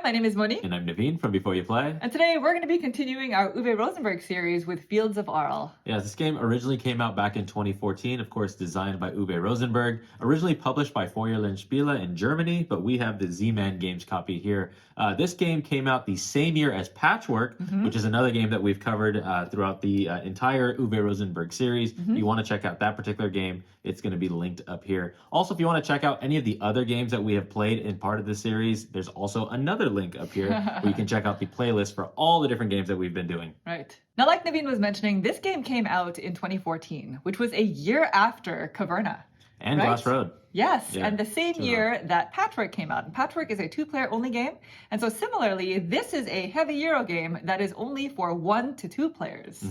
my name is Moni. And I'm Naveen from Before You Play. And today we're going to be continuing our Uwe Rosenberg series with Fields of Arle. Yeah, this game originally came out back in 2014, of course designed by Uwe Rosenberg, originally published by Feuerland Spiele in Germany, but we have the Z-Man Games copy here. This game came out the same year as Patchwork, which is another game that we've covered throughout the entire Uwe Rosenberg series. If you want to check out that particular game, it's going to be linked up here. Also, if you want to check out any of the other games that we have played in part of this series, there's also another link up here where you can check out the playlist for all the different games that we've been doing. Right. Now, like Naveen was mentioning, this game came out in 2014, which was a year after Caverna. And right? Glass Road. Yes, Yeah, and the same year that Patchwork came out. And Patchwork is a two-player only game. And so similarly, this is a heavy Euro game that is only for 1 to 2 players.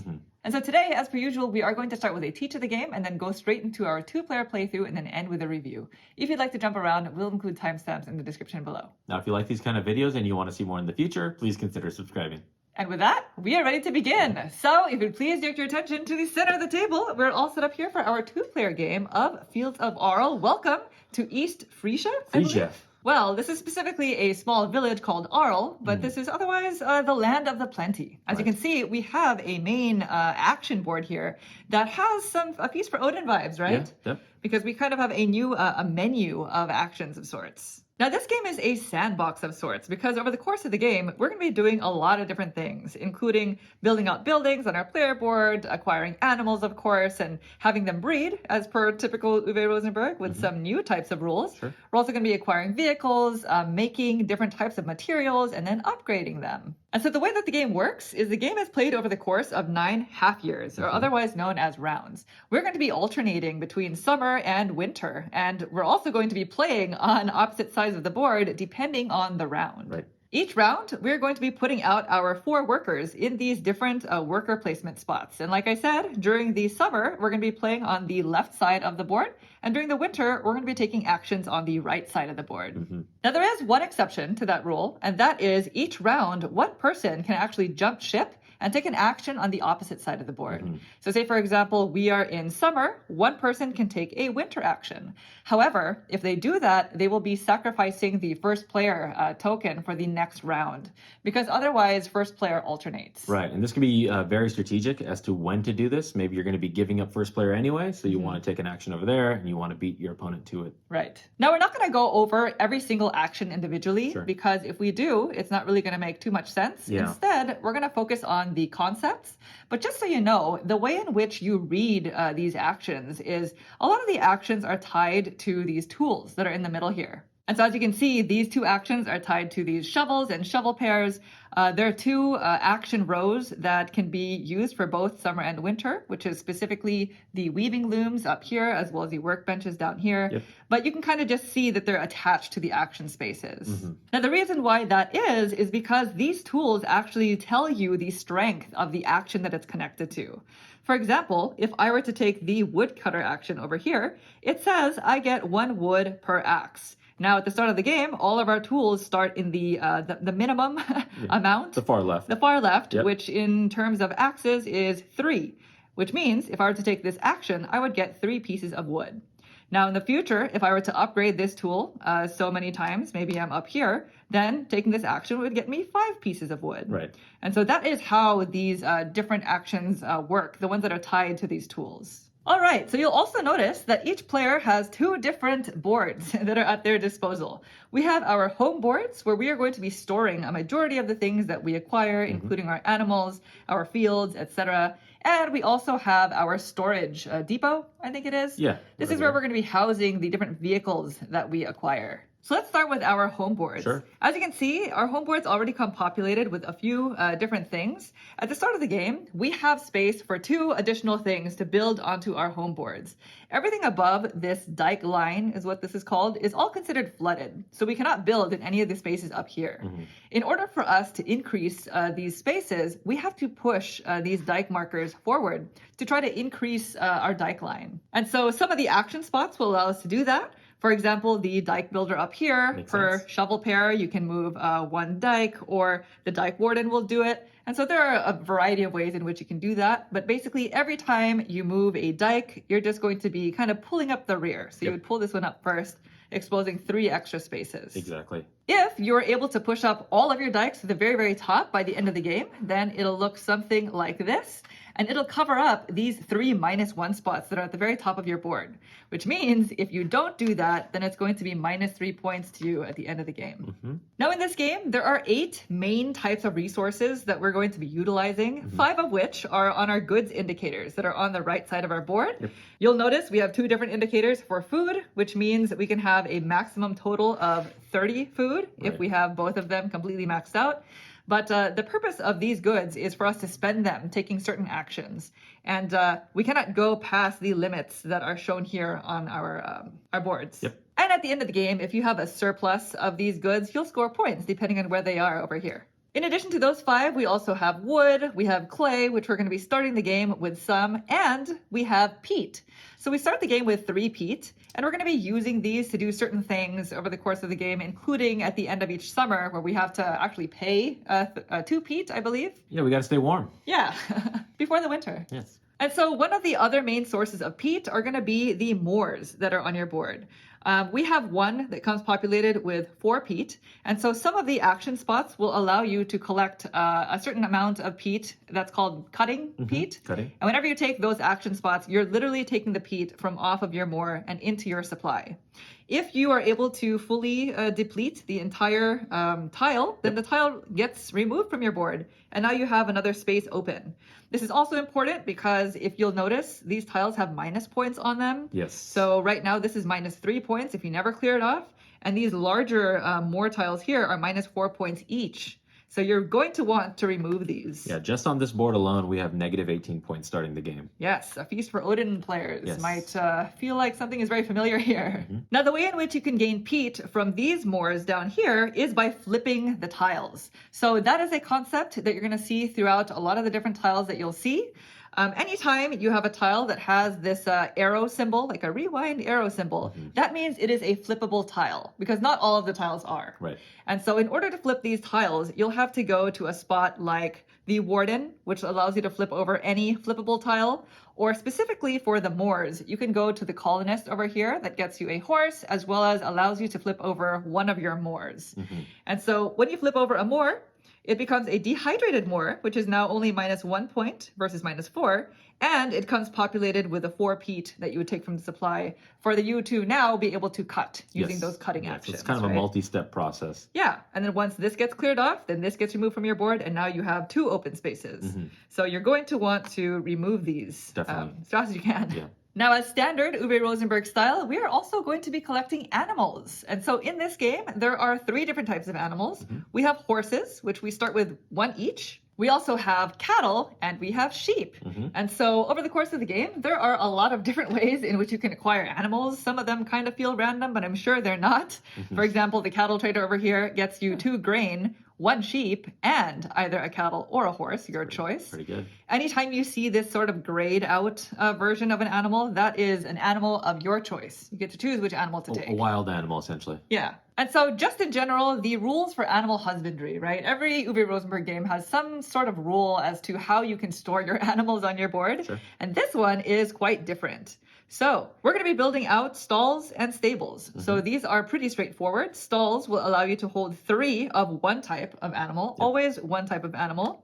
And so today, as per usual, we are going to start with a teach of the game and then go straight into our 2-player playthrough and then end with a review. If you'd like to jump around, we'll include timestamps in the description below. Now, if you like these kind of videos and you want to see more in the future, please consider subscribing. And with that, we are ready to begin. So if you'd please direct your attention to the center of the table, we're all set up here for our 2-player game of Fields of Arle. Welcome to East Frisia. Frisia. Well, this is specifically a small village called Arle, but this is otherwise the land of the plenty. As you can see, we have a main action board here that has a Feast for Odin vibes, right? Yeah, yep. Because we kind of have a new a menu of actions of sorts. Now, this game is a sandbox of sorts because over the course of the game, we're going to be doing a lot of different things, including building out buildings on our player board, acquiring animals, of course, and having them breed as per typical Uwe Rosenberg with some new types of rules. Sure. We're also going to be acquiring vehicles, making different types of materials, and then upgrading them. And so the way that the game works is the game is played over the course of 9 half years, or otherwise known as rounds. We're going to be alternating between summer and winter, and we're also going to be playing on opposite sides of the board depending on the round. Right. Each round, we're going to be putting out our 4 workers in these different worker placement spots. And like I said, during the summer, we're going to be playing on the left side of the board. And during the winter, we're going to be taking actions on the right side of the board. Now, there is one exception to that rule, and that is each round, one person can actually jump ship and take an action on the opposite side of the board. So say, for example, we are in summer, one person can take a winter action. However, if they do that, they will be sacrificing the first player token for the next round because otherwise first player alternates. Right, and this can be very strategic as to when to do this. Maybe you're going to be giving up first player anyway, so you want to take an action over there and you want to beat your opponent to it. Right. Now, we're not going to go over every single action individually because if we do, it's not really going to make too much sense. Yeah. Instead, we're going to focus on the concepts. But just so you know, the way in which you read these actions is a lot of the actions are tied to these tools that are in the middle here. And so as you can see, these 2 actions are tied to these shovels and shovel pairs. There are 2 action rows that can be used for both summer and winter, which is specifically the weaving looms up here, as well as the workbenches down here. But you can kind of just see that they're attached to the action spaces. Now, the reason why that is because these tools actually tell you the strength of the action that it's connected to. For example, if I were to take the woodcutter action over here, it says I get 1 wood per axe. Now, at the start of the game, all of our tools start in the minimum amount. The far left. The far left, which in terms of axes is 3, which means if I were to take this action, I would get 3 pieces of wood. Now, in the future, if I were to upgrade this tool so many times, maybe I'm up here, then taking this action would get me 5 pieces of wood. Right. And so that is how these different actions work, the ones that are tied to these tools. All right, so you'll also notice that each player has 2 different boards that are at their disposal. We have our home boards where we are going to be storing a majority of the things that we acquire, including our animals, our fields, etc. And we also have our storage depot, I think it is. Yeah. This is where we're going to be housing the different vehicles that we acquire. So let's start with our home boards. Sure. As you can see, our home boards already come populated with a few different things. At the start of the game, we have space for 2 additional things to build onto our home boards. Everything above this dike line is what this is called, is all considered flooded. So we cannot build in any of the spaces up here. In order for us to increase these spaces, we have to push these dike markers forward to try to increase our dike line. And so some of the action spots will allow us to do that. For example, the dike builder up here, Makes per sense. shovel pair, you can move 1 dike, or the dike warden will do it. And so there are a variety of ways in which you can do that. But basically, every time you move a dike, you're just going to be kind of pulling up the rear. So you would pull this one up first, exposing 3 extra spaces. Exactly. If you're able to push up all of your dikes to the very, very top by the end of the game, then it'll look something like this. And it'll cover up these 3 -1 spots that are at the very top of your board. Which means if you don't do that, then it's going to be -3 points to you at the end of the game. Now in this game, there are 8 main types of resources that we're going to be utilizing, 5 of which are on our goods indicators that are on the right side of our board. Yep. You'll notice we have 2 different indicators for food, which means that we can have a maximum total of 30 food if we have both of them completely maxed out. But the purpose of these goods is for us to spend them taking certain actions. And we cannot go past the limits that are shown here on our boards. Yep. And at the end of the game, if you have a surplus of these goods, you'll score points depending on where they are over here. In addition to those 5, we also have wood, we have clay, which we're going to be starting the game with some, and we have peat. So we start the game with 3 peat, and we're going to be using these to do certain things over the course of the game, including at the end of each summer where we have to actually pay 2 peat, I believe. Yeah, we got to stay warm. Yeah, before the winter. Yes. And so one of the other main sources of peat are going to be the moors that are on your board. We have one that comes populated with 4 peat. And so some of the action spots will allow you to collect a certain amount of peat that's called cutting peat. Cutting. And whenever you take those action spots, you're literally taking the peat from off of your moor and into your supply. If you are able to fully deplete the entire tile, then the tile gets removed from your board, and now you have another space open. This is also important because if you'll notice, these tiles have minus points on them. Yes. So right now this is -3 points if you never clear it off, and these larger more tiles here are -4 points each. So you're going to want to remove these. Yeah, just on this board alone, we have -18 points starting the game. Yes, a feast for Odin players. Yes. Might feel like something is very familiar here. Now, the way in which you can gain peat from these moors down here is by flipping the tiles. So that is a concept that you're going to see throughout a lot of the different tiles that you'll see. Anytime you have a tile that has this arrow symbol, like a rewind arrow symbol, that means it is a flippable tile, because not all of the tiles are. Right. And so in order to flip these tiles, you'll have to go to a spot like the Warden, which allows you to flip over any flippable tile, or specifically for the moors, you can go to the Colonist over here that gets you a horse, as well as allows you to flip over one of your moors. And so when you flip over a moor, it becomes a dehydrated moor, which is now only -1 point versus -4, and it comes populated with the 4 peat that you would take from the supply for you to now be able to cut using those cutting actions. It's kind of a multi-step process. Yeah, and then once this gets cleared off, then this gets removed from your board, and now you have 2 open spaces. So you're going to want to remove these as fast as you can. Yeah. Now, as standard Uwe Rosenberg style, we are also going to be collecting animals. And so in this game, there are 3 different types of animals. We have horses, which we start with 1 each. We also have cattle, and we have sheep. And so over the course of the game, there are a lot of different ways in which you can acquire animals. Some of them kind of feel random, but I'm sure they're not. For example, the cattle trader over here gets you 2 grain, 1 sheep, and either a cattle or a horse, your choice. Pretty good. Anytime you see this sort of grayed out version of an animal, that is an animal of your choice. You get to choose which animal to take. A wild animal, essentially. Yeah. And so just in general, the rules for animal husbandry, right? Every Uwe Rosenberg game has some sort of rule as to how you can store your animals on your board. Sure. And this one is quite different. So we're going to be building out stalls and stables. So these are pretty straightforward. Stalls will allow you to hold 3 of one type of animal, always one type of animal.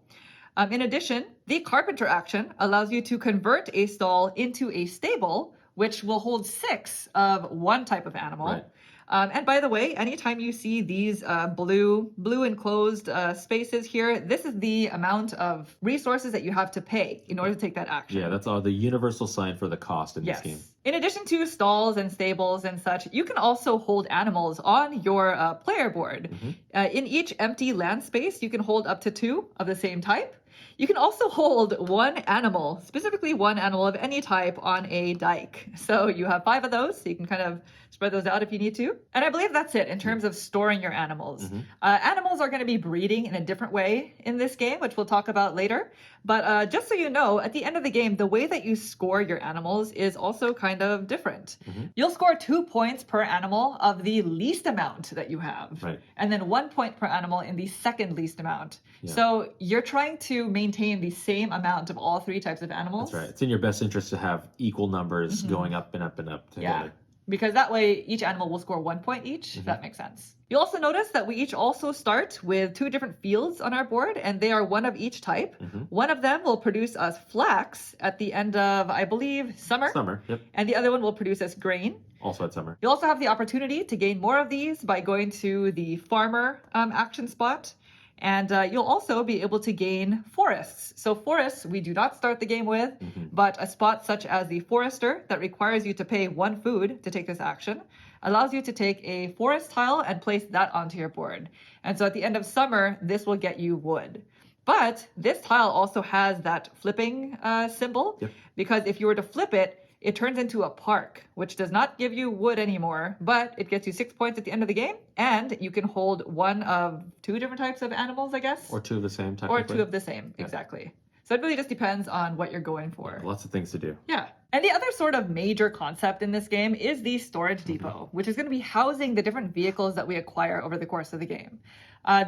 In addition, the carpenter action allows you to convert a stall into a stable, which will hold 6 of one type of animal. Right. And by the way, anytime you see these blue enclosed spaces here, this is the amount of resources that you have to pay in order to take that action. Yeah, that's all the universal sign for the cost in this game. In addition to stalls and stables and such, you can also hold animals on your player board. In each empty land space, you can hold up to 2 of the same type. You can also hold 1 animal, specifically 1 animal of any type, on a dike. So you have 5 of those, so you can kind of spread those out if you need to. And I believe that's it in terms of storing your animals. Animals are going to be breeding in a different way in this game, which we'll talk about later. But just so you know, at the end of the game, the way that you score your animals is also kind of different. You'll score 2 points per animal of the least amount that you have. Right. And then 1 point per animal in the second least amount. Yeah. So you're trying to maintain the same amount of all 3 types of animals. That's right. It's in your best interest to have equal numbers going up and up and up together. Yeah. because that way each animal will score 1 point each, if that makes sense. You'll also notice that we each also start with 2 different fields on our board, and they are one of each type. One of them will produce us flax at the end of, I believe, summer. Summer, yep. And the other one will produce us grain. Also at summer. You'll also have the opportunity to gain more of these by going to the farmer action spot. And you'll also be able to gain forests. So forests, we do not start the game with, but a spot such as the forester that requires you to pay 1 food to take this action allows you to take a forest tile and place that onto your board. And so at the end of summer, this will get you wood. But this tile also has that flipping symbol, because if you were to flip it, it turns into a park, which does not give you wood anymore, but it gets you 6 points at the end of the game, and you can hold one of 2 different types of animals, I guess. Or 2 of the same, technically. Or 2 of the same, exactly. So it really just depends on what you're going for. Yeah, lots of things to do. Yeah. And the other sort of major concept in this game is the storage depot, which is going to be housing the different vehicles that we acquire over the course of the game.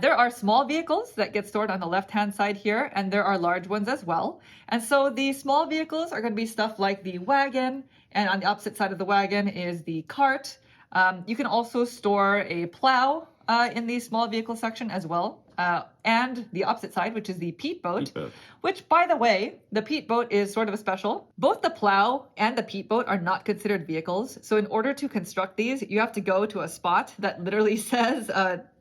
There are small vehicles that get stored on the left-hand side here, and there are large ones as well. And so the small vehicles are going to be stuff like the wagon, and on the opposite side of the wagon is the cart. You can also store a plow in the small vehicle section as well. And the opposite side, which is the peat boat, which, by the way, the peat boat is sort of a special. Both the plow and the peat boat are not considered vehicles. So in order to construct these, you have to go to a spot that literally says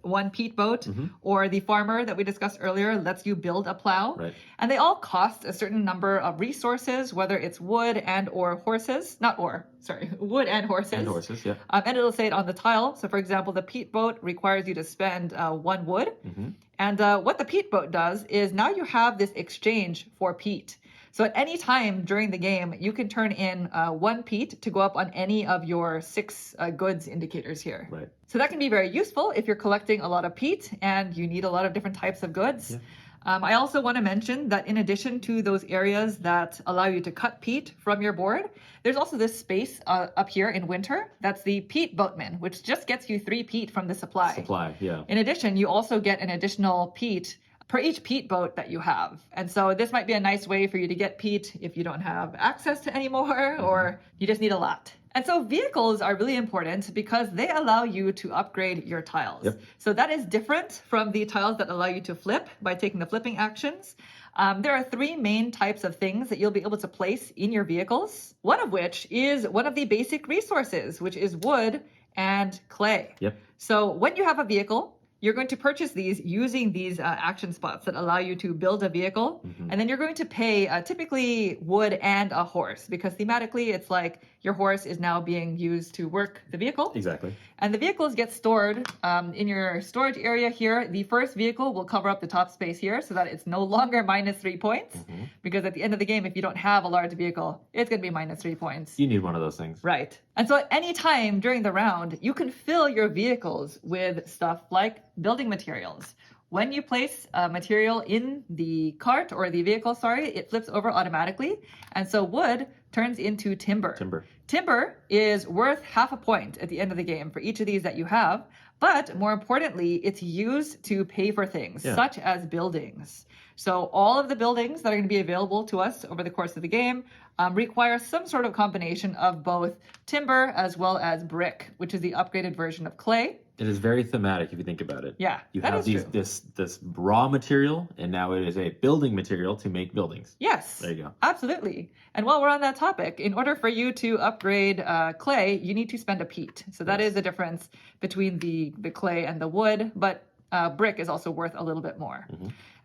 1 peat boat, or the farmer that we discussed earlier lets you build a plow. Right. And they all cost a certain number of resources, whether it's wood and or horses, wood and horses. And horses, yeah. And it'll say it on the tile. So for example, the peat boat requires you to spend 1 wood. And what the peat boat does is now you have this exchange for peat. So at any time during the game, you can turn in 1 peat to go up on any of your 6 goods indicators here. Right. So that can be very useful if you're collecting a lot of peat and you need a lot of different types of goods. Yeah. I also want to mention that in addition to those areas that allow you to cut peat from your board, there's also this space up here in winter. That's the peat boatman, which just gets you 3 peat from the supply. In addition, you also get an additional peat per each peat boat that you have. And so this might be a nice way for you to get peat if you don't have access to any more, or you just need a lot. And so vehicles are really important because they allow you to upgrade your tiles. So that is different from the tiles that allow you to flip by taking the flipping actions. There are 3 main types of things that you'll be able to place in your vehicles, one of which is one of the basic resources, which is wood and clay. So when you have a vehicle, you're going to purchase these using these action spots that allow you to build a vehicle. And then you're going to pay typically wood and a horse, because thematically it's like your horse is now being used to work the vehicle. Exactly. And the vehicles get stored in your storage area here. The first vehicle will cover up the top space here so that it's no longer minus 3 points. Because at the end of the game, if you don't have a large vehicle, it's going to be minus 3 points. You need one of those things. Right. And so at any time during the round, you can fill your vehicles with stuff like building materials. When you place a material in the cart or the vehicle, it flips over automatically. And so wood turns into timber. Timber is worth half a point at the end of the game for each of these that you have. But more importantly, it's used to pay for things such as buildings. So all of the buildings that are going to be available to us over the course of the game require some sort of combination of both timber as well as brick, which is the upgraded version of clay. It is very thematic if you think about it. Yeah, you have this raw material, and now it is a building material to make buildings. Yes. There you go. Absolutely. And while we're on that topic, in order for you to upgrade clay, you need to spend a peat. So that is the difference between the clay and the wood, but brick is also worth a little bit more.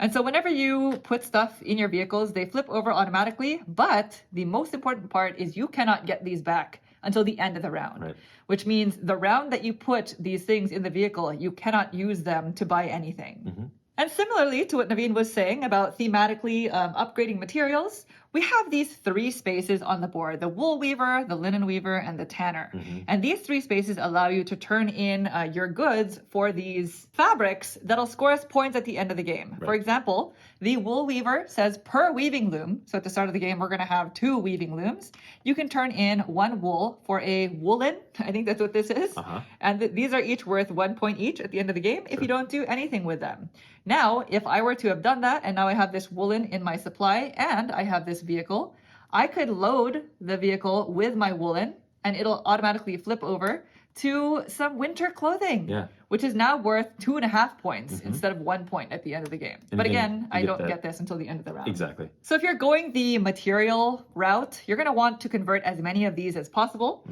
And so whenever you put stuff in your vehicles, they flip over automatically, but the most important part is you cannot get these back until the end of the round, which means the round that you put these things in the vehicle, you cannot use them to buy anything. And similarly to what Naveen was saying about thematically upgrading materials, we have these 3 spaces on the board, the wool weaver, the linen weaver, and the tanner. And these 3 spaces allow you to turn in your goods for these fabrics that'll score us points at the end of the game. For example, the wool weaver says per weaving loom. So at the start of the game, we're going to have 2 weaving looms. You can turn in 1 wool for a woolen. I think that's what this is. And these are each worth 1 point each at the end of the game if you don't do anything with them. Now, if I were to have done that, and now I have this woolen in my supply, and I have this vehicle, I could load the vehicle with my woolen, and it'll automatically flip over to some winter clothing, Yeah. which is now worth 2.5 points instead of 1 point at the end of the game. And But then again, you I get don't that- get this until the end of the round. Exactly. So if you're going the material route, you're going to want to convert as many of these as possible.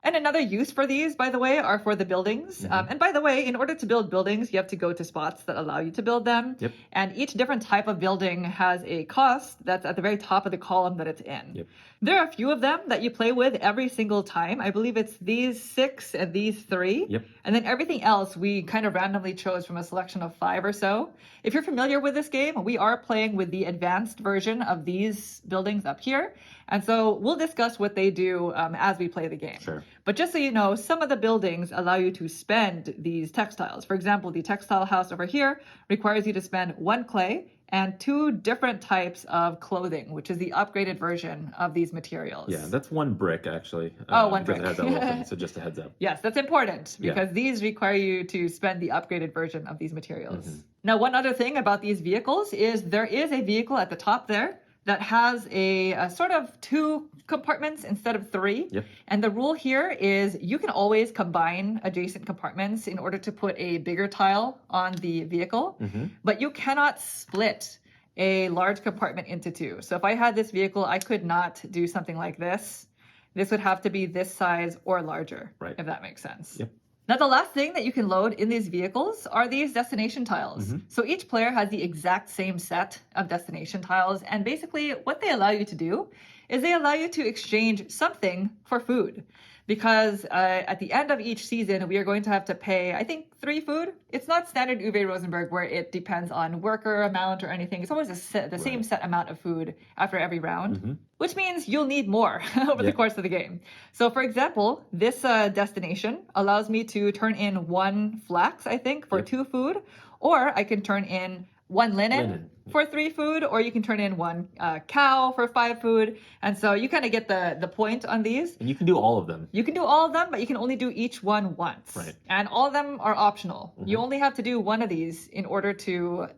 And another use for these, by the way, are for the buildings. And by the way, in order to build buildings, you have to go to spots that allow you to build them. Yep. And each different type of building has a cost that's at the very top of the column that it's in. Yep. There are a few of them that you play with every single time. I believe it's these 6 and these 3. Yep. And then everything else we kind of randomly chose from a selection of 5 or so. If you're familiar with this game, we are playing with the advanced version of these buildings up here. And so we'll discuss what they do as we play the game. Sure. But just so you know, some of the buildings allow you to spend these textiles. For example, the textile house over here requires you to spend 1 clay and 2 different types of clothing, which is the upgraded version of these materials. Yeah, that's 1 brick actually. Oh, 1 because brick. It has that little thing, so just a heads up. Yes, that's important Yeah. because these require you to spend the upgraded version of these materials. Now, one other thing about these vehicles is there is a vehicle at the top there that has a sort of 2 compartments instead of 3. Yep. And the rule here is you can always combine adjacent compartments in order to put a bigger tile on the vehicle, but you cannot split a large compartment into 2. So if I had this vehicle, I could not do something like this. This would have to be this size or larger, Right. if that makes sense. Yep. Now, the last thing that you can load in these vehicles are these destination tiles. So each player has the exact same set of destination tiles. And basically what they allow you to do is they allow you to exchange something for food. Because at the end of each season, we are going to have to pay, I think, 3 food. It's not standard Uwe Rosenberg where it depends on worker amount or anything. It's always the same set amount of food after every round, which means you'll need more over the course of the game. So for example, this destination allows me to turn in 1 flax, I think, for 2 food, or I can turn in 1 linen for 3 food, or you can turn in 1 cow for 5 food. And so you kind of get the point on these. And you can do all of them. You can do all of them, but you can only do each one once. Right. And all of them are optional. You only have to do 1 of these in order to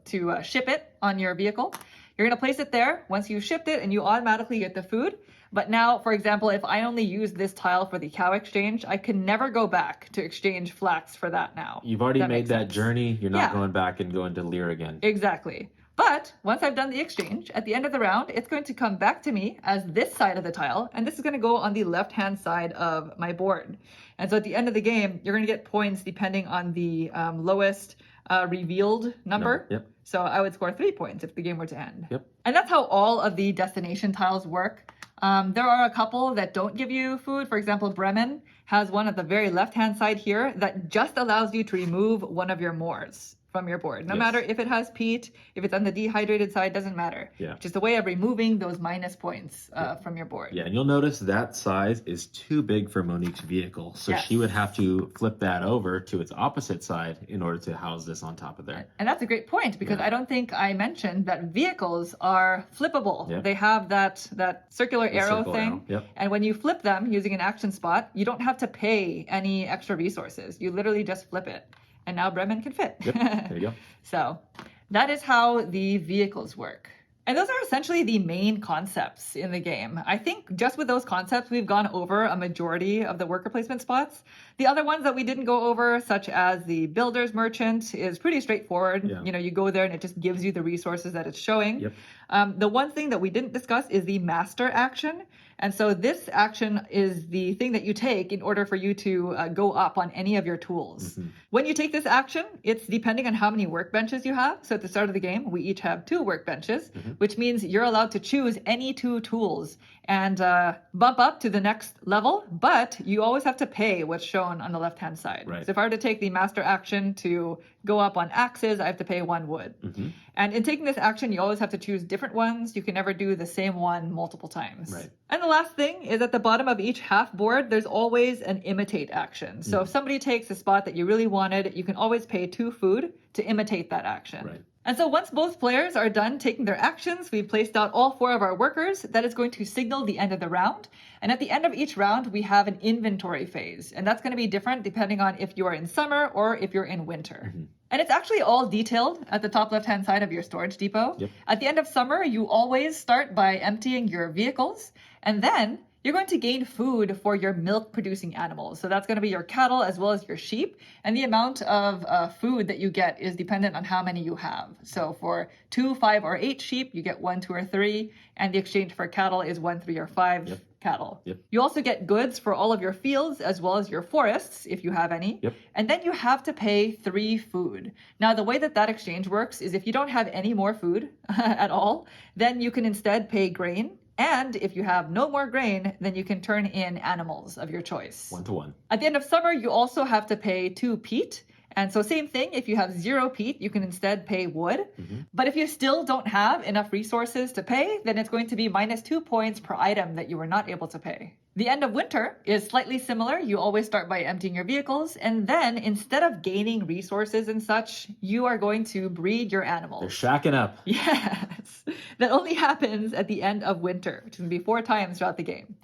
ship it on your vehicle. You're going to place it there once you've shipped it, and you automatically get the food. But now, for example, if I only use this tile for the cow exchange, I can never go back to exchange flax for that now. You've already made makes that sense. journey. You're not Yeah. going back and going to Lear again. Exactly. But once I've done the exchange, at the end of the round, it's going to come back to me as this side of the tile, and this is going to go on the left-hand side of my board. And so at the end of the game, you're going to get points depending on the lowest revealed number. Yep. So I would score 3 points if the game were to end. Yep. And that's how all of the destination tiles work. There are a couple that don't give you food. For example, Bremen has one at the very left-hand side here that just allows you to remove one of your moors from your board. No Yes. matter if it has peat, if it's on the dehydrated side, doesn't matter. Yeah. Just a way of removing those minus points from your board. Yeah, and you'll notice that size is too big for Monique's vehicle. So Yes. she would have to flip that over to its opposite side in order to house this on top of there. And that's a great point because I don't think I mentioned that vehicles are flippable. Yeah. They have that circular arrow circle thing. arrow, yep. And when you flip them using an action spot, you don't have to pay any extra resources. You literally just flip it. And now Bremen can fit. Yep, there you go. So that is how the vehicles work. And those are essentially the main concepts in the game. I think just with those concepts, we've gone over a majority of the worker placement spots. The other ones that we didn't go over, such as the builder's merchant, is pretty straightforward. Yeah. You know, you go there and it just gives you the resources that it's showing. Yep. The one thing that we didn't discuss is the master action. And so this action is the thing that you take in order for you to go up on any of your tools. When you take this action, it's depending on how many workbenches you have. So at the start of the game, we each have 2 workbenches, which means you're allowed to choose any 2 tools and bump up to the next level, but you always have to pay what's shown on the left-hand side. Right. So if I were to take the master action to go up on axes, I have to pay 1 wood. And in taking this action, you always have to choose different ones. You can never do the same one multiple times. Right. And the last thing is at the bottom of each half board, there's always an imitate action. So if somebody takes a spot that you really wanted, you can always pay 2 food to imitate that action. Right. And so once both players are done taking their actions, we've placed out all 4 of our workers. That is going to signal the end of the round. And at the end of each round, we have an inventory phase. And that's going to be different depending on if you are in summer or if you're in winter. And it's actually all detailed at the top left-hand side of your storage depot. Yep. At the end of summer, you always start by emptying your vehicles. And then you're going to gain food for your milk-producing animals. So that's going to be your cattle as well as your sheep. And the amount of food that you get is dependent on how many you have. So for 2, 5, or 8 sheep, you get 1, 2, or 3. And the exchange for cattle is 1, 3, or 5. Yep. Cattle. Yep. You also get goods for all of your fields as well as your forests, if you have any. Yep. And then you have to pay 3 food. Now, the way that exchange works is if you don't have any more food at all, then you can instead pay grain. And if you have no more grain, then you can turn in animals of your choice. 1 to 1. At the end of summer, you also have to pay 2 peat. And so same thing, if you have 0 peat, you can instead pay wood. But if you still don't have enough resources to pay, then it's going to be minus 2 points per item that you were not able to pay. The end of winter is slightly similar. You always start by emptying your vehicles, and then instead of gaining resources and such, you are going to breed your animals. They're shacking up. Yes. That only happens at the end of winter, which can be 4 times throughout the game.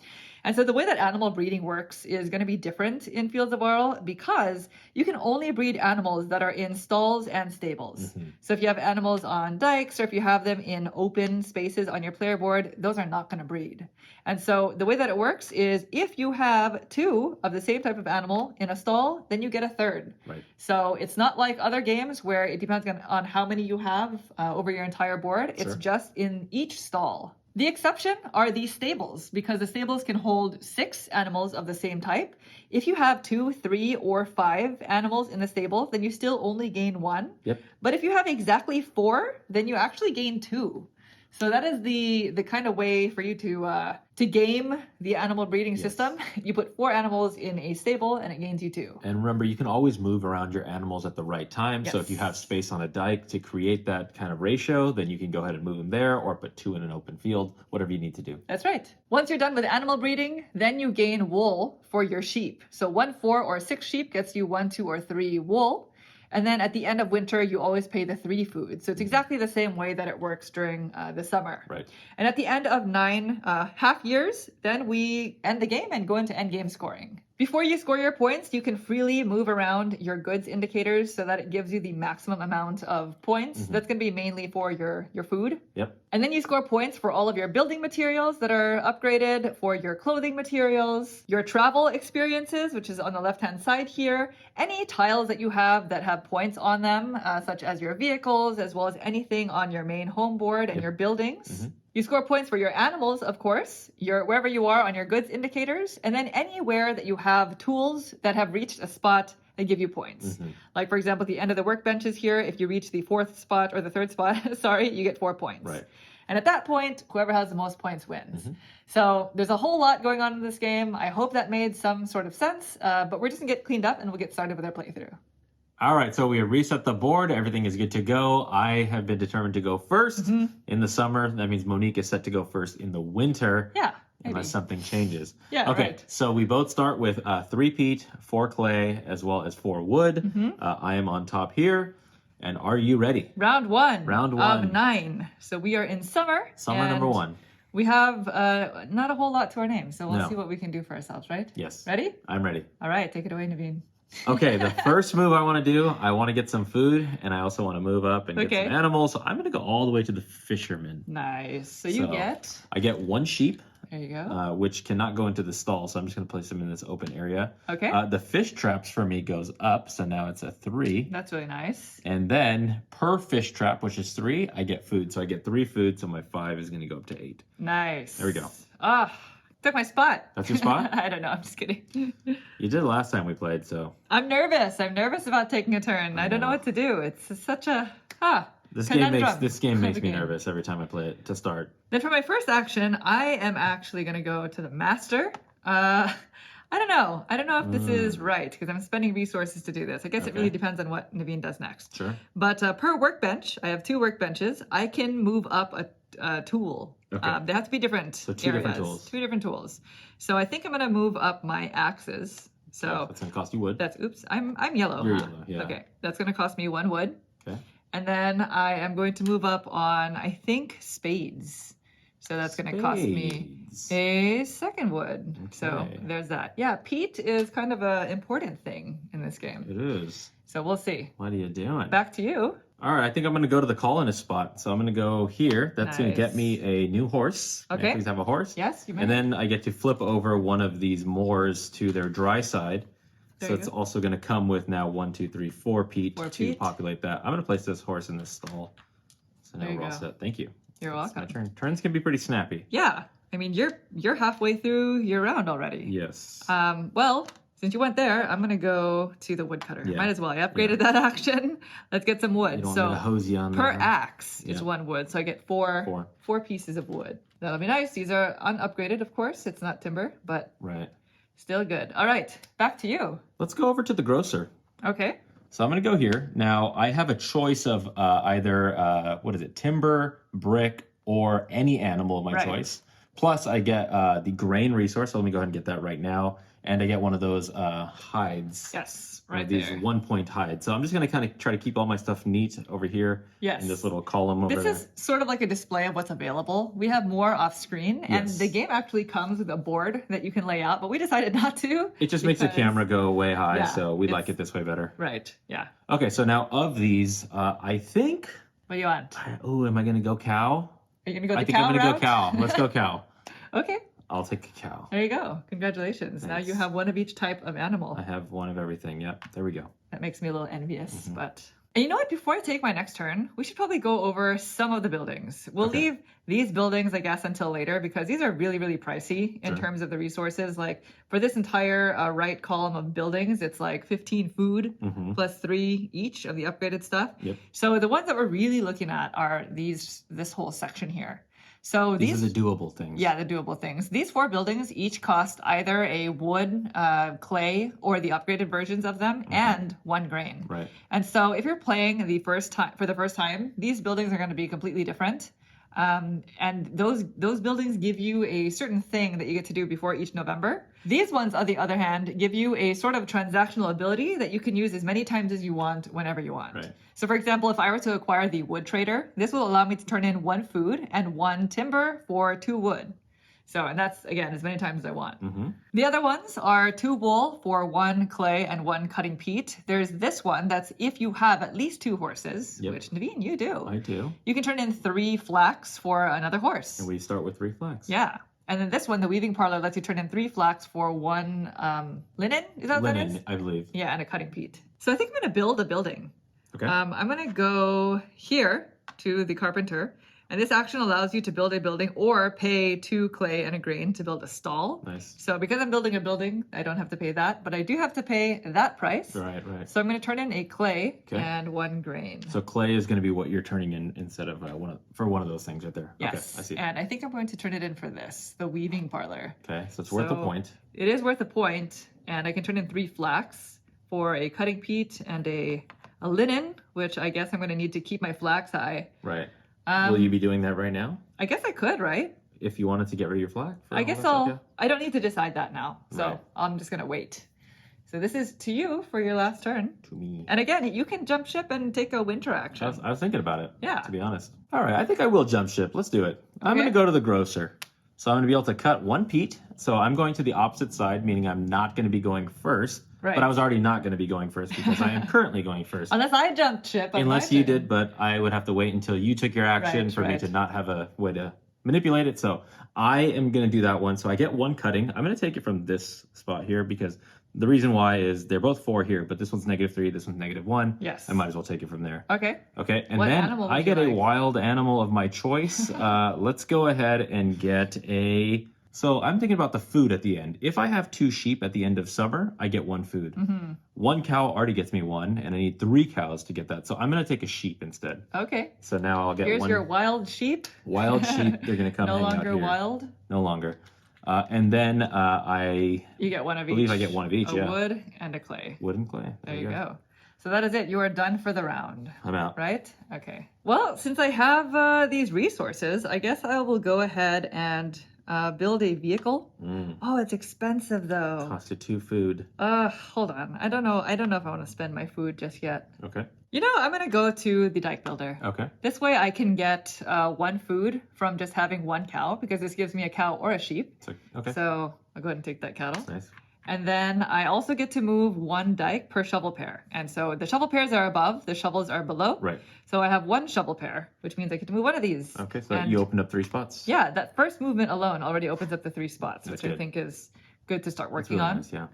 And so the way that animal breeding works is going to be different in Fields of Oil because you can only breed animals that are in stalls and stables. So if you have animals on dikes or if you have them in open spaces on your player board, those are not going to breed. And so the way that it works is if you have 2 of the same type of animal in a stall, then you get a 3rd. Right. So it's not like other games where it depends on how many you have over your entire board. Sure. It's just in each stall. The exception are these stables, because the stables can hold 6 animals of the same type. If you have 2, 3, or 5 animals in the stable, then you still only gain 1. Yep. But if you have exactly 4, then you actually gain 2. So that is the kind of way for you to game the animal breeding system. You put 4 animals in a stable and it gains you 2. And remember, you can always move around your animals at the right time. Yes. So if you have space on a dike to create that kind of ratio, then you can go ahead and move them there or put 2 in an open field, whatever you need to do. That's right. Once you're done with animal breeding, then you gain wool for your sheep. So 1, 4, or 6 sheep gets you 1, 2, or 3 wool. And then at the end of winter, you always pay the 3 food. So it's exactly the same way that it works during the summer. Right. And at the end of 9 half years, then we end the game and go into end game scoring. Before you score your points, you can freely move around your goods indicators so that it gives you the maximum amount of points. That's going to be mainly for your food. Yep. And then you score points for all of your building materials that are upgraded, for your clothing materials, your travel experiences, which is on the left-hand side here, any tiles that you have that have points on them, such as your vehicles, as well as anything on your main home board and your buildings. You score points for your animals, of course, wherever you are on your goods indicators, and then anywhere that you have tools that have reached a spot, they give you points. Like, for example, at the end of the workbenches here, if you reach the 4th spot or the 3rd spot, sorry, you get 4 points. Right. And at that point, whoever has the most points wins. So there's a whole lot going on in this game. I hope that made some sort of sense, but we're just going to get cleaned up and we'll get started with our playthrough. All right, so we have reset the board. Everything is good to go. I have been determined to go first in the summer. That means Monique is set to go first in the winter. Yeah, maybe. Unless something changes. Yeah, okay, right. So we both start with 3 peat, 4 clay, as well as 4 wood. I am on top here. And are you ready? Round 1. Round 1. Of 9. So we are in summer. Summer number 1. We have not a whole lot to our name, so we'll No. see what we can do for ourselves, right? Yes. Ready? I'm ready. All right, take it away, Naveen. Okay, the first move I want to do, I want to get some food, and I also want to move up and get Okay. some animals. So I'm going to go all the way to the fisherman. Nice. So you get... I get 1 sheep, There you go. which cannot go into the stall, so I'm just going to place them in this open area. Okay. The fish traps for me goes up, so now it's a 3. That's really nice. And then per fish trap, which is 3, I get food. So I get 3 food, so my 5 is going to go up to 8. Nice. There we go. Took my spot. That's your spot? I don't know. I'm just kidding. You did last time we played, so. I'm nervous. I'm nervous about taking a turn. I don't know what to do. It's such a This game conundrum makes of a me game. nervous every time I play it to start. Then for my first action, I am actually going to go to the master. I don't know. I don't know if this is right because I'm spending resources to do this. I guess it really depends on what Naveen does next. Sure. But per workbench, I have 2 workbenches. I can move up a tool. Okay. They have to be different. So 2 different areas. tools. 2 different tools. So I think I'm going to move up my axes. So That's going to cost you wood. that's I'm yellow. You're huh? yellow, yeah. Okay, that's going to cost me 1 wood. Okay. And then I am going to move up on, I think, spades. So that's going to cost me Spades. a 2nd wood. So Okay. there's that. Yeah, peat is kind of an important thing in this game. It is. So we'll see. What are you doing? Back to you. All right, I think I'm going to go to the colonist spot. So I'm going to go here. That's going to get Nice. me a new horse. May I Okay. please have a horse? Yes, you may. And then I get to flip over one of these moors to their dry side. There So you it's go. also going to come with now 1, 2, 3, 4 peat Four to peat. populate that. I'm going to place this horse in this stall. So now There you we're all go. set. Thank you. You're That's welcome. my turn. Turns can be pretty snappy. Yeah. I mean, you're halfway through your round already. Yes. Well, since you went there, I'm gonna go to the woodcutter. Yeah. Might as well. I upgraded that action. Let's get some wood. You don't So want me to hose you on per that, huh? axe is Yeah. 1 wood. So I get four pieces of wood. That'll be nice. These are unupgraded, of course. It's not timber, but Right. still good. All right, back to you. Let's go over to the grocer. Okay. So I'm going to go here. Now, I have a choice of either, timber, brick, or any animal of my Right. choice. Plus, I get the grain resource. So let me go ahead and get that right now. And I get one of those hides. Yes, One right of these there. 1-point hides. So I'm just going to kind of try to keep all my stuff neat over here. Yes. In this little column over This there. is sort of like a display of what's available. We have more off screen, and Yes. the game actually comes with a board that you can lay out, but we decided not to. It just makes the because- camera go way high, Yeah, so we like it's- it this way better. Right, yeah. Okay, so now of these, I think... What do you want? Oh, am I going to go cow? Are you going to go the I think cow I'm going to route? go cow. Let's go cow. Okay, I'll take a cow. there you go. Congratulations. Now you Nice. have one of each type of animal. I have one of everything. Yep, there we go. That makes me a little envious, Mm-hmm. but... And you know what? Before I take my next turn, we should probably go over some of the buildings. We'll Okay. leave these buildings, I guess, until later because these are really, really pricey in Sure. terms of the resources. Like for this entire right column of buildings, it's like 15 food Mhm. plus 3 each of the upgraded stuff. Yep. So the ones that we're really looking at are this whole section here. So These are the doable things. yeah, the doable things. These 4 buildings each cost either a wood, clay, or the upgraded versions of them, and 1 grain. Right. And so if you're playing for the first time, these buildings are going to be completely different. And those buildings give you a certain thing that you get to do before each November. These ones, on the other hand, give you a sort of transactional ability that you can use as many times as you want, whenever you want. Right. So for example, if I were to acquire the wood trader, this will allow me to turn in 1 food and 1 timber for 2 wood. So, and that's, again, as many times as I want. Mm-hmm. The other ones are 2 wool for 1 clay and 1 cutting peat. There's this one that's if you have at least 2 horses, Yep. which Naveen, you do. I do. You can turn in 3 flax for another horse. And we start with 3 flags. Yeah. And then this one, the weaving parlor, lets you turn in 3 flax for 1 linen. Is that what that is? Linen, I believe. Yeah, and a cutting peat. So I think I'm going to build a building. Okay. I'm going to go here to the carpenter. And this action allows you to build a building or pay 2 clay and a grain to build a stall. Nice. So because I'm building a building, I don't have to pay that, but I do have to pay that price. Right, right. So I'm going to turn in a clay Okay. and 1 grain. So clay is going to be what you're turning in instead of one of those things right there. Yes. Okay, I see. And I think I'm going to turn it in for this, the weaving parlor. Okay, so it's worth a So- point. It is worth a point, and I can turn in 3 flax for a cutting peat and a linen, which I guess I'm going to need to keep my flax high. Right. Will you be doing that right now? I guess I could, right? If you wanted to get rid of your flag? for I all guess that stuff, yeah? I don't need to decide that now. So Right. I'm just going to wait. So this is to you for your last turn. To me. And again, you can jump ship and take a winter action. I was thinking about it. Yeah. To be honest. All right, I think I will jump ship. Let's do it. I'm Okay. going to go to the grocer. So I'm going to be able to cut 1 peat. So I'm going to the opposite side, meaning I'm not going to be going first. Right. But I was already not going to be going first because I am currently going first. Unless I jumped ship. on Unless my you turn. did, but I would have to wait until you took your action Right, for me right. to not have a way to manipulate it. So I am going to do that one. So I get 1 cutting. I'm going to take it from this spot here because the reason why is they're both 4 here, but this one's -3, this one's -1. Yes. I might as well take it from there. Okay. Okay, and What then animal would I you get a like? wild animal of my choice. Let's go ahead and get a... So I'm thinking about the food at the end. If I have 2 sheep at the end of summer, I get 1 food. Mm-hmm. 1 cow already gets me 1, and I need 3 cows to get that. So I'm going to take a sheep instead. Okay. So now I'll get Here's 1 your wild sheep. wild sheep. They're going to come No hang out longer here. wild. No longer. And then I You get 1 of each. believe I get 1 of each, a yeah. wood and a clay. Wood and clay. There you go. So that is it. You are done for the round. I'm out. Right? Okay. Well, since I have these resources, I guess I will go ahead and build a vehicle. Oh, it's expensive though. Cost you 2 food. Hold on. I don't know if I want to spend my food just yet. Okay. You know, I'm going to go to the dike builder. Okay. This way I can get 1 food from just having 1 cow because this gives me a cow or a sheep. So, okay. So I'll go ahead and take that cattle. Nice. And then I also get to move one dike per shovel pair. And so the shovel pairs are above, the shovels are below. Right. So I have one shovel pair, which means I get to move one of these. Okay, so And you opened up 3 spots. yeah, that first movement alone already opens up the 3 spots, That's which I good. think is good to start That's working really on. nice, yeah.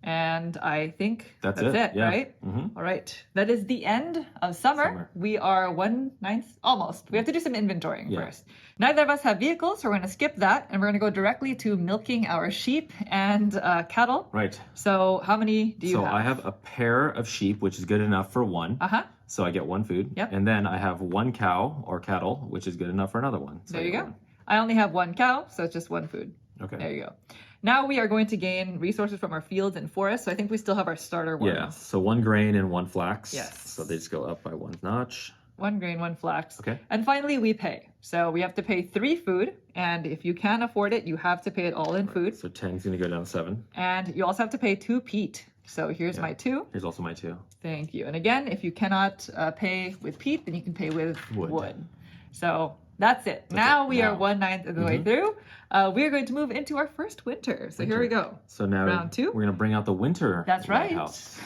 And I think That's it, it, yeah. right? All right. That is the end of summer. We are 1/9, almost. We have to do some inventorying first. Neither of us have vehicles, so we're going to skip that, and we're going to go directly to milking our sheep and cattle. Right. So how many do you have? So I have a pair of sheep, which is good enough for one. Uh-huh. So I get 1 food. Yep. And then I have 1 cow or cattle, which is good enough for another one. So There I you get go. 1. I only have 1 cow, so it's just 1 food. Okay. There you go. Now we are going to gain resources from our fields and forests, so I think we still have our starter ones. Yeah. So 1 grain and 1 flax. Yes. So they just go up by 1 notch. 1 grain, 1 flax. Okay. And finally, we pay. So we have to pay 3 food, and if you can afford it, you have to pay it all in food. So 10 is going to go down to 7. And you also have to pay 2 peat. So here's my 2. Here's also my 2. Thank you. And again, if you cannot pay with peat, then you can pay with wood. So that's it. Now we are 1/9 of the way through. We are going to move into our first winter. So here we go. So now Round 2. we're going to bring out the winter That's right. lighthouse.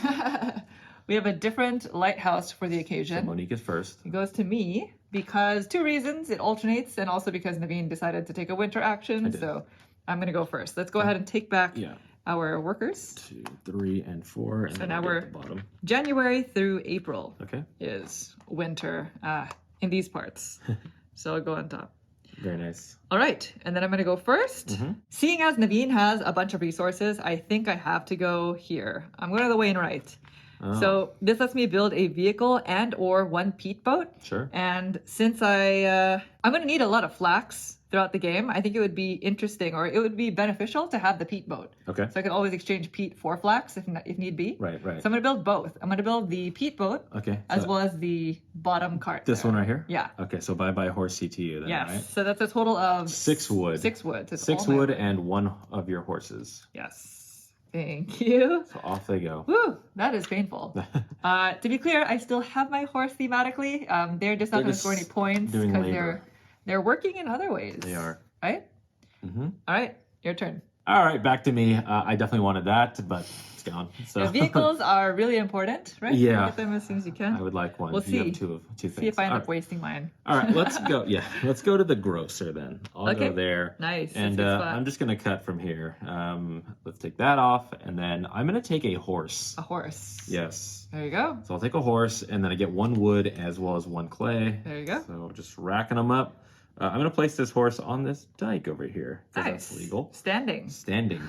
We have a different lighthouse for the occasion. So Monique is first. It goes to me because 2 reasons. It alternates, and also because Naveen decided to take a winter action. So I'm going to go first. Let's go ahead and take back our workers. 2, 3, and 4. And So then now we'll we're get the bottom. January through April Okay. is winter in these parts. So I'll go on top. Very nice. All right, and then I'm going to go first. Seeing as Naveen has a bunch of resources, I think I have to go here. I'm going to the Wainwright. Oh. So this lets me build a vehicle and or 1 peat boat. Sure. And since I'm going to need a lot of flax throughout the game, I think it would be interesting, or it would be beneficial to have the peat boat. Okay. So I can always exchange peat for flax if need be. Right. So I'm going to build both. I'm going to build the peat boat Okay. as so well as the bottom cart. this there. one right here? Yeah. Okay, so bye-bye horsey to you then, Yes. right? So that's a total of 6 wood. 6 wood. So it's 6 all my wood and 1 of your horses. Yes. Thank you. So off they go. Woo, that is painful. To be clear, I still have my horse thematically. They're just not They're going to just score any points doing because labor. they're working in other ways. They are. Right? Mm-hmm. All right, your turn. All right, back to me. I definitely wanted that, but it's gone. So Yeah, vehicles are really important, right? Yeah. Get them as soon as you can. I would like one. We'll You see. have two things. See if I end All up wasting mine. All right, let's go. Yeah, let's go to the grocer then. I'll go there. Nice. And That's a good spot. I'm just gonna cut from here. Let's take that off, and then I'm gonna take a horse. A horse. Yes. There you go. So I'll take a horse, and then I get 1 wood as well as 1 clay. There you go. So just racking them up. I'm gonna place this horse on this dike over here because Nice. that's legal. Standing. Standing.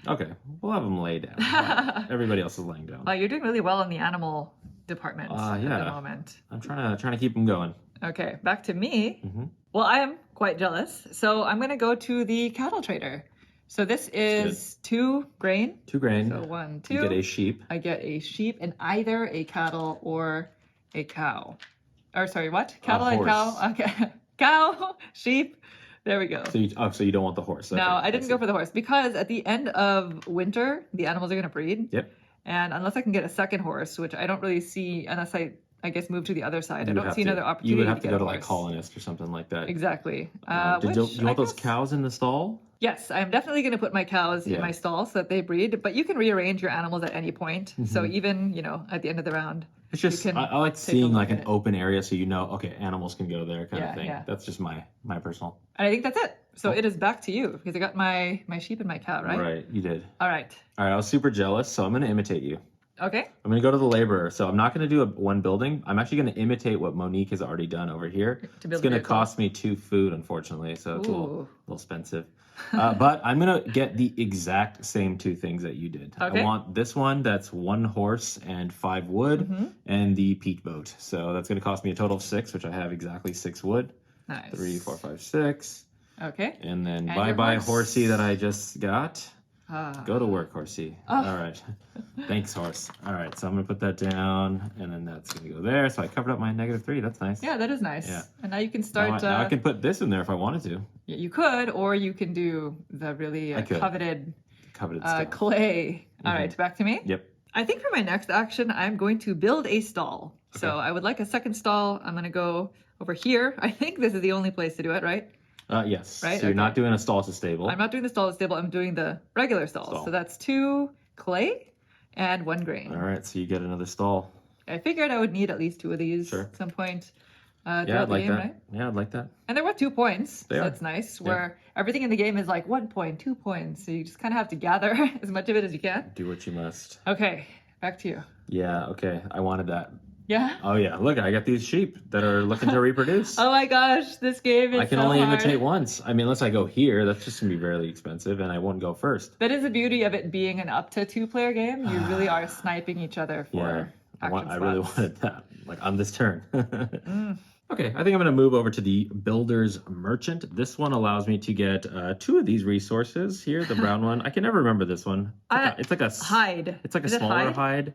Okay, we'll have them lay down. Fine. Everybody else is laying down. Wow, you're doing really well in the animal department at yeah. the moment. I'm trying to keep them going. Okay, back to me. Mm-hmm. Well, I am quite jealous. So I'm going to go to the cattle trader. So this is 2 grain. 2 grain. So 1, 2. You get a sheep. I get a sheep and either a cattle or a cow. Or sorry, what? Cattle and cow. horse. Okay. Cow, sheep. There we go. So you don't want the horse. Okay, No, I didn't see. go for the horse because at the end of winter, the animals are going to breed. Yep. And unless I can get a second horse, which I don't really see unless I guess move to the other side. I You would don't have see to- another opportunity. You would have to get go a to like horse. colonist or something like that. Exactly. Do you Which want I those guess- cows in the stall? Yes, I'm definitely going to put my cows in Yeah. my stall so that they breed. But you can rearrange your animals at any point. So even at the end of the round. It's just can I like take a seeing look like at an it. open area so you know, okay, animals can go there kind Yeah, of thing. yeah. That's just my personal. And I think that's it. So Cool. it is back to you because I got my sheep and my cow, right? Right, you did. All right. All right, I was super jealous, so I'm going to imitate you. Okay. I'm going to go to the laborer. So I'm not going to do one building. I'm actually going to imitate what Monique has already done over here. To build It's going a to vehicle. cost me 2 food, unfortunately, so it's a Ooh. little expensive. But I'm going to get the exact same 2 things that you did. Okay. I want this one that's 1 horse and 5 wood and the peat boat. So that's going to cost me a total of 6, which I have exactly 6 wood. Nice. 3, 4, 5, 6. Okay. And then And bye-bye your horse. horsey that I just got. Ah. Go to work, horsey. Oh. All right. Thanks, horse. All right, so I'm going to put that down, and then that's going to go there. So I covered up my -3. That's nice. Yeah, that is nice. Yeah. And now you can Now start. I can put this in there if I wanted to. Yeah, you could, or you can do the really I could. coveted Coveted stuff. clay. All right, back to me. Yep. I think for my next action, I'm going to build a stall. So Okay. I would like a second stall. I'm going to go over here. I think this is the only place to do it, right? Yes. Right? So you're not Okay. doing a stall to stable. I'm not doing the stall stable. I'm doing the regular stall. Stall. So that's 2 clay and 1 grain. All right. So you get another stall. I figured I would need at least 2 of these Sure. at some point Yeah, throughout I'd the like game, that. right? Yeah, I'd like that. And they're worth 2 points. They So are. that's nice. Yeah. Where everything in the game is like 1 point, 2 points. So you just kind of have to gather as much of it as you can. Do what you must. Okay, back to you. Yeah. Okay. I wanted that. Yeah? Oh yeah. Look, I got these sheep that are looking to reproduce. Oh my gosh, this game is I can so only hard. imitate once. I mean, unless I go here, that's just gonna be very expensive, and I won't go first. That is the beauty of it being an up to 2-player game. You really are sniping each other for action I really spots. wanted that, like on this turn. Mm. Okay, I think I'm going to move over to the Builder's Merchant. This one allows me to get 2 of these resources here. The brown one, I can never remember this one. It's like a Hide. It's like a Is it smaller hide? hide.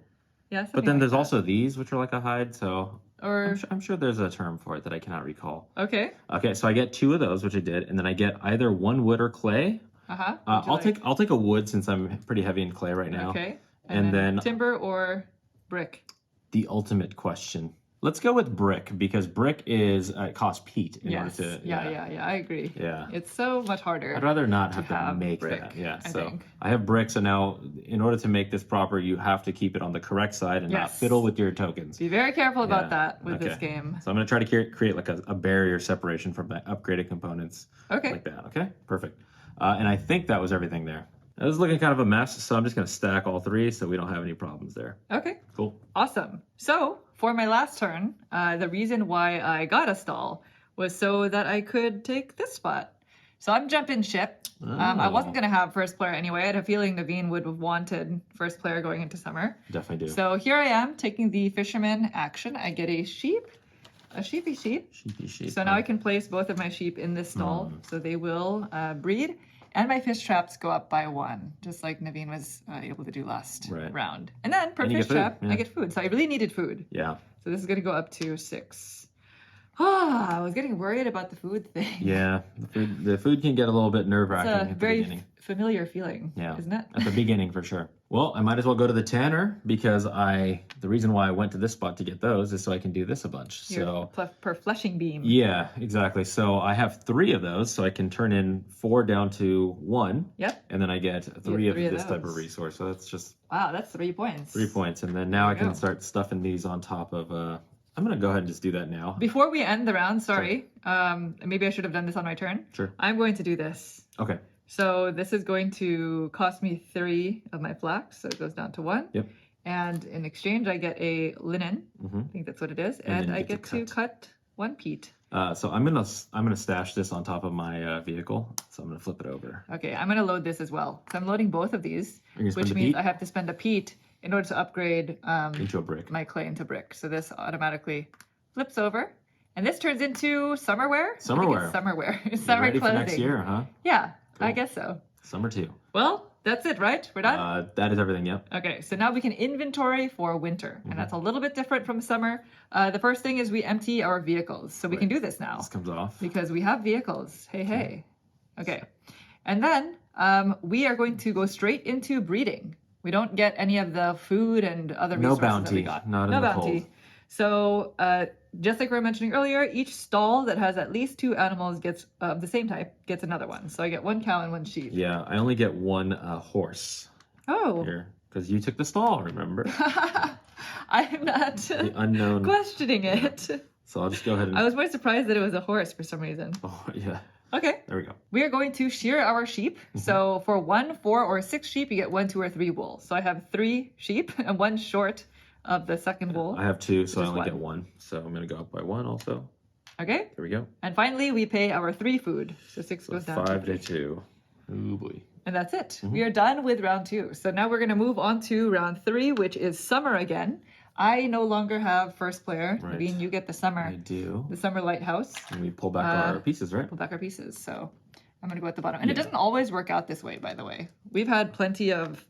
Yeah, But something then like there's that. also these, which are like a hide. So Or I'm sure there's a term for it that I cannot recall. okay. Okay, so I get 2 of those, which I did, and then I get either 1 wood or clay. Uh-huh. I'll take a wood since I'm pretty heavy in clay right now. Okay. And then timber or brick. the ultimate question. Let's go with brick because brick is it costs peat in order Yes. to Yeah. I agree. yeah. It's so much harder. I'd rather not have to have make brick, that. Yeah. I So think. I have brick. So now, in order to make this proper, you have to keep it on the correct side and not Yes. fiddle with your tokens. Be very careful about Yeah, that with this okay. game. So I'm going to try to create like a barrier separation from my upgraded components. Okay. Like that. Okay. Perfect. And I think that was everything there. It was looking kind of a mess, so I'm just going to stack all 3 so we don't have any problems there. Okay. Cool. Awesome. So for my last turn, the reason why I got a stall was so that I could take this spot. So I'm jumping ship. I wasn't going to have first player anyway. I had a feeling Naveen would have wanted first player going into summer. Definitely do. So here I am taking the fisherman action. I get a sheep, a sheepy sheep. Sheepy sheep. So now I can place both of my sheep in this stall. So they will breed. And my fish traps go up by 1, just like Naveen was able to do last Right. round. And then per And you fish get food, trap, yeah. I get food. So I really needed food. Yeah. So this is going to go up to 6. Ah, I was getting worried about the food thing. Yeah. The food can get a little bit nerve It's wracking a at the very beginning. familiar feeling, Yeah. isn't it? At the beginning, for sure. Well, I might as well go to the tanner because the reason why I went to this spot to get those is so I can do this a bunch. So Per fleshing beam. yeah, exactly. So I have 3 of those, so I can turn in 4 down to 1. Yep. And then I get 3 of 3 of this type of those. resource. So that's just Wow, that's 3 points. 3 points. And then now I There you can go. start stuffing these on top of. I'm gonna go ahead and just do that now. Before we end the round, sorry, maybe I should have done this on my turn. Sure. I'm going to do this. Okay. So this is going to cost me 3 of my flax, so it goes down to 1. Yep. And in exchange, I get a linen. Mm-hmm. I think that's what it is, And then and you I get get to to cut 1 peat. So I'm gonna stash this on top of my vehicle. So I'm gonna flip it over. Okay, I'm gonna load this as well. So I'm loading both of these, You're gonna spend which the means peat I have to spend a peat in order to upgrade into a brick. my clay into brick. So this automatically flips over, and this turns into summerwear. I think Summerwear. it's summerwear. Get Summer ready clothing. for next year, huh? Yeah, I Cool. guess so. Summer 2. Well, that's it, right? We're done. That is everything. Yep. Okay, so now we can inventory for winter, and that's a little bit different from summer. The first thing is we empty our vehicles, so we can do this now This comes off. because we have vehicles. Hey. Okay, and then we are going to go straight into breeding. We don't get any of the food and other No resources that we bounty, got. not in no the bounty. cold. So just like we were mentioning earlier, each stall that has at least 2 animals gets of the same type gets another one. So I get 1 cow and 1 sheep. Yeah, I only get 1 horse Oh. here because you took the stall. Remember I'm not the unknown. questioning it. So I'll just go ahead and. I was more surprised that it was a horse for some reason. Oh yeah, Okay, there we go. we are going to shear our sheep. So for 1, 4, or 6 sheep, you get 1, 2, or 3 wool. So I have 3 sheep and 1 short of the second wool. I have 2, so I Just only 1. get 1. So I'm gonna go up by 1 also. Okay, There we go. and finally we pay our 3 food. So 6 So goes down 5 to to 2. Oh boy. And that's it. We are done with round 2. So now we're going to move on to round 3, which is summer again. I no longer have first player. Right. Naveen, you get the I do. summer lighthouse. And we pull back our pieces, right? Pull back our pieces. So I'm going to go at the bottom. And it doesn't always work out this way, by the way. We've had plenty of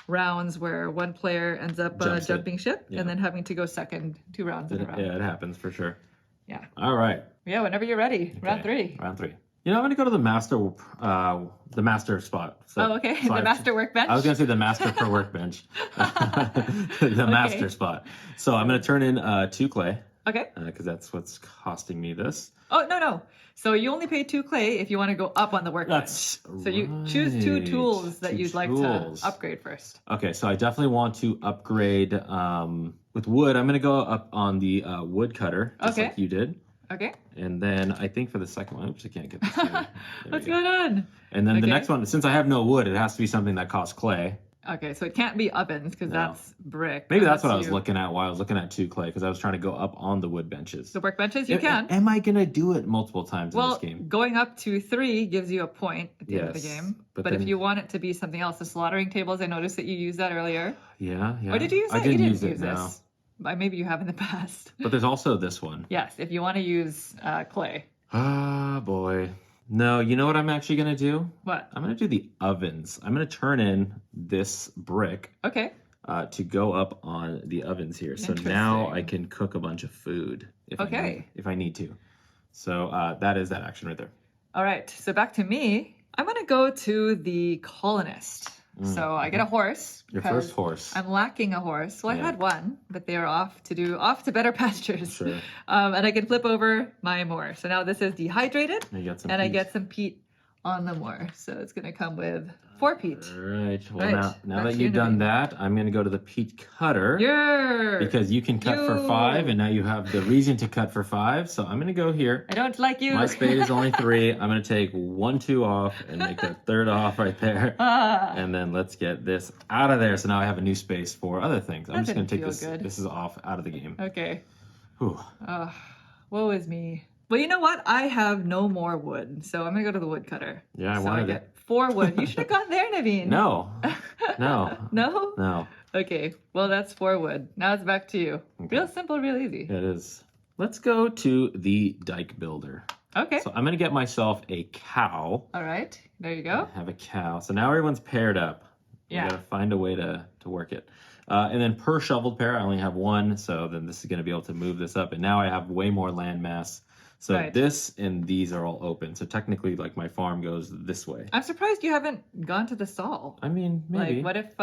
rounds where one player ends up Jumps it. jumping ship Yeah. and then having to go second 2 rounds in a row. Yeah, it happens for sure. Yeah. All right. Yeah, whenever you're ready. Round 3. Round 3. You know, I'm gonna go to the master spot. So, Oh, okay. so The master workbench. I was gonna say the master per workbench. The master spot. So I'm gonna turn in 2 clay. Okay. Because that's what's costing me this. Oh, no. So you only pay 2 clay if you want to go up on the workbench. That's So you choose 2 tools that 2 you'd like tools. to upgrade first. Okay, so I definitely want to upgrade with wood. I'm going to go up on the wood cutter, just Okay. like you did. Okay. And then I think for the second one, oops, I can't get this. What's going on? And then the Okay. next one, since I have no wood, it has to be something that costs clay. Okay, so it can't be ovens because No. that's brick. Maybe that's what I unless was looking at while I was looking at 2 clay, because I was trying to go up on the wood benches. The workbenches, you can. Am I going to do it multiple times in this game? Going up to 3 gives you a point at the end of the Yes, game. but But if then- you want it to be something else, the slaughtering tables, I noticed that you used that earlier. Yeah. Or did you use that? I didn't You use it, use no. this. Maybe you have in the past. But there's also this one. Yes, if you want to use clay. Ah, boy. No, you know what I'm actually going to do? What? I'm going to do the ovens. I'm going to turn in this brick Okay. to go up on the ovens here. So now I Interesting. can cook a bunch of food if Okay. I need to. So that is that action right there. All right, so back to me. I'm going to go to the colonist. So I get a horse. Your because first horse. I'm lacking a horse. Well, I Yeah. had one, but they are off to better pastures. Sure. And I can flip over my moor. So now this is dehydrated, You got some and I peat. get some peat on the moor. So it's going to come with 4 peat. All right. Well, Right. now Back that to you, you've done Naveen. that, I'm going to go to the peat cutter. You're... Because you can cut for You. 5, and now you have the reason to cut for 5. So I'm going to go here. I don't like you. My spade is only 3. I'm going to take 1, 2 off and make that third off right there. Ah, And then let's get this out of there. So now I have a new space for other things. I'm That just going to didn't take feel this. good. This is off out of the game. okay. Whew. Woe is me. Well, you know what? I have no more wood, so I'm gonna go to the woodcutter. Yeah, I so wanted I get 4 wood. You should have gone there, Naveen. No. No. No? No. Okay. Well, that's 4 wood. Now it's back to you. Okay. Real simple, real easy. It is. Let's go to the dike builder. Okay. So I'm going to get myself a cow. All right. There you go. I have a cow. So now everyone's paired up. Yeah. We got to find a way to work it. And then per shoveled pair, I only have 1. So then this is going to be able to move this up. And now I have way more land mass. So Right. this and these are all open. So technically, like, my farm goes this way. I'm surprised you haven't gone to the stall. I mean, maybe. Like, what if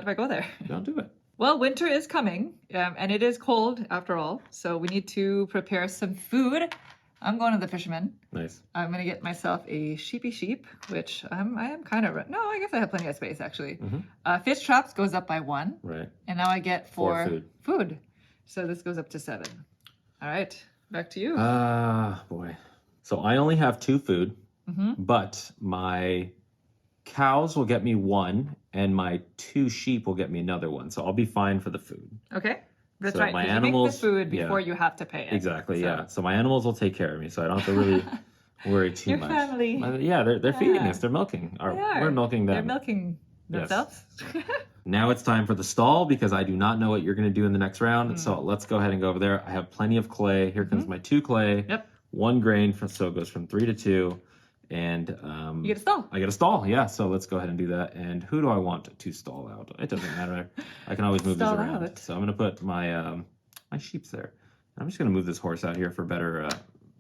I go there? Don't do it. Well, winter is coming, and it is cold after all. So we need to prepare some food. I'm going to the fisherman. Nice. I'm gonna get myself a sheepy sheep, which I am kind of no. I guess I have plenty of space actually. Fish traps goes up by 1, Right. and now I get 4 food. So this goes up to 7. All right, back to you. Boy. So I only have 2 food, but my cows will get me 1, and my 2 sheep will get me another 1. So I'll be fine for the food. Okay, that's so right. my 'cause you make animals- the food yeah. before you have to pay it. Exactly, So- yeah. So my animals will take care of me, so I don't have to really worry too Your much. family. Yeah, they're feeding Yeah. us. They're milking. Or They are. we're milking them. They're milking Yes. themselves. Now it's time for the stall because I do not know what you're going to do in the next round. Hmm. So let's go ahead and go over there. I have plenty of clay. Here comes my 2 clay. Yep. 1 grain, so it goes from 3 to 2. And You get a stall. I get a stall, yeah. So let's go ahead and do that. And who do I want to stall out? It doesn't matter. I can always move Stall these around. out. So I'm going to put my my sheeps there. I'm just going to move this horse out here for better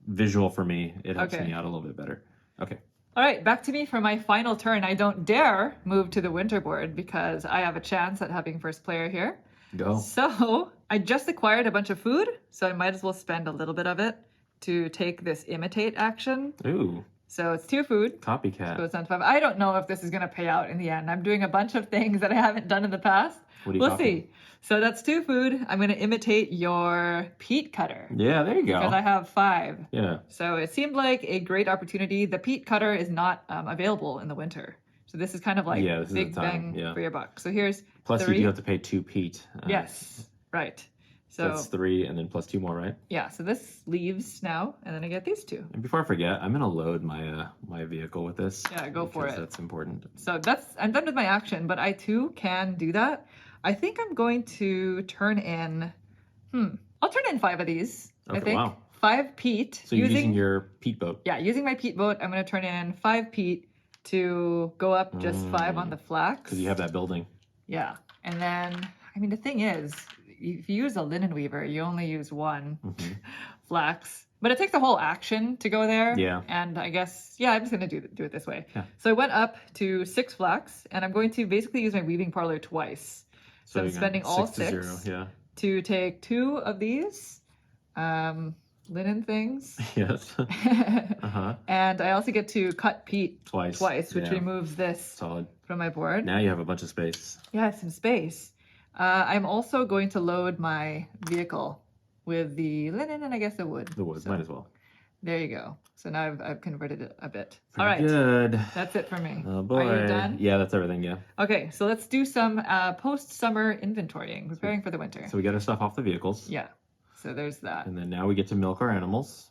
visual for me. It helps Okay. me out a little bit better. Okay. All right, back to me for my final turn. I don't dare move to the winter board because I have a chance at having first player here. Go. So I just acquired a bunch of food, so I might as well spend a little bit of it to take this imitate action. Ooh, So it's 2 food. copycat. Goes down to 5. I don't know if this is going to pay out in the end. I'm doing a bunch of things that I haven't done in the past. What are you We'll copying? see. So that's 2 food. I'm going to imitate your peat cutter Yeah, there you go. because I have 5. Yeah. So it seemed like a great opportunity. The peat cutter is not available in the winter. So this is kind of like Yeah, this is big the time, bang yeah. for your buck. So here's Plus 3. you do have to pay 2 peat. Yes, right. So So that's 3 and then plus 2 more, right? yeah, so this leaves now, and then I get these 2. And before I forget, I'm gonna load my my vehicle with this. Yeah, go for because it. That's important. So I'm done with my action, but I too can do that. I think I'm going to turn in, I'll turn in 5 of these. I Okay, think wow. 5 peat. So you're using your peat boat. Yeah, using my peat boat, I'm going to turn in 5 peat to go up just 5 on the flax. Because you have that building. Yeah. And then, I mean, the thing is, if you use a linen weaver, you only use 1 flax. But it takes a whole action to go there. Yeah. And I guess, yeah, I'm just going to do it this way. Yeah. So I went up to 6 flax, and I'm going to basically use my weaving parlor twice. So I'm you're going spending all 6 to 6 0, yeah. to take 2 of these linen things. Yes. Uh-huh. And I also get to cut peat Twice, which yeah. removes this Solid. from my board. Now you have a bunch of space. Yeah, some space. I'm also going to load my vehicle with the linen and I guess the wood. The wood, So might as well. there you go. So now I've converted it a bit. Pretty All right. good. That's it for me. Oh boy. Are you done? Yeah, that's everything, yeah. Okay, so let's do some post-summer inventorying, preparing for the winter. So we got our stuff off the vehicles. Yeah, so there's that. And then now we get to milk our animals.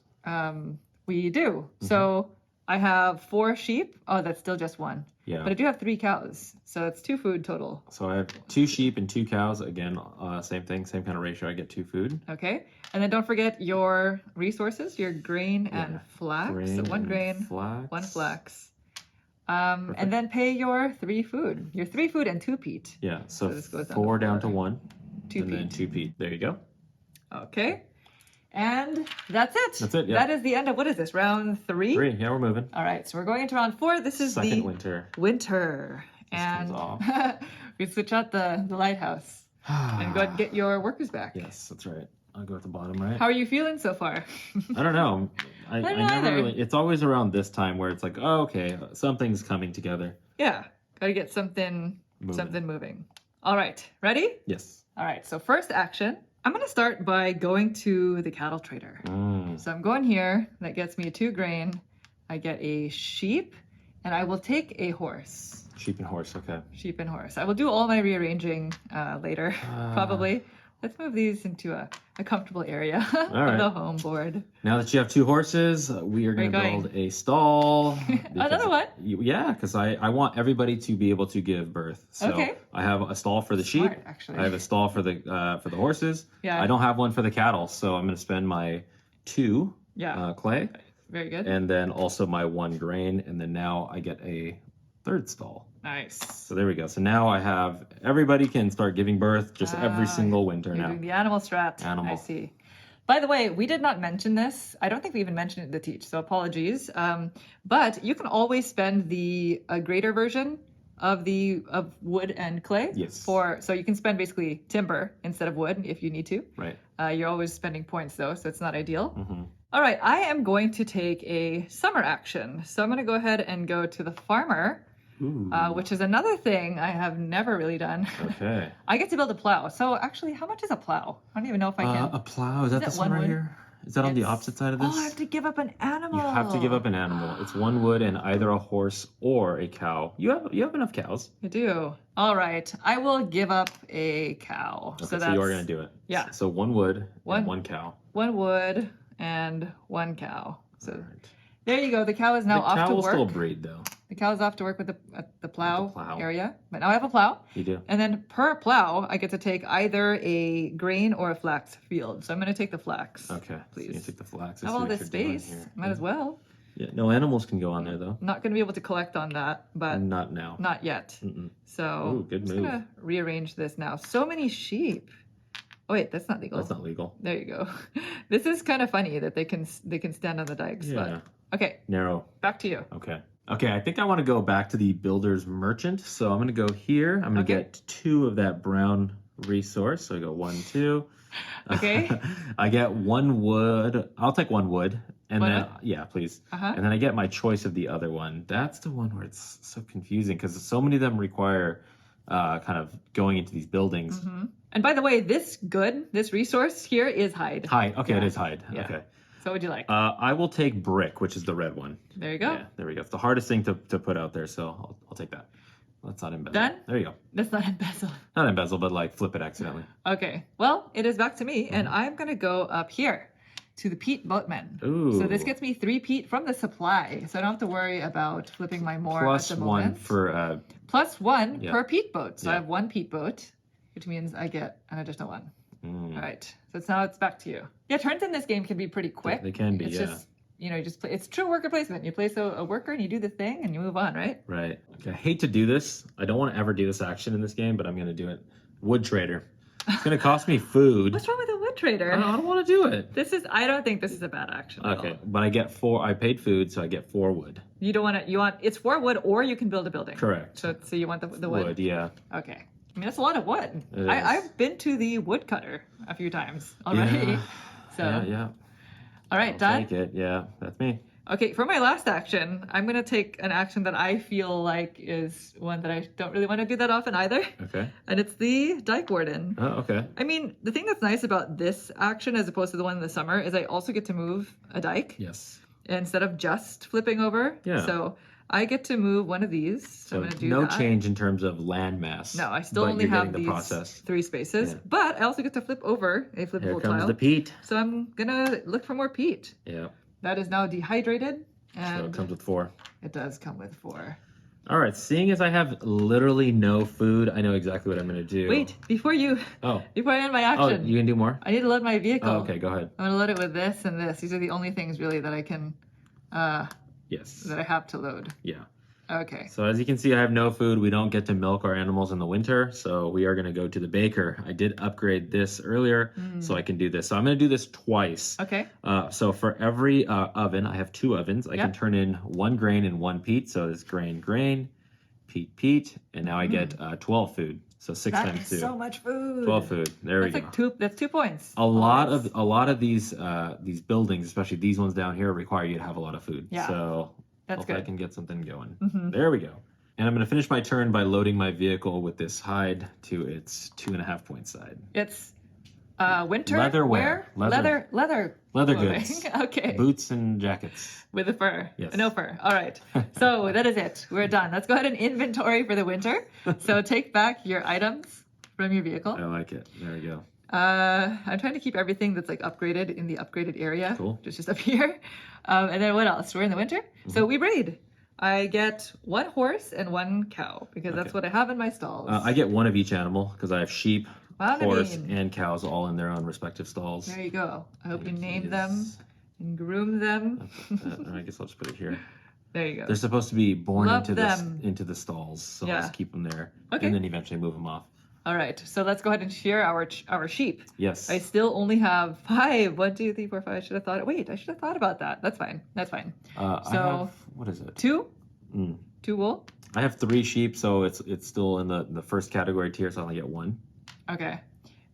We do. So I have 4 sheep. Oh, that's still just 1. Yeah. But I do have 3 cows, so that's 2 food total. So I have 2 sheep and 2 cows. Again, same thing, same kind of ratio. I get 2 food. Okay, and then don't forget your resources, your grain and flax. So 1 grain, flax. 1 flax. And then pay your 3 food. Your 3 food and 2 peat. Yeah, so this goes down 4 to down to 4. 1. 2 and peat. then 2 peat. There you go. Okay. And that's it. That's it, yeah. That is the end of, what is this, round 3? 3, yeah, we're moving. All right, so we're going into round 4. This is Second the winter. winter. This And comes off. we switch out the lighthouse and go ahead and get your workers back. Yes, that's right. I'll go at the bottom, right? How are you feeling so far? I don't know. I don't know never either. really. It's always around this time where it's like, oh, okay, something's coming together. Yeah, gotta get something moving. All right, ready? Yes. All right, so first action, I'm gonna start by going to the cattle trader. So I'm going here, that gets me 2 grain. I get a sheep, and I will take a horse. Sheep and horse, okay. Sheep and horse. I will do all my rearranging later, probably. Let's move these into a comfortable area of right. the home board. Now that you have 2 horses, we are going to going? build a stall. Another one? Yeah, because I want everybody to be able to give birth. So Okay. I have a stall for the Smart, sheep. actually. I have a stall for the horses. Yeah. I don't have one for the cattle, so I'm going to spend my 2 clay. Very good. And then also my 1 grain, and then now I get a 3rd stall. Nice. So there we go. So now I have, everybody can start giving birth just every single winter You're now. doing the animal strat. Animal. I see. By the way, we did not mention this. I don't think we even mentioned it in the teach, so apologies. But you can always spend the greater version of wood and clay. Yes. So you can spend basically timber instead of wood if you need to. Right. You're always spending points though, so it's not ideal. Mm-hmm. All right, I am going to take a summer action. So I'm going to go ahead and go to the farmer. Which is another thing I have never really done. Okay. I get to build a plow. So actually, how much is a plow? I don't even know if I can. A plow, is that it this one one right wood? here? Is that on the It's- opposite side of this? Oh, I have to give up an animal. You have to give up an animal. It's 1 wood and either a horse or a cow. You have enough cows. I do. All right, I will give up a cow. Okay, so so you are going to do it. Yeah. So 1 wood One- and 1 cow. 1 wood and 1 cow. So All right. there you go. The cow is now The off cow to will work. still breed though. The cow is off to work with the plow, plow. area. But now I have a plow. You do. And then per plow, I get to take either a grain or a flax field. So I'm going to take the flax. Okay. Please. So you take the flax. I have all this space. Might as well. Yeah. No animals can go on there though. I'm not going to be able to collect on that, but Not now. not yet. Mm-mm. So Ooh, good I'm just move. going to rearrange this now. So many sheep. Oh wait, that's not legal. That's not legal. There you go. This is kind of funny that they can stand on the dikes. Yeah. But okay, Narrow. back to you. Okay. Okay, I think I want to go back to the builder's merchant. So I'm going to go here. I'm going to Okay. get 2 of that brown resource. So I go 1, 2. Okay. I get 1 wood. I'll take 1 wood. And Why then, not? yeah, please. Uh-huh. And then I get my choice of the other one. That's the one where it's so confusing because so many of them require kind of going into these buildings. Mm-hmm. And by the way, this resource here is hide. Hide. Okay, it Yeah. is hide. Yeah. Okay. So what would you like? I will take brick, which is the red one. There you go. Yeah, there we go. It's the hardest thing to put out there, so I'll take that. Let's not embezzle. Done? There you go. That's not embezzle. Not embezzle, but like flip it accidentally. Okay. Well, it is back to me, and I'm gonna go up here to the peat boatman. Ooh. So this gets me 3 peat from the supply, so I don't have to worry about flipping my more Plus at the 1 moment. for Plus 1 Yeah. per peat boat. So I Yeah. have 1 peat boat, which means I get an additional 1. mm, All right. So now it's back to you. Yeah, turns in this game can be pretty quick. They can be, It's yeah. just, you just play. It's true worker placement. You place a worker and you do the thing and you move on, right? right. Okay, I hate to do this. I don't want to ever do this action in this game, but I'm going to do it. Wood trader. It's going to cost me food. What's wrong with a wood trader? I don't want to do it. I don't think this is a bad action. At Okay, all. but I get 4. I paid food, so I get 4 wood. You don't want to. It's 4 wood, or you can build a building. Correct. So you want the wood? Wood, yeah. Okay. I mean, that's a lot of wood. It is. I've been to the woodcutter a few times already. Yeah. So, Yeah. all right, I'll done. take it. Yeah, that's me. Okay, for my last action, I'm going to take an action that I feel like is one that I don't really want to do that often either. Okay. And it's the Dyke Warden. Oh, okay. I mean, the thing that's nice about this action as opposed to the one in the summer is I also get to move a dike Yes. instead of just flipping over. Yeah. So I get to move one of these. So I'm going to do no that. change in terms of land mass. No, I still but only you're have getting these the process. 3 spaces. Yeah. But I also get to flip over a Here flippable comes tile. the peat. So I'm going to look for more peat. Yeah. That is now dehydrated. And So it comes with 4. it does come with 4. All right. Seeing as I have literally no food, I know exactly what I'm going to do. Wait, before I end my Oh, action, you can do more? I need to load my vehicle. Oh, okay. Go ahead. I'm gonna load it with this and this. These are the only things really that I can, Yes. that I have to load. Yeah. Okay. So as you can see, I have no food. We don't get to milk our animals in the winter, so we are going to go to the baker. I did upgrade this earlier, so I can do this. So I'm going to do this twice. Okay. So for every oven, I have 2 ovens. I can turn in 1 grain and 1 peat. So it's grain, peat, and now I get 12 food. So 6 That times is 2. so much food. 12 food. There That's we go. like that's 2 points. A lot of these buildings, especially these ones down here, require you to have a lot of food. Yeah. So That's hopefully good. I can get something going. Mhm. There we go. And I'm going to finish my turn by loading my vehicle with this hide to its 2.5 point side. It's winter Leather wear. Leather Leather clothing. goods. Okay. Boots and jackets. With the fur. Yes. No fur. All right. So that is it. We're done. Let's go ahead and inventory for the winter. So take back your items from your vehicle. I like it. There we go. I'm trying to keep everything that's like upgraded in the upgraded area. Cool. Just up here. And then what else? We're in the winter. So we breed. I get 1 horse and 1 cow because that's what I have in my stalls. I get 1 of each animal because I have sheep, Wow, horse, Naveen. and cows all in their own respective stalls. There you go. I hope you name them and groom them. I guess I'll just put it here. There you go. They're supposed to be born Love into them. the stalls, so Yeah. I'll just keep them there, Okay. and then eventually move them off. All right. So let's go ahead and shear our sheep. Yes. I still only have 5. 1, 2, 3, 4, 5. I should have thought. Wait, I should have thought about that. That's fine. That's fine. I So- have, what is it? 2. Mm. 2 wool. I have 3 sheep, so it's still in the first category tier, so I only get 1. Okay.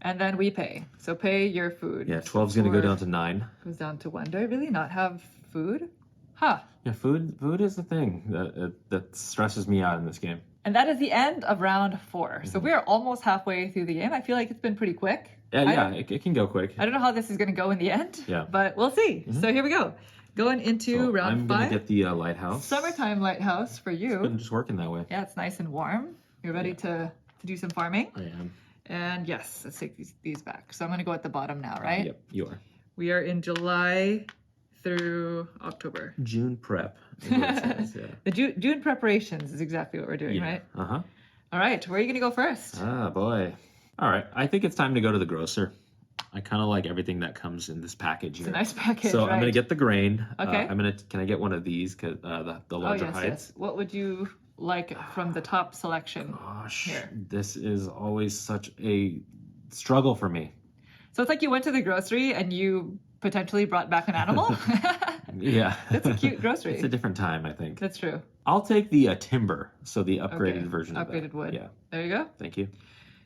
And then we pay. So pay your food. Yeah, 12's gonna go 4 down to 9. Goes down to 1. Do I really not have food? Huh. Yeah, food is the thing that stresses me out in this game. And that is the end of round 4. So we are almost halfway through the game. I feel like it's been pretty quick. Yeah, it can go quick. I don't know how this is going to go in the end. Yeah. But we'll see. So here we go. Going into So round I'm 5. gonna get the lighthouse. Summertime lighthouse for you. Been just working that way. Yeah, it's nice and warm. You're ready to do some farming. I am. And yes, let's take these back. So I'm going to go at the bottom now, right? Yep, you are. We are in July through October. June prep. Is what it says, yeah. The June preparations is exactly what we're doing, Yeah. right? Uh-huh. All right, where are you going to go first? Ah, boy. All right, I think it's time to go to the grocer. I kind of like everything that comes in this package here. It's a nice package, So right? I'm gonna get the grain. Okay. Can I get one of these? Cause the Oh, larger yes, hides. yes. What would you like from the top selection? Gosh, Here. this is always such a struggle for me. So it's like you went to the grocery and you potentially brought back an animal? Yeah, That's a cute grocery. It's a different time, I think. That's true. I'll take the timber, so the upgraded Okay, version of that. upgraded wood. Yeah, There you go. thank you.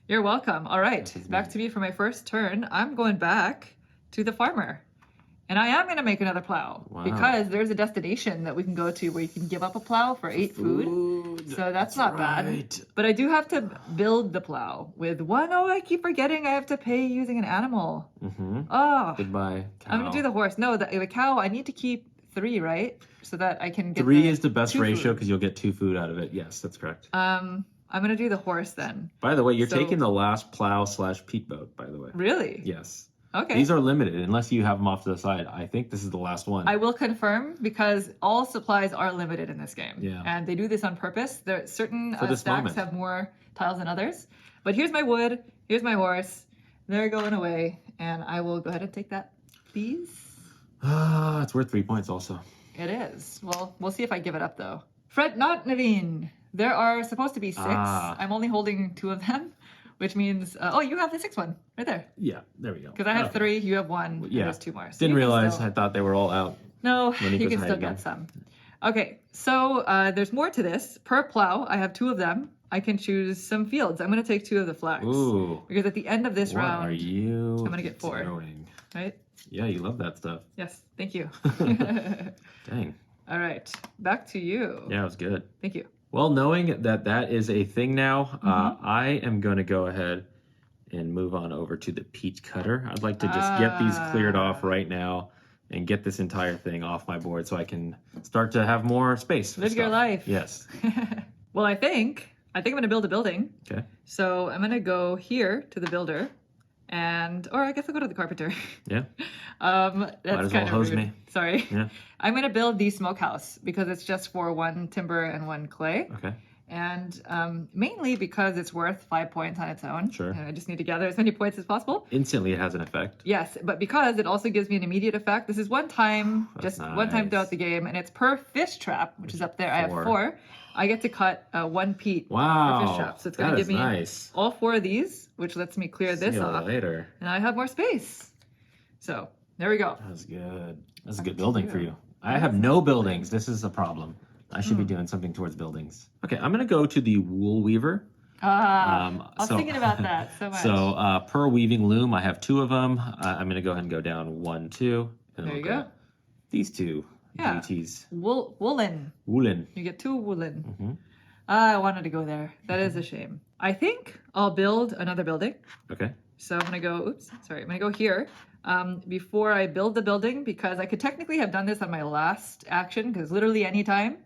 You're welcome. All right, This is back me. to me for my first turn. I'm going back to the farmer. And I am going to make another plow Wow. because there's a destination that we can go to where you can give up a plow for 8 food. So that's not bad. right. But I do have to build the plow with 1. Oh, I keep forgetting I have to pay using an animal. Mm-hmm. Oh, Goodbye, cow. I'm going to do the horse. No, the cow, I need to keep 3, right? So that I can get 3 is the best 2 ratio food. because you'll get 2 food out of it. Yes, that's correct. I'm going to do the horse then. By the way, you're so- taking the last plow/peat boat, by the way. Really? Yes. Okay. These are limited unless you have them off to the side. I think this is the last one. I will confirm because all supplies are limited in this game. Yeah. And they do this on purpose. There certain For this stacks moment. have more tiles than others. But here's my wood. Here's my horse. They're going away. And I will go ahead and take that, please. It's worth 3 points also. It is. Well, we'll see if I give it up, though. Fret not, Naveen. There are supposed to be 6. Ah. I'm only holding 2 of them, which means... oh, you have the 6th one right there. Yeah, there we go. Because I have Okay. 3, you have 1, and Yeah. there's 2 more. So Didn't you can realize. still- I thought they were all out. No, When he you goes can hide still again. get some. Okay, so there's more to this. Per plow, I have 2 of them. I can choose some fields. I'm going to take 2 of the flags. Ooh. Because at the end of this What round, are you I'm gonna get 4. doing? right? Yeah, you love that stuff. Yes, thank you. Dang. All right, back to you. Yeah, it was good. Thank you. Well, knowing that that is a thing now, I am going to go ahead and move on over to the peach cutter. I'd like to just get these cleared off right now and get this entire thing off my board so I can start to have more space. Live your life. Yes. Well, I think I'm going to build a building. Okay. So I'm going to go here to the builder, or I guess I'll go to the carpenter. Yeah. That's kind of rude. Sorry. Yeah. I'm going to build the smokehouse because it's just for 1 timber and 1 clay. Okay. And mainly because it's worth 5 points on its own. Sure. And I just need to gather as many points as possible. Instantly it has an effect. Yes, but because it also gives me an immediate effect. This is one time, one time throughout the game, and it's per fish trap, which is up there. 4. I have 4. I get to cut 1 peat per fish trap. So it's going to give me all 4 of these, which lets me clear this off. Later. And I have more space. So there we go. That's good. That's a good building for you. I have no buildings. This is a problem. I should be doing something towards buildings. Okay, I'm going to go to the wool weaver. I was thinking about that so much. So per weaving loom, I have 2 of them. I'm going to go ahead and go down 1, 2. And there you go. These 2 yeah. GTs. Woolen. Woolen. You get 2 woolen. I wanted to go there. That is a shame. I think I'll build another building. Okay. So I'm going to go, I'm going to go here. Before I build the building, because I could technically have done this on my last action, because literally any time,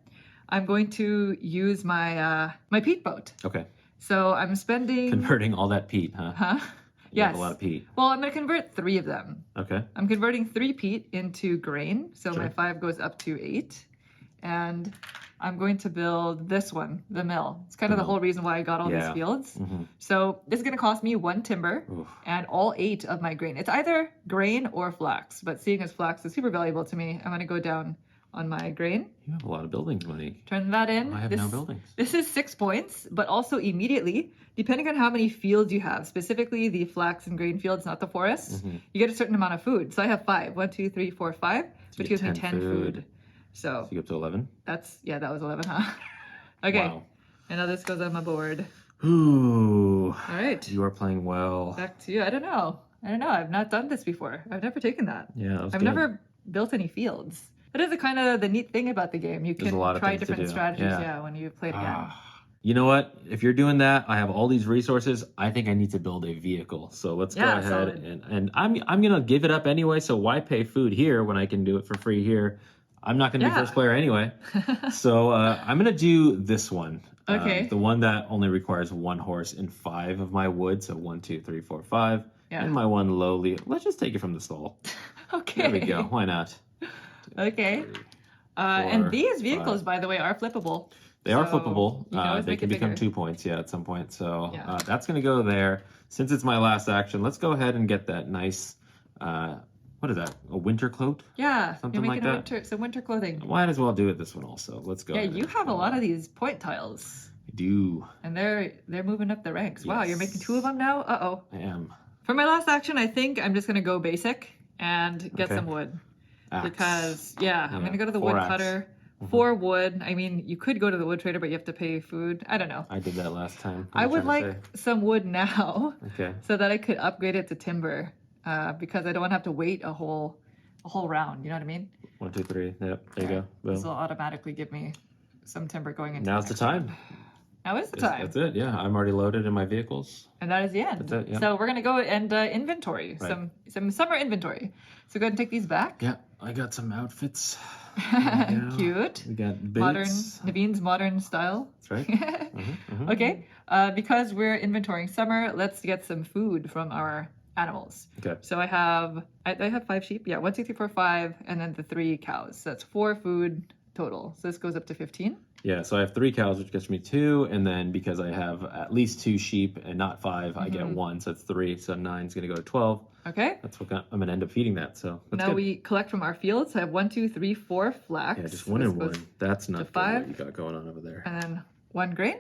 I'm going to use my my peat boat. Okay. So I'm spending... Converting all that peat, huh? Huh? You yes. have a lot of peat. Well, I'm going to convert 3 of them. Okay. I'm converting 3 peat into grain. So Sure. my 5 goes up to 8. And I'm going to build this one, the mill. It's kind of the whole reason why I got all these fields. So this is going to cost me 1 timber and all 8 of my grain. It's either grain or flax, but seeing as flax is super valuable to me, I'm going to go down on my grain. You have a lot of buildings, Monique. Turn that in. I have no buildings. This is 6 points, but also immediately, depending on how many fields you have, specifically the flax and grain fields, not the forest, you get a certain amount of food. So I have 5. 1, 2, 3, 4, 5, which gives me 10 food. So you get up to 11? that was 11, huh? Okay. Wow. And now this goes on my board. Ooh. All right. You are playing well. Back to you. I don't know. I've not done this before. I've never taken that. Yeah, I've never built any fields. That is the neat thing about the game. You can try different strategies, when you play it again. You know what? If you're doing that, I have all these resources. I think I need to build a vehicle. So let's go ahead and I'm gonna give it up anyway. So why pay food here when I can do it for free here? I'm not gonna be first player anyway. So I'm gonna do this one. Okay. The one that only requires 1 horse and 5 of my wood. So 1, 2, 3, 4, 5. Yeah. And my one lowly. Let's just take it from the stall. Okay. There we go. Why not? Okay. 3, 4, and these vehicles, 5. By the way, are flippable. They are flippable. They can become 2 points, at some point. So that's going to go there. Since it's my last action, let's go ahead and get that nice, what is that? A winter coat? Yeah, something you're like making that. some winter clothing. Might as well do it this one also. Let's go. Yeah, you have a lot of these point tiles. I do. And they're moving up the ranks. Yes. Wow, you're making 2 of them now? Uh-oh. I am. For my last action, I think I'm just going to go basic and get some wood. Axe. Because, I'm going to go to the wood cutter. 4 wood. I mean, you could go to the wood trader, but you have to pay food. I don't know. I did that last time. I would like some wood now. Okay. So that I could upgrade it to timber. Because I don't want to have to wait a whole round. You know what I mean? 1, 2, 3. Yep. There you go. Boom. This will automatically give me some timber going into. Now's the time. Now is the time. That's it. Yeah, I'm already loaded in my vehicles. And that is the end. That's it. Yeah. So we're gonna go and inventory some summer inventory. So go ahead and take these back. Yeah, I got some outfits. Cute. We got boots. Modern, Naveen's modern style. That's right. Okay. Because we're inventorying summer, let's get some food from our animals. Okay. So I have 5 sheep. Yeah, 1, 2, 3, 4, 5, and then the 3 cows. So that's 4 food total. So this goes up to 15. Yeah, so I have 3 cows, which gets me 2, and then because I have at least 2 sheep and not 5, I get 1, so it's 3. So 9 is going to go to 12. Okay. That's what I'm going to end up feeding that. So that's now good. we collect from our fields. So I have 1, 2, 3, 4 flax. Yeah, just 1 and 1. That's not good 5. what you got going on over there. And then 1 grain.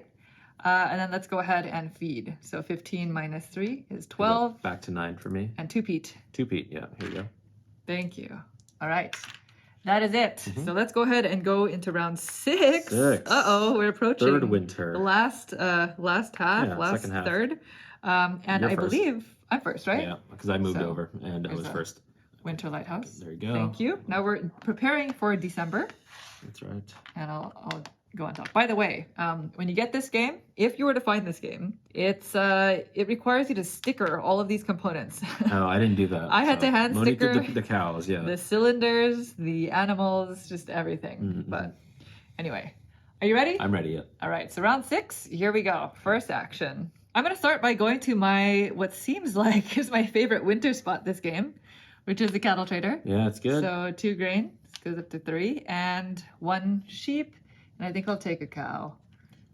And then let's go ahead and feed. So 15 minus 3 is 12. Back to 9 for me. And 2 peat. 2 peat, yeah. Here you go. Thank you. All right. That is it. So let's go ahead and go into round 6. Uh-oh, we're approaching 3rd winter. The last half, second half. third. And I believe I'm first, right? Yeah, because I moved over and I was first. Winter Lighthouse. There you go. Thank you. Now we're preparing for December. That's right. And I'll go on top. By the way, when you get this game, if you were to find this game, it requires you to sticker all of these components. Oh, I didn't do that. I had to hand Monique sticker did the cows, yeah. the cylinders, the animals, just everything. Mm-hmm. But anyway, are you ready? I'm ready, yeah. All right, so round 6, here we go. First action. I'm going to start by going to what seems like is my favorite winter spot this game, which is the cattle trader. Yeah, it's good. So 2 grain, this goes up to 3, and 1 sheep, and I think I'll take a cow.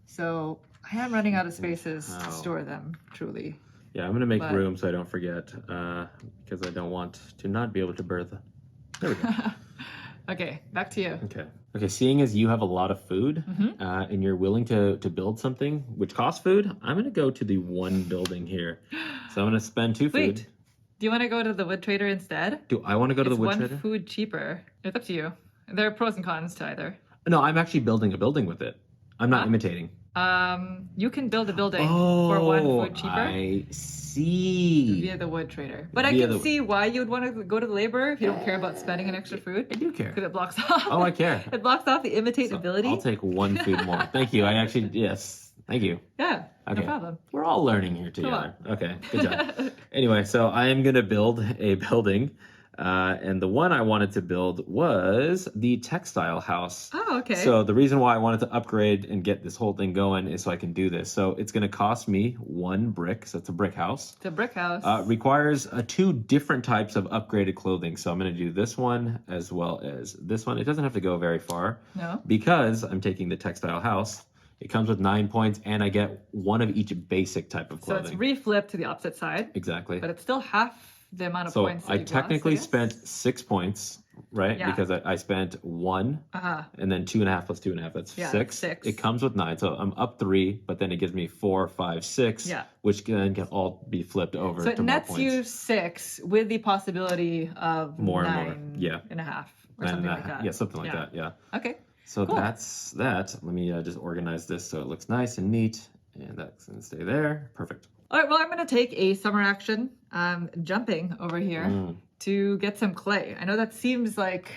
So I am running out of spaces to store them, truly. Yeah, I'm going to make room so I don't forget, because I don't want to not be able to birth. There we go. Okay, back to you. Okay, seeing as you have a lot of food, and you're willing to build something which costs food, I'm going to go to the 1 building here. So I'm going to spend 2 food. Wait, do you want to go to the wood trader instead? Do I want to go to the wood trader? It's 1 food cheaper. It's up to you. There are pros and cons to either. No, I'm actually building a building with it. I'm not imitating. You can build a building for 1 food cheaper. I see. Via the wood trader. But I can see why you would want to go to the laborer if you don't care about spending an extra food. I do care. Because it blocks off. Oh, I care. It blocks off the imitate ability. I'll take 1 food more. Thank you. I actually, yes. Thank you. Yeah, okay. No problem. We're all learning here together. Okay, good job. Anyway, so I am going to build a building. And the one I wanted to build was the textile house. Oh, okay. So the reason why I wanted to upgrade and get this whole thing going is so I can do this. So it's going to cost me 1 brick. So it's a brick house. It's a brick house. Requires 2 different types of upgraded clothing. So I'm going to do this one as well as this one. It doesn't have to go very far. No. Because I'm taking the textile house. It comes with 9 points, and I get 1 of each basic type of clothing. So it's reflipped to the opposite side. Exactly. But it's still half the amount of points. So I technically spent 6 points, right? Yeah. Because I spent 1, and then 2.5 plus 2.5. That's 6. It comes with 9, so I'm up 3. But then it gives me 4, 5, 6, which then can all be flipped over. So it to nets more points. you 6 with the possibility of more 9 and more. Yeah. and a half or something like that. Yeah, something like that. Yeah. Okay. So cool. that's that. Let me just organize this so it looks nice and neat, and that's gonna stay there. Perfect. All right, well, I'm going to take a summer action, jumping over here to get some clay. I know that seems like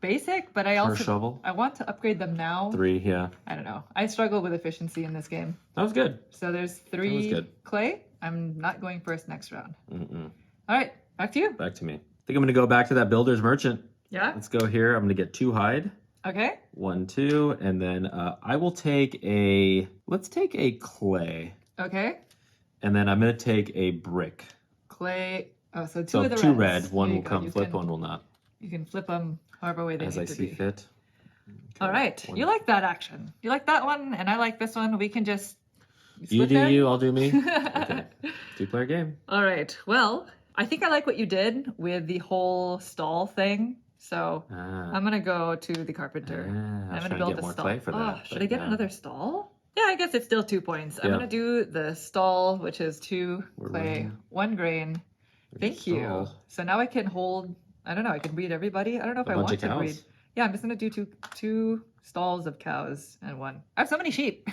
basic, but I want to upgrade them now. 3, yeah. I don't know. I struggle with efficiency in this game. That was good. So there's 3 clay. I'm not going first next round. Mm-mm. All right, back to you. Back to me. I think I'm going to go back to that builder's merchant. Yeah. Let's go here. I'm going to get 2 hide. Okay. 1, 2, and then I will take let's take a clay. Okay. And then I'm going to take a brick. Clay. Oh, so 2 of the 2 reds. red. 1 will come flip, 1 will not. You can flip them however way they as need I to see be. fit. Okay. All right. You like that action. You like that one, and I like this one. We can just you do you, I'll do me. Okay. 2-player game. All right. Well, I think I like what you did with the whole stall thing. So I'm going to go to the carpenter. I'm going to build a stall. For that, should I get another stall? Yeah, I guess it's still 2 points. I'm going to do the stall, which is 2 clay, 1 grain. Thank you. So now I can hold, I don't know, I can breed everybody. I don't know if I want to breed. Yeah, I'm just going to do two stalls of cows and 1. I have so many sheep.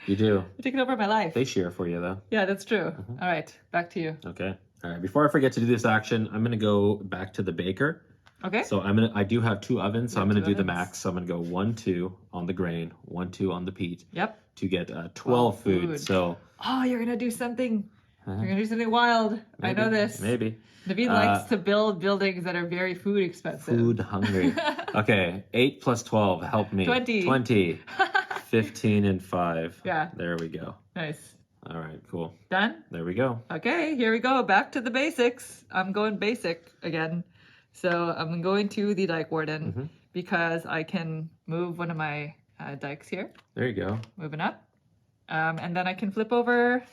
You do. You're taking over my life. They shear for you, though. Yeah, that's true. All right, back to you. Okay. All right, before I forget to do this action, I'm going to go back to the baker. Okay. So I do have 2 ovens, so I'm going to do the max. So I'm going to go 1, 2 on the grain, 1, 2 on the peat. Yep. To get 12 food. So. Oh, you're going to do something. You're going to do something wild. Maybe, I know this. Maybe. Naveed likes to build buildings that are very food expensive. Food hungry. Okay, 8 plus 12, help me. 20. 15 and 5. Yeah. There we go. Nice. All right, cool. Done? There we go. Okay, here we go. Back to the basics. I'm going basic again. So I'm going to the dike warden because I can move one of my dikes here. There you go. Moving up. And then I can flip over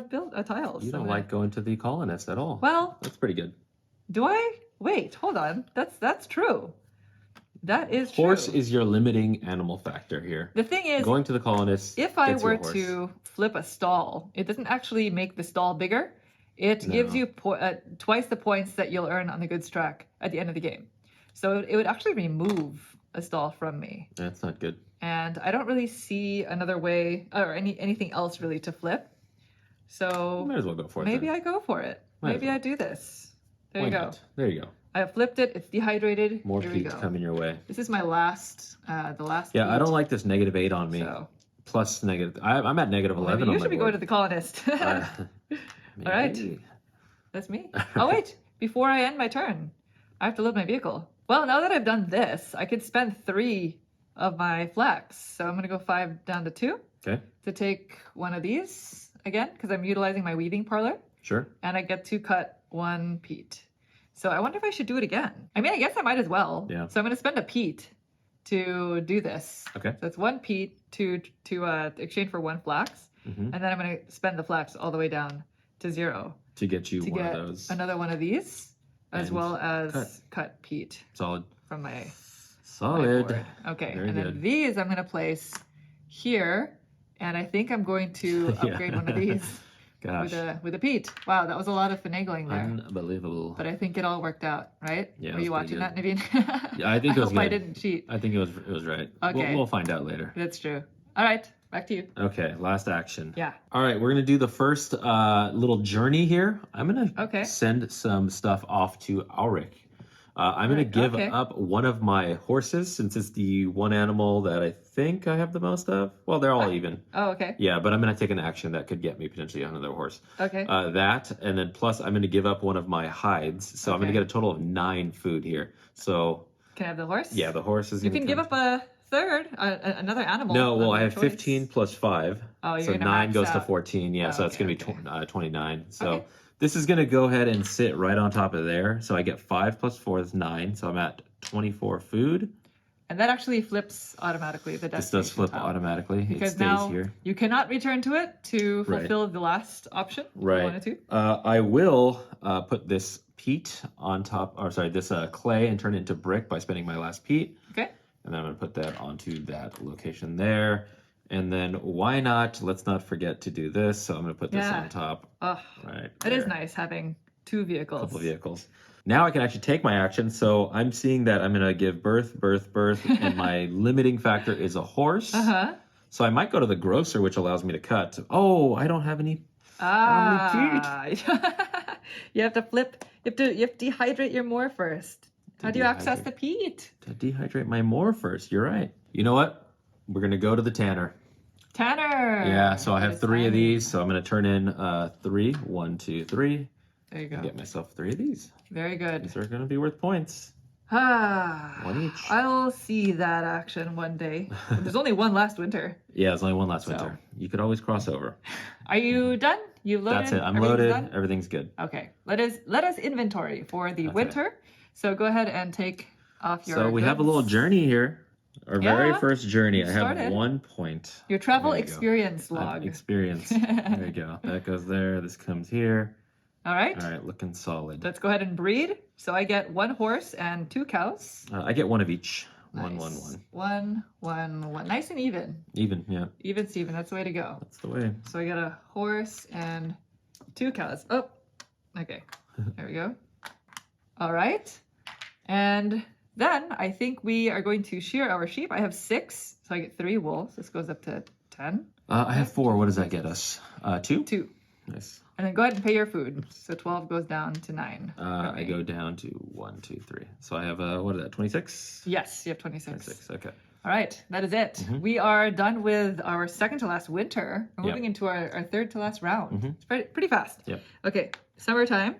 build a tile. You don't like going to the colonist at all. Well, that's pretty good. Do I? Wait, hold on. That's true. That is true. Horse is your limiting animal factor here. The thing is, going to the colonist. If I were to flip a stall, it doesn't actually make the stall bigger. It gives you twice the points that you'll earn on the goods track at the end of the game. So it would actually remove a stall from me. That's not good. And I don't really see another way or anything else really to flip. So might as well go for it. Maybe I go for it. Maybe I do this. There you go. There you go. I have flipped it. It's dehydrated. More Here we peat go. coming your way. This is my last, the last Yeah, peat. I don't like this -8 on me. So, Plus negative. I'm at -11 maybe on you my should be going to board. the colonist. All right. Maybe. That's me. Oh, wait. Before I end my turn, I have to load my vehicle. Well, now that I've done this, I could spend 3 of my flax. So I'm going to go 5 down to 2 Okay, to take one of these again, because I'm utilizing my weaving parlor. sure. And I get to cut 1 peat. So I wonder if I should do it again. I mean, I guess I might as well. Yeah. So I'm going to spend a peat to do this. Okay. So it's 1 peat to exchange for 1 flax. Hmm. And then I'm going to spend the flax all the way down to 0 To get you to one get of those. another one of these, as And well as cut peat Solid. from my Solid. board. Okay, Very and then good. these I'm going to place here, and I think I'm going to Yeah. upgrade one of these Gosh. with a peat. Wow, that was a lot of finagling there. Unbelievable. But I think it all worked out, right? Yeah, Were it you was pretty watching that, Naveen? Yeah, I think it was hope I good. didn't cheat. I think it was right. Okay. We'll find out later. That's true. All right, back to you. Okay, last action. Yeah. All right, we're gonna do the first little journey here. I'm gonna Okay. send some stuff off to Ulrich. I'm gonna Right, give okay. up one of my horses since it's the one animal that I think I have the most of. Well, they're all even. Oh, okay. Yeah, but I'm gonna take an action that could get me potentially another horse. Okay. That, and then plus I'm gonna give up one of my hides. So I'm gonna Okay. get a total of 9 food here. So Can I have the horse? yeah, the horse is You gonna can give up a third, another animal. No, well, of I your have choice. 15 plus 5. Oh, you're so gonna 9 max goes to out. 14. Yeah, Oh, so it's okay, going to be okay. 29. So Okay. this is going to go ahead and sit right on top of there. So I get 5 plus 4 is 9. So I'm at 24 food. And that actually flips automatically. The This does flip tile. automatically. Because it stays now here. you cannot return to it to Right. fulfill the last option. If you Right. wanted to. I will put this peat on top, or sorry, this clay and turn it into brick by spending my last peat. Okay. And then I'm going to put that onto that location there. And then why not? Let's not forget to do this. So I'm going to put this Yeah. on top. Oh, Right. it is there. nice having 2 vehicles. Couple vehicles. Now I can actually take my action. So I'm seeing that I'm going to give birth, and my limiting factor is a horse. Uh-huh. So I might go to the grocer, which allows me to cut. Oh, I don't have any. Ah. You have to flip. You have to dehydrate your more first. How do you access dehydrate. the peat? To dehydrate my more first. You're right. You know what? We're going to go to the tanner. Tanner. Yeah, so I have It's 3 of fine. these. So I'm going to turn in 3. 1, 2, 3. There you go. Get myself 3 of these. Very good. These are going to be worth points. Ah. 1 each. I'll see that action one day. There's only one last winter. Yeah, there's only one last So. winter. You could always cross over. Are you done? You've loaded? That's it. I'm Everything's loaded. done? Everything's good. Okay. Let us inventory for the Okay. winter. So go ahead and take off your So we have a little goods. journey here. Our very Yeah, first journey. I have started. 1 point. Your travel There you go. experience log. Experience. There you go. That goes there. This comes here. All right. All right, looking solid. Let's go ahead and breed. So I get 1 horse and 2 cows. I get 1 of each. Nice. 1, 1, 1. 1, 1, 1. Nice and even. Even, yeah. Even Steven. That's the way to go. That's the way. So I got a horse and 2 cows. Oh, okay. There we go. All right. And then I think we are going to shear our sheep. I have 6, so I get 3 wool. So this goes up to 10. I have 4. What does that get us? 2? 2. Nice. And then go ahead and pay your food. So 12 goes down to 9. I go down to 1, 2, 3. So I have, what is that, 26? Yes, you have 26. 26, okay. All right, that is it. Mhm. We are done with our second to last winter. We're Yep. moving into our third to last round. Mhm. It's pretty fast. Yep. Okay, summertime.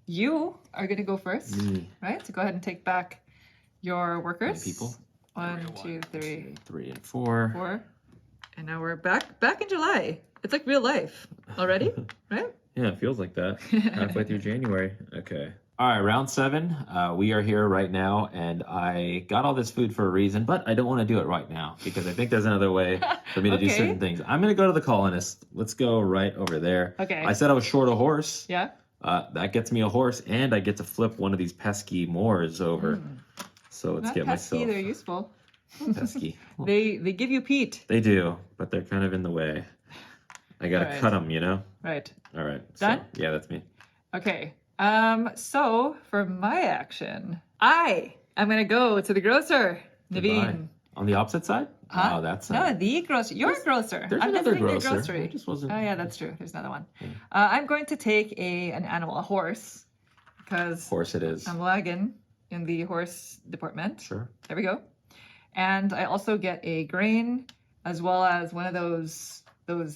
You are going to go first, Me. right? So go ahead and take back your workers. people. 1, 2, 3, 3 and 4. 4. And now we're back in July. It's like real life already, right? Yeah, it feels like that. Halfway through January. Okay. All right, round 7. We are here right now, and I got all this food for a reason, but I don't want to do it right now because I think there's another way for me to do Okay. certain things. I'm going to go to the colonist. Let's go right over there. Okay. I said I was short a horse. Yeah. That gets me a horse, and I get to flip one of these pesky Moors over. So let's Not get pesky, myself they're useful. pesky. Well, They give you peat. they do, but they're kind of in the way. I got to All right. cut them, you know? Right. All right. Done? So, yeah, that's me. Okay. So for my action, I am gonna go to the grocer. Goodbye. Naveen. On the opposite side? Huh? Oh, that's No, the grocer. Your grocer. There's I'm another visiting grocer. the grocery. I just wasn't. Oh yeah, that's true. There's another one. Yeah. I'm going to take an animal, a horse, because Of course it is. I'm lagging in the horse department. Sure. There we go. And I also get a grain as well as one of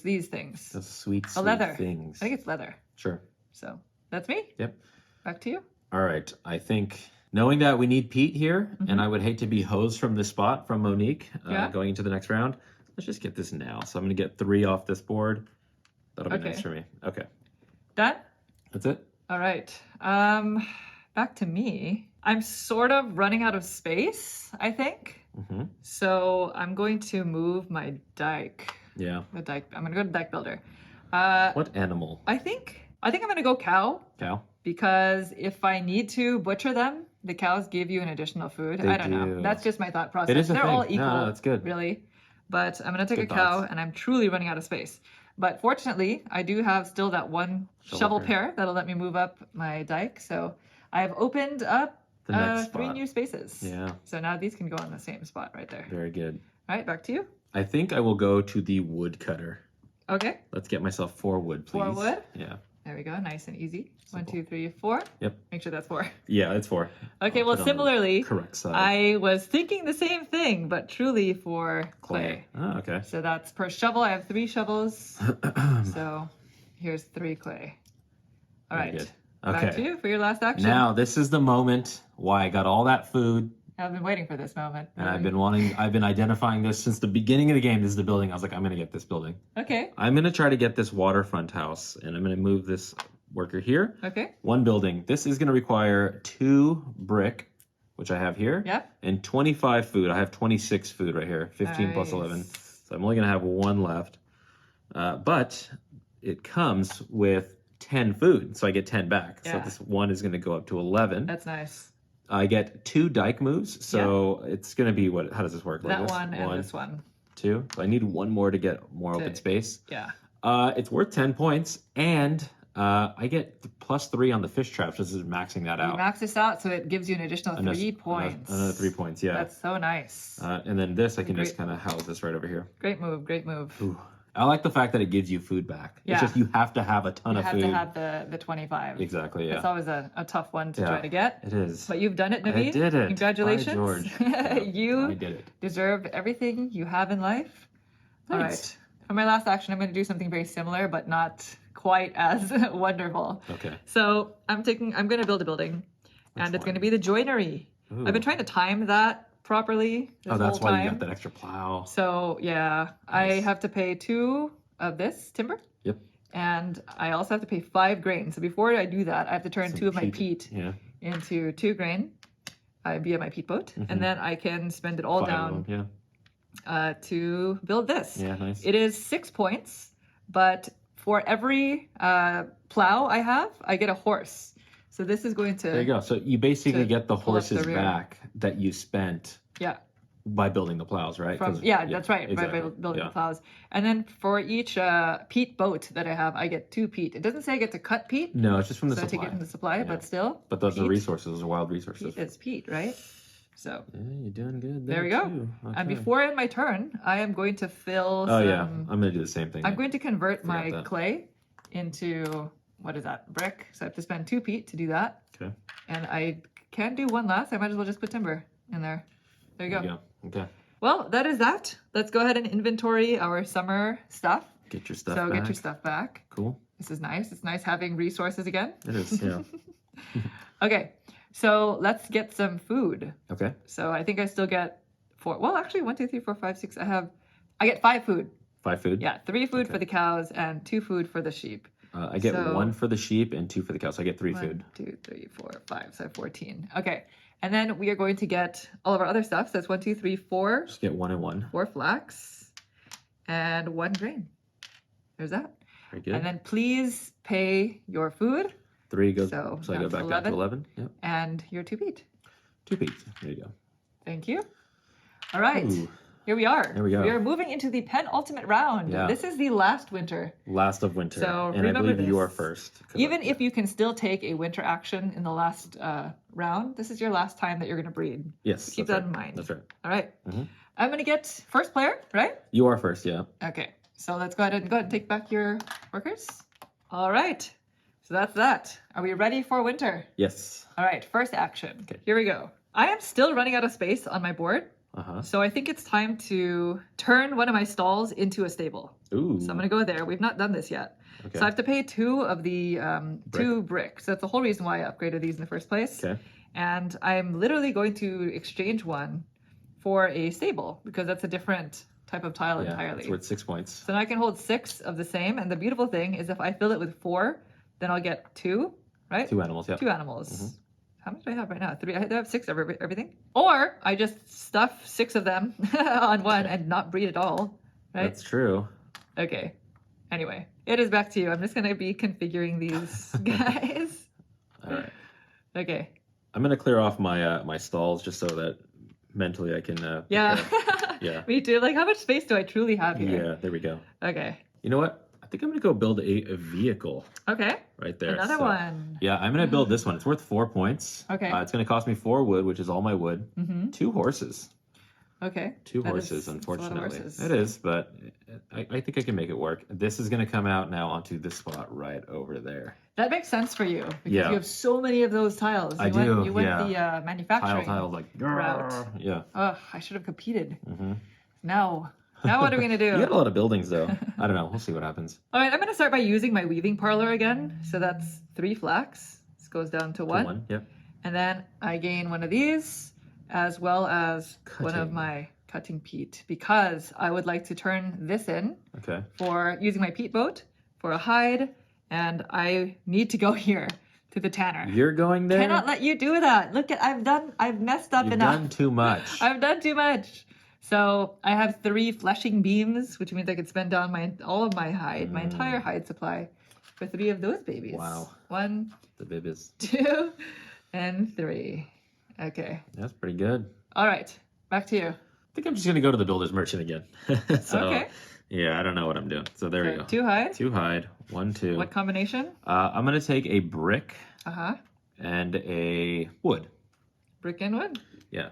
these things. Those sweet, A sweet leather. things. I think it's leather. Sure. So that's me. Yep. Back to you. All right. I think knowing that we need Pete here, and I would hate to be hosed from this spot from Monique going into the next round, let's just get this now. So I'm going to get 3 off this board. That'll be nice for me. Okay. Done? That's it? All right. Back to me. I'm sort of running out of space, I think. So I'm going to move my dike. Yeah. The dike. I'm going to go to dike builder. What animal? I think I'm going to go cow. Cow? Because if I need to butcher them, the cows give you an additional food. I don't know. That's just my thought process. It is a They're thing. all equal. No, that's good. Really. But I'm going to take Good a cow, thoughts. and I'm truly running out of space. But fortunately, I do have still that one shovel pair that'll let me move up my dike. So I've opened up The next 3 spot. new spaces. Yeah. So now these can go on the same spot right there. Very good. All right, back to you. I think I will go to the woodcutter. Okay. Let's get myself 4 wood, please. 4 wood? Yeah. There we go. Nice and easy. Simple. 1, 2, 3, 4. Yep. Make sure that's 4. Yeah, it's 4. Okay, I'll well, put it on the similarly, correct side. I was thinking the same thing, but truly for clay. Oh, okay. So that's per shovel. I have 3 shovels. So here's 3 clay. All Very right. good. Back Okay. to you for your last action. Now, this is the moment why I got all that food, I've been waiting for this moment. and I've been identifying this since the beginning of the game. This is the building. I was like, I'm going to get this building. Okay. I'm going to try to get this waterfront house, and I'm going to move this worker here. Okay. 1 building. This is going to require 2 brick, which I have here, Yep. and 25 food. I have 26 food right here, 15 plus Nice. 11. So I'm only going to have 1 left. But it comes with 10 food, so I get 10 back. So Yeah. this 1 is going to go up to 11. That's nice. I get 2 dike moves, so it's going to be what? How does this work? Like That this? one and this one. 2. So I need 1 more to get more open space. Yeah. It's worth 10 points, and I get +3 on the fish traps. This is maxing that You out. max this out, so it gives you an additional 3 points. Another 3 points, yeah. That's so nice. And then this, I can just Great. kind of house this right over here. Great move. Great move. Ooh. I like the fact that it gives you food back. Yeah. It's just you have to have a ton You of have food. to have the 25. Exactly, yeah. It's always a tough one to Yeah. try to get. It is. But you've done it, Naveed. I did it. Congratulations. By George. Yeah, You I did it. deserve everything you have in life. All Thanks. right. For my last action, I'm going to do something very similar, but not quite as wonderful. Okay. So I'm going to build a building, and it's going to be the joinery. Ooh. I've been trying to time that properly this Oh, that's whole why time. you got that extra plow. So yeah, I Nice. have to pay 2 of this timber. Yep. And I also have to pay 5 grain. So before I do that, I have to turn Some 2 of my peat Yeah. into 2 grain via my peat boat. And then I can spend it all 5 of down them, to build this. Yeah, nice. It is 6 points, but for every plow I have, I get a horse. So this is going to... There you go. So you basically to get the pull up the horses rear. back that you spent Yeah. by building the plows, right? That's right. Exactly. By building Yeah. the plows. And then for each peat boat that I have, I get 2 peat. It doesn't say I get to cut peat. No, it's just from the So I take supply. it from the supply, but still. But those are peat. resources, those are wild resources. Peat is peat, right? So Yeah, you're doing good. there we go. too. And Okay. before in my turn, I am going to fill Oh some... yeah, I'm gonna do the same thing. I'm going to convert Forgot my that. clay into, what is that, brick. So I have to spend 2 peat to do that. Okay. And I can do 1 last. I might as well just put timber in there. There you go. There you go. Okay. Well, that is that. Let's go ahead and inventory our summer stuff. Get your stuff So back. get your stuff back. Cool. This is nice. It's nice having resources again. It is. Yeah. Okay, so let's get some food. Okay. So I think I still get 4. Well, actually, 1, 2, 3, 4, 5, 6. I get 5 food. 5 food. Yeah, 3 food Okay. for the cows and 2 food for the sheep. I get So- 1 for the sheep and 2 for the cows. So I get 3 1, food. 2, 3, 4, 5. So I have 14. Okay, and then we are going to get all of our other stuff. So it's 1, 2, 3, 4. Just get 1 and 1. 4 flax and 1 grain. There's that. Very good. And then please pay your food 3 goes. So So I go down to back down to 11. 11. Yep. and your 2 peat. 2 peats. There you go. Thank you. All right. Ooh. Here we are. There we go. We are moving into the penultimate round. Yeah. This is the last winter. Last of winter. So and I remember believe you this. are first. 'cause Even if you can still take a winter action in the last round, this is your last time that you're going to breed. Yes. Keep that's that in right. mind. That's right. All right. Mhm. I'm going to get first player, right? You are first. Yeah. Okay. So let's go ahead and take back your workers. All right. So So that's that. Are we ready for winter? Yes. All right, first action. Okay. Here we go. I am still running out of space on my board. So I think it's time to turn one of my stalls into a stable. Ooh. So I'm going to go there. We've not done this yet. Okay. So I have to pay 2 of the 2 bricks. That's the whole reason why I upgraded these in the first place. Okay. And I'm literally going to exchange one for a stable because that's a different type of tile entirely. It's worth 6 points. So now I can hold 6 of the same. And the beautiful thing is if I fill it with 4, then I'll get 2, right? 2 animals, yeah. 2 animals. How much do I have right now? 3. I have 6 of everything. Or I just stuff 6 of them on one and not breed at all, right? That's true. Okay. Anyway, it is back to you. I'm just going to be configuring these guys. All right. Okay. I'm going to clear off my my stalls just so that mentally I can Yeah. Yeah. Me too. Like, how much space do I truly have here? Yeah, there we go. Okay. You know what? I think I'm going to go build a vehicle Okay. right there. Another one. Yeah, I'm going to build this one. It's worth 4 points. Okay. It's going to cost me 4 wood, which is all my wood. 2 horses. Okay. 2 That horses, is a lot of unfortunately. horses. It is, but I think I can make it work. This is going to come out now onto this spot right over there. That makes sense for you because Yeah. you have so many of those tiles. I do, You went yeah. the manufacturing Tile, like, route. yeah. Oh, I should have competed. Now what are we going to do? You got a lot of buildings, though. I don't know. We'll see what happens. All right, I'm going to start by using my weaving parlor again. So that's 3 flax. This goes down to 1. 1, yep. And then I gain one of these as well as one of Cutting. my cutting peat because I would like to turn this in Okay. for using my peat boat for a hide. And I need to go here to the tanner. You're going there? Cannot let you do that. Look at, I've messed up You've enough. done too much. I've done too much. So I have 3 fleshing beams, which means I could spend down all of my hide, my entire hide supply for 3 of those babies. Wow. 1, The bibis. 2, and 3. Okay. That's pretty good. All right. Back to you. I think I'm just going to go to the builder's merchant again. So, Okay. yeah, I don't know what I'm doing. So there we go. 2 hide. 2 hide. 1, 2. What combination? I'm going to take a brick Uh-huh. and a wood. Brick and wood. Yeah.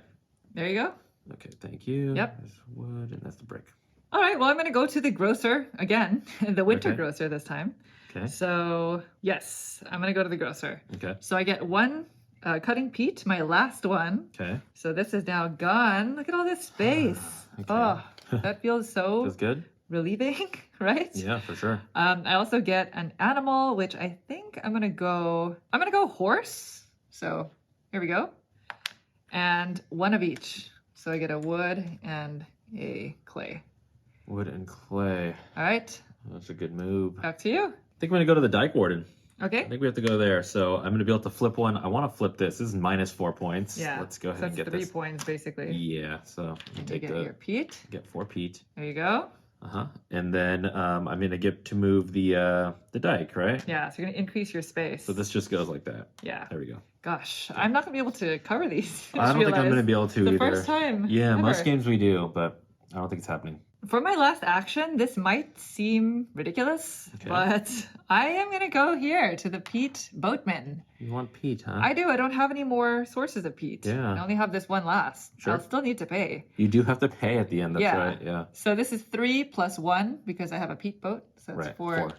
There you go. Okay, thank you. Yep. There's wood and that's the brick. All right. Well, I'm going to go to the grocer again, the winter Okay. grocer this time. Okay. So, yes, I'm going to go to the grocer. Okay. So I get 1 cutting peat, my last one. Okay. So this is now gone. Look at all this space. Okay. Oh, that feels so Feels good? relieving, right? Yeah, for sure. I also get an animal, which I think I'm gonna go horse. So here we go. And 1 of each. So I get a wood and a clay. Wood and clay. All right, That's a good move. back to you. I think I'm going to go to the Dyke Warden. Okay. I think we have to go there. So I'm going to be able to flip one. I want to flip this. This is minus 4 points. Yeah. Let's go ahead So and that's get 3 this. points basically. Yeah. So you You take get the your peat. get 4 peat. There you go. And then I'm going to get to move the dike, right? Yeah, so you're gonna increase your space. So this just goes like that. Yeah. There we go. Gosh, I'm not gonna be able to cover these. I don't think I'm going to be able to the either. first time. Yeah, ever. most games we do, but I don't think it's happening. For my last action, this might seem ridiculous, Okay. but I am gonna go here to the peat boatman. You want peat, huh? I do. I don't have any more sources of peat. Yeah. I only have this one last. Sure. I'll still need to pay. You do have to pay at the end. That's Yeah. right. Yeah. So this is 3 plus 1 because I have a peat boat. So it's Right. 4.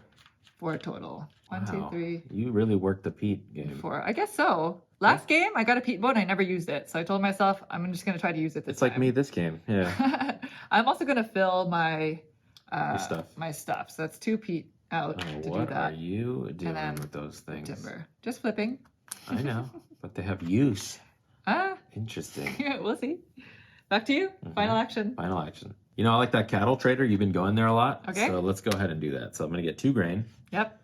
4 total. 1, 2, Wow. 3, You really worked the peat game. 4. I guess so. Last game, I got a peat boat and I never used it. So I told myself I'm just gonna try to use it this It's time. like me this game. Yeah. I'm also gonna fill my stuff. My stuff. So that's 2 peat out Oh, to do what that. are you doing then with those things? Timber. Just flipping. I know, but they have use. Ah, Interesting. we'll see. Back to you. Final action. Final action. You know, I like that cattle trader. You've been going there a lot. Okay. So let's go ahead and do that. So I'm going to get 2 grain. Yep.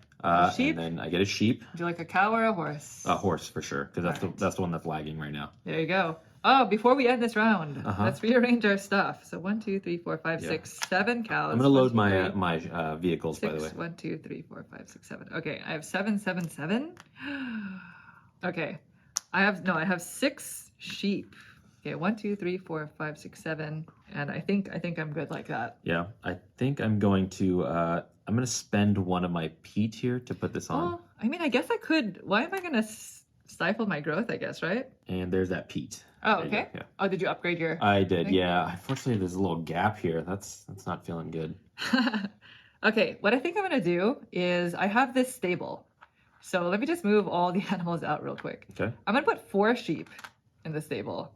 Sheep. And then I get a sheep. Would you like a cow or a horse? A horse for sure, because that's Alright. that's the one that's lagging right now. There you go. Oh, before we end this round, Uh-huh. let's rearrange our stuff. So 1, 2, 3, 4, 5, Yeah. 6, 7 cows. I'm going to load 1, 2, 3, my vehicles, by the way. 6, 1, 2, 3, 4, 5, 6, 7. Okay, I have 7, 7, 7. Okay, I have 6 sheep. Okay, 1, 2, 3, 4, 5, 6, 7, and I think I'm good like that. Yeah, I think I'm going to spend one of my peat here to put this on. Oh, I mean, I guess I could. Why am I gonna stifle my growth? I guess, right? And there's that peat. Oh, There you go, okay. Yeah. Oh, did you upgrade your? I did, thing? yeah. Unfortunately, there's a little gap here. That's not feeling good. Okay, what I think I'm gonna do is I have this stable. So let me just move all the animals out real quick. Okay. I'm going to put 4 sheep in the stable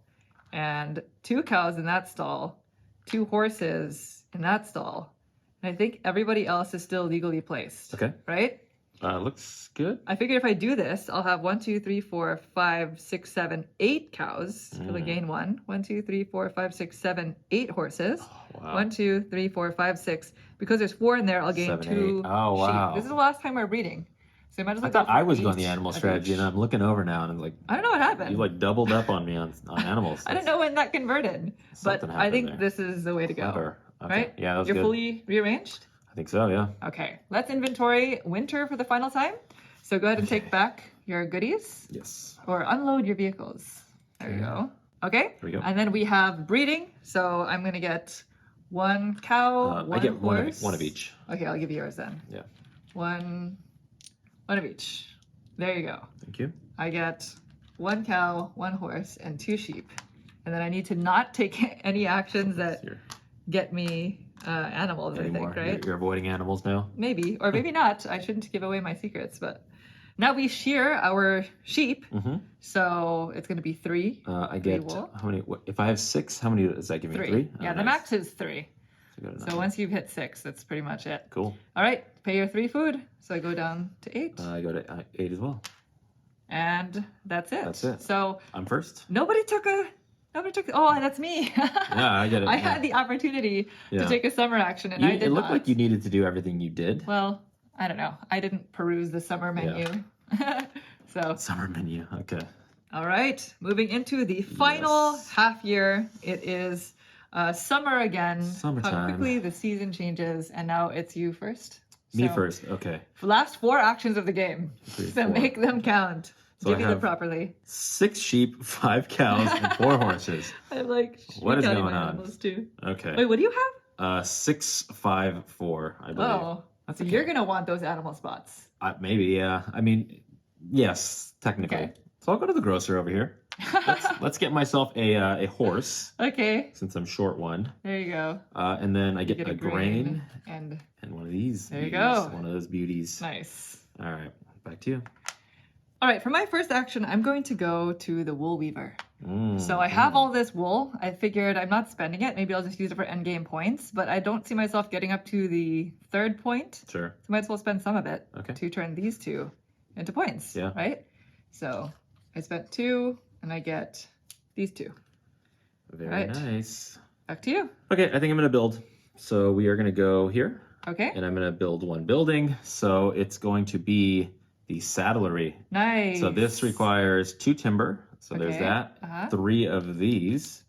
and 2 cows in that stall, 2 horses in that stall. And I think everybody else is still legally placed. Okay. Right? Looks good. I figure if I do this, I'll have 1, 2, 3, 4, 5, 6, 7, 8 cows. So I gain 1. 1, 2, 3, 4, 5, 6, 7, 8 horses. Oh, wow. 1, 2, 3, 4, 5, 6. Because there's 4 in there, I'll gain 7, 2 8. Oh, wow. sheep. This is the last time we're breeding. So I might as well I thought go for I was going 8 the animal of strategy, each. and I'm looking over now, and I'm like, I don't know what happened. you like doubled up on me on animals. I don't know when that converted, but Something I happened think there. this is the way to go. Clever. Okay. Right? Yeah, that was You're good. fully rearranged? I think so, yeah. Okay, let's inventory winter for the final time. So go ahead and take back your goodies Yes. or unload your vehicles. There you go. Okay? There we go. And then we have breeding. So I'm going to get 1 cow, 1 I get horse. one of each. Okay, I'll give you yours then. Yeah. One of each. There you go. Thank you. I get 1 cow, 1 horse, and 2 sheep. And then I need to not take any actions that Here. get me animals, Anymore. I think, right? You're avoiding animals now? Maybe, or maybe not. I shouldn't give away my secrets, but now we shear our sheep. Mm-hmm. So it's going to be 3. I 3 get, wool. how many, if I have 6, how many does that give me? 3? Yeah, Oh, the nice. max is 3. So, go to So 9. once you've hit 6, that's pretty much it. Cool. All right, pay your 3 food. So I go down to 8. I go to 8 as well. And that's it. That's it. So I'm first? nobody took, oh, that's me. Yeah, I get it. I yeah. had the opportunity Yeah. to take a summer action and I did It looked not. like you needed to do everything you did. Well, I don't know. I didn't peruse the summer menu. So, Summer menu. Okay. all right, moving into the final Yes. half year. It is summer again. How Summertime. quickly the season changes, and now it's you first. Me So, first. Okay. Last 4 actions of the game. 3, So 4. make them count. So I Give me them have- properly. 6 sheep, 5 cows, and 4 horses. I like What is counting going my on? animals too. Okay. Wait, what do you have? 6, 5, 4, I believe. Oh, That's so okay. you're gonna want those animal spots. Maybe, yeah. I mean, yes, technically. Okay. So I'll go to the grocer over here. Let's get myself a horse, Okay, since I'm short one. there you go. And then I You get a grain and and one of these. There you beauties, go. One of those beauties. nice. All right, back to you. All right, for my first action, I'm going to go to the wool weaver. Mm, So I have all this wool. I figured I'm not spending it. Maybe I'll just use it for endgame points, but I don't see myself getting up to the 3rd point. Sure. So I might as well spend some of it Okay. to turn these 2 into points. Yeah. Right? So I spent 2 and I get these 2. Very Right. nice. Back to you. Okay, I think I'm gonna build. So we are gonna go here, Okay. and I'm gonna build 1 building. So it's going to be the saddlery. Nice. So this requires 2 timber. So there's Okay. that. Uh-huh. 3 of these.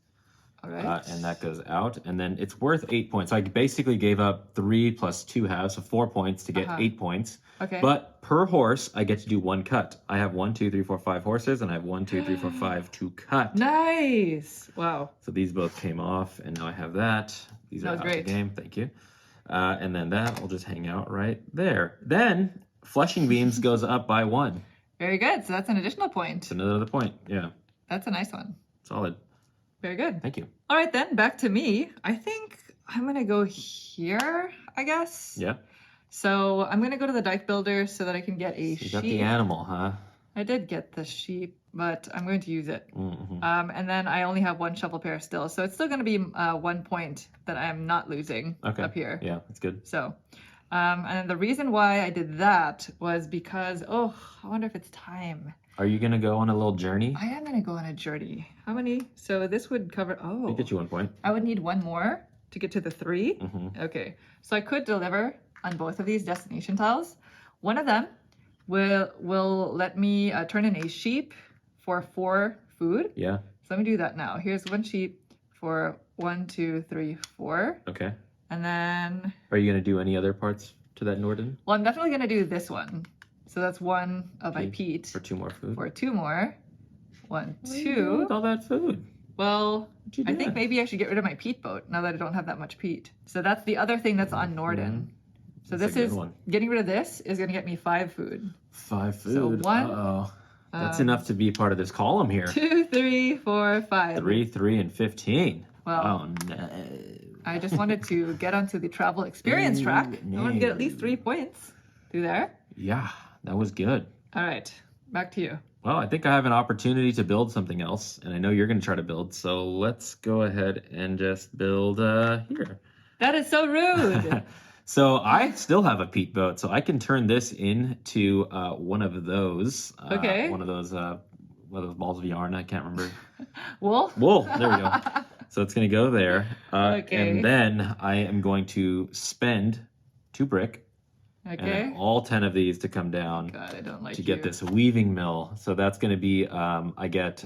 All right. And that goes out, and then it's worth 8 points. So I basically gave up 3 plus 2 halves, so 4 points to get Uh-huh. 8 points. Okay. But per horse, I get to do 1 cut. I have 1, 2, 3, 4, 5 horses, and I have 1, 2, 3, 4, 5 to cut. Nice. Wow. So these both came off, and now I have that. These That are was out great. the game. Thank you. And then that will just hang out right there. Then fleshing beams goes up by 1. Very good. So that's an additional point. It's another point. Yeah, That's a nice one. solid. Very good. Thank you. All right, then back to me. I think I'm going to go here, I guess. Yeah. So I'm going to go to the dike builder so that I can get a You sheep. got the animal, huh? I did get the sheep, but I'm going to use it. Mm-hmm. And then I only have 1 shovel pair still. So it's still going to be 1 point that I'm not losing Okay. up here. Yeah, that's good. So, and then the reason why I did that was because, I wonder if it's time. Are you gonna go on a little journey? I am going to go on a journey. How many? So this would cover, I'll get you 1 point. I would need 1 more to get to the 3. Mm-hmm. Okay, so I could deliver on both of these destination tiles. One of them will let me turn in a sheep for 4 food. Yeah. So let me do that now. Here's 1 sheep for 1, 2, 3, 4. Okay. And then, Are you gonna do any other parts to that Norden well, I'm definitely going to do this one. So that's 1 of my Okay. peat for 2 more food? for 2 more. 1, What are you doing 2. with all that food? Well, What'd you I do? think maybe I should get rid of my peat boat now that I don't have that much peat. So that's the other thing that's on Norden. So That's a this good is, one. getting rid of this is going to get me 5 food. 5 food. So 1, Uh-oh. That's enough to be part of this column here. 2, 3, 4, 5. 3, 3, and 15. Well, Oh no. I just wanted to get onto the travel experience track. I wanted to get at least 3 points through there. Yeah, that was good. All right, back to you. Well, I think I have an opportunity to build something else, and I know you're going to try to build. So let's go ahead and just build here. That is so rude. So I still have a peat boat, so I can turn this into one of those. Okay. One of those balls of yarn. I can't remember. Wool? Wool. There we go. So it's going to go there. Okay. And then I am going to spend 2 brick. Okay. And all 10 of these to come down. God, I don't like to get this weaving mill. So that's going to be, I get,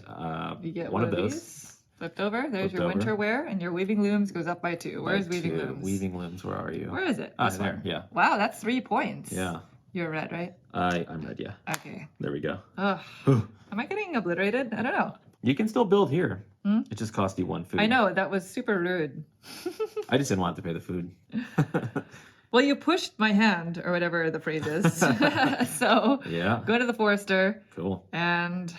you get one of those. These flipped over. There's Flipped your over. winter wear, and your weaving looms goes up by 2. Where's By weaving 2. looms? Weaving looms, where are you? Where is it? Ah, This there, one. yeah. Wow, that's 3 points. Yeah. You're red, right? I'm red, yeah. Okay. There we go. Ugh. Am I getting obliterated? I don't know. You can still build here. It just cost you 1 food. I know, that was super rude. I just didn't want to pay the food. Well, you pushed my hand, or whatever the phrase is. So Yeah. go to the forester. Cool. And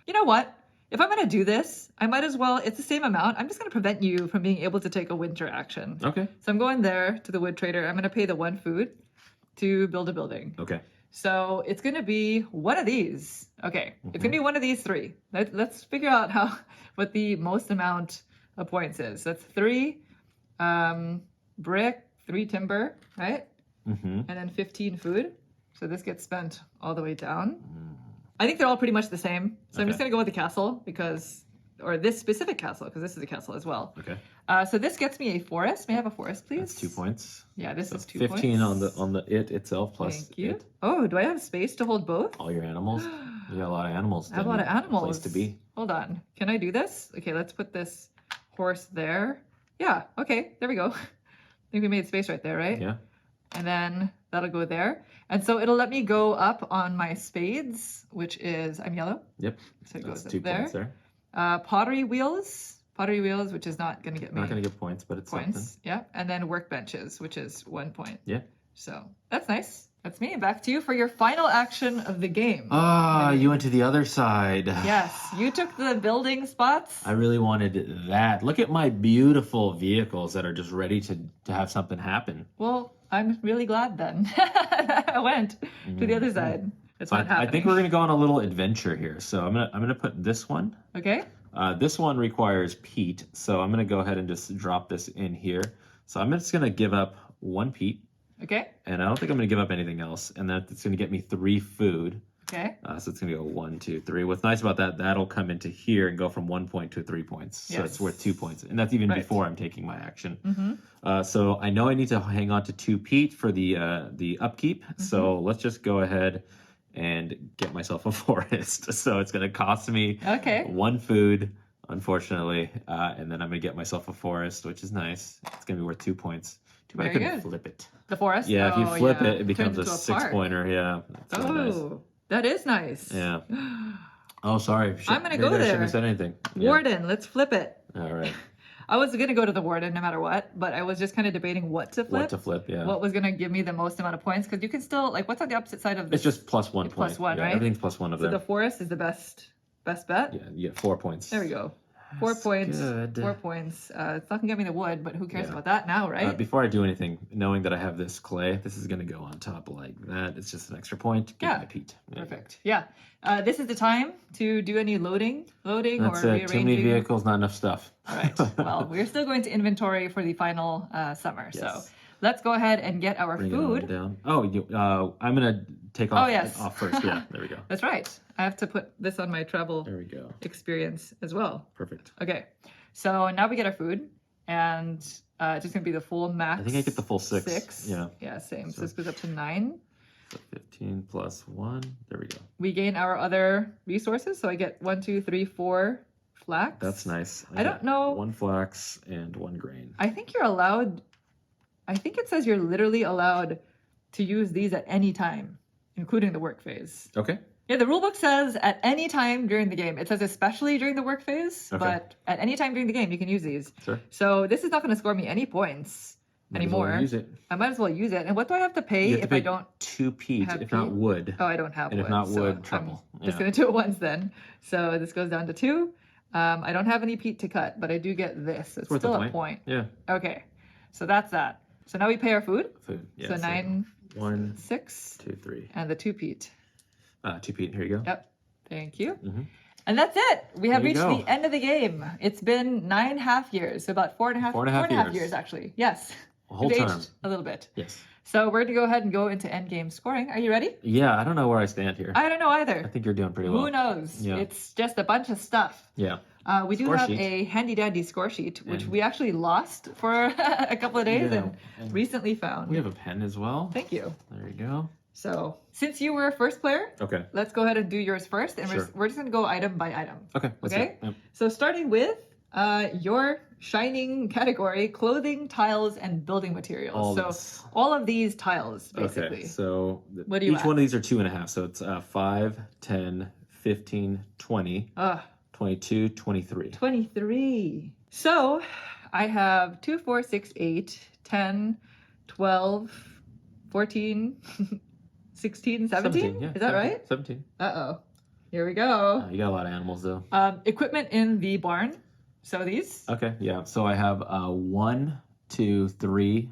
you know what? If I'm going to do this, I might as well, it's the same amount. I'm just going to prevent you from being able to take a winter action. Okay. So I'm going there to the wood trader. I'm going to pay the 1 food to build a building. Okay. So it's going to be one of these. Okay. It's going to be one of these 3. Let's figure out what the most amount of points is. That's 3 brick, 3 timber, right? And then 15 food. So this gets spent all the way down. I think they're all pretty much the same. So I'm just going to go with the castle or this specific castle, because this is a castle as well. Okay. So this gets me a forest. May I have a forest, please? That's 2 points. Yeah, this is 2 15 points. on the it itself plus Thank you. it. Oh, do I have space to hold both? All your animals. You got a lot of animals. I have a lot of animals. Place to be. Hold on. Can I do this? Okay, let's put this horse there. Yeah, okay, there we go. I think we made space right there, right? Yeah. And then that'll go there. And so it'll let me go up on my spades, which is, I'm yellow. Yep. So it That's goes 2 up there. points there. Pottery wheels, which is not going to get me Not going to get points, but it's points. something. Yeah. And then workbenches, which is 1 point. Yeah. So that's nice. That's me. Back to you for your final action of the game. Ah, you went to the other side. Yes, you took the building spots. I really wanted that. Look at my beautiful vehicles that are just ready to have something happen. Well, I'm really glad then. I went to the other side. It's not happening. I think we're gonna go on a little adventure here. So I'm gonna put this one. Okay. This one requires peat, so I'm gonna go ahead and just drop this in here. So I'm just gonna give up 1 peat. Okay. And I don't think I'm gonna give up anything else. And that's gonna get me 3 food. Okay. So it's gonna go 1, 2, 3. What's nice about that, that'll come into here and go from 1 point to 3 points. So Yes. it's worth 2 points. And that's even Right. before I'm taking my action. So I know I need to hang on to 2 peat for the upkeep. So let's just go ahead and get myself a forest. So it's gonna cost me Okay. 1 food, unfortunately. And then I'm gonna get myself a forest, which is nice. It's gonna be worth 2 points. Too bad I Very couldn't good. flip it. The forest? Yeah, if you Oh, flip yeah. it, it becomes Turns a into park. 6-pointer. Yeah. That's really nice. Oh, that is nice. Yeah. Oh, sorry. I'm gonna Maybe go I shouldn't there. have said anything. Yeah. Warden, let's flip it. All right. I was going to go to the warden no matter what, but I was just kind of debating what to flip. What to flip? Yeah. What was going to give me the most amount of points, because you can still, like, what's on the opposite side of this? It's just plus 1 It's point. plus 1, Yeah, right? Everything's plus 1 of So them. the forest is the best bet? Yeah, you get 4 points. There we go. 4 points. good. 4 points. It's not going to get me the wood, but who cares Yeah. about that now, right? Before I do anything, knowing that I have this clay, this is going to go on top like that. It's just an extra point. Get Yeah. my peat. Yeah. Perfect. Yeah. This is the time to do any loading That's or it. rearranging. Too many vehicles, not enough stuff. All right. Well, we're still going to inventory for the final summer. Yes. So let's go ahead and get our Bring it on food. down. Oh, I'm going to take off, Oh, yes. off first. Yeah, there we go. That's right. I have to put this on my travel There we go. experience as well. Perfect. Okay. So now we get our food, and it's just going to be the full max. I think I get the full 6. 6. Yeah. Yeah, same. So this goes up to 9. So 15 plus 1. There we go. We gain our other resources. So I get 1, 2, 3, 4 flax. That's nice. I don't know. 1 flax and 1 grain. I think you're allowed, I think it says you're literally allowed to use these at any time, including the work phase. Okay. Yeah, the rulebook says at any time during the game. It says especially during the work phase, Okay. but at any time during the game, you can use these. Sure. So this is not going to score me any points Might as well anymore. use it. I might as well use it. And what do I have to pay You have to if pay I don't? 2 peat, have if not peat? wood. Oh, I don't have And wood. if not so wood, I'm trouble. just Yeah. going to do it once then. So this goes down to 2. I don't have any peat to cut, but I do get this. It's worth a still a point. point. Yeah. Okay. So that's that. So now we pay our food. Food. Yeah, So 9, 1, 6, 2, 3. and the 2 peat. To Pete, here you go. Yep. Thank you. Mm-hmm. And that's it. We have There you reached go. the end of the game. It's been 9.5 years, so about four and a half years actually. Yes. A whole We've term. aged a little bit. Yes. So we're going to go ahead and go into endgame scoring. Are you ready? Yeah, I don't know where I stand here. I don't know I either. think you're doing pretty well. Who knows? Yeah. It's just a bunch of stuff. Yeah. We do Score have sheet. a handy dandy score sheet, which And- we actually lost for a couple of days Yeah, and recently found. We have a pen as well. Thank you. There you go. So since you were first player, Okay. let's go ahead and do yours first. And Sure. we're just going to go item by item. Okay. Let's Okay? do it. Yep. So starting with your shining category, clothing, tiles, and building materials. All so this. all of these tiles, basically. Okay, so What do you each at? one of these are 2.5. So it's 5, 10, 15, 20, Ugh, 22, 23. 23. So I have 2, 4, 6, 8, 10, 12, 14, 16, 17? Yeah, Is that right? 17. Uh-oh. Here we go. You got a lot of animals though. Equipment in the barn. So these. Okay, yeah. So I have 1, 2, 3,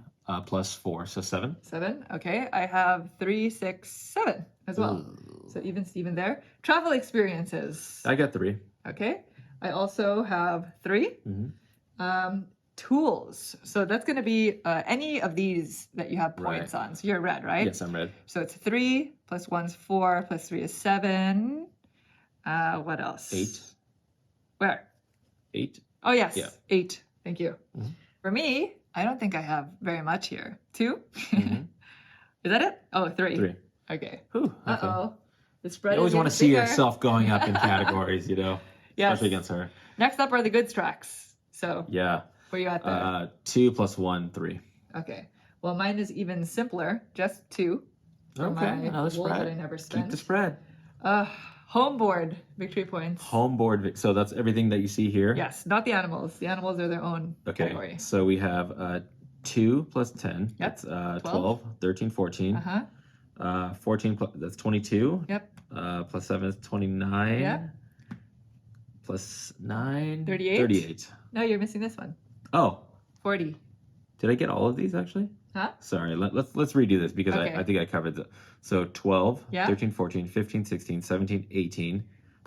plus 4, so 7. 7. Okay. I have 3, 6, 7 as well. Ooh. So even Steven there. Travel experiences. I got 3. Okay. I also have 3. Mm-hmm. Tools. So that's going to be any of these that you have points on. So you're red, right? Yes, I'm red. So it's 3 plus 1's 4 plus 3 is 7. What else? 8. Where? 8. Oh, yes. Yeah. 8. Thank you. Mhm. For me, I don't think I have very much here. 2? Mhm. Is that it? Oh, 3. 3. Okay. Whew, okay. Uh-oh. The spread You always is want to getting see bigger. yourself going up in categories, you know, Yes. especially against her. Next up are the goods tracks. So Yeah. where you at there? 2 plus 1, 3. Okay. Well, mine is even simpler. Just 2. For Okay, my another wool that spread. I never Keep spent. the spread. Home board victory points. Home board. So that's everything that you see here. Yes, not the animals. The animals are their own Okay. category. So we have 2 plus 10. Yep. That's 12, 13, 14. Uh-huh. 14 plus, that's 22. Yep. Plus 7 is 29. Yep. Plus 9. 38. 38. No, you're missing this one. Oh, 40. did I get all of these actually? Huh? Sorry, let's redo this because Okay. I think I covered the. So 12, Yeah. 13, 14, 15, 16, 17, 18,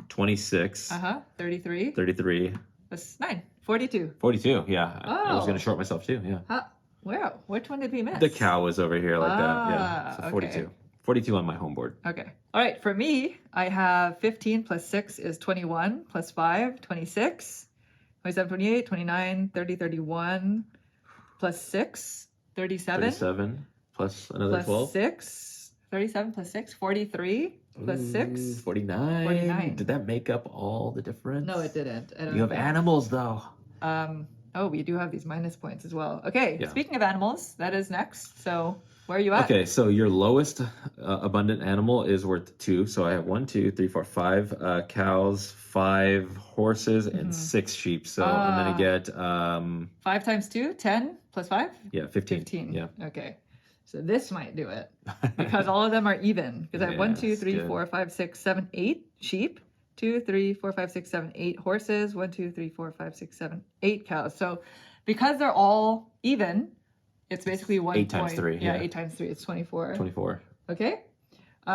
26, Uh-huh. 33. 33, That's 9. 42. 42. Yeah, I was Oh. going to short myself too. Yeah. Huh. Where? Which one did we miss? The cow was over here like that. Yeah. So Ah, 42. okay. 42 on my home board. Okay. All right. For me, I have 15 plus 6 is 21, plus 5, 26, 27, 28, 29, 30, 31, plus 6, 37, 37 plus another plus 12. 6, 37 plus 6, 43, plus 6. 49. 49. Did that make up all the difference? No, it didn't. I don't You have think. animals though. Oh, we do have these minus points as well. Okay. Yeah. Speaking of animals, that is next. So where are you at? Okay, so your lowest abundant animal is worth 2. So I have 1, 2, 3, 4, 5 cows, 5 horses, and 6 sheep. So I'm gonna get 5 times 2, 10, plus 5? 15. 15. Yeah. Okay. So this might do it because all of them are even. Because I have 1, 2, Yes, 3, good. 4, 5, 6, 7, 8 sheep. 2, 3, 4, 5, 6, 7, 8 horses. 1, 2, 3, 4, 5, 6, 7, 8 cows. So because they're all even, it's basically 1 8 times point. 3, Yeah, yeah. 8 times 3. It's 24. 24. Okay.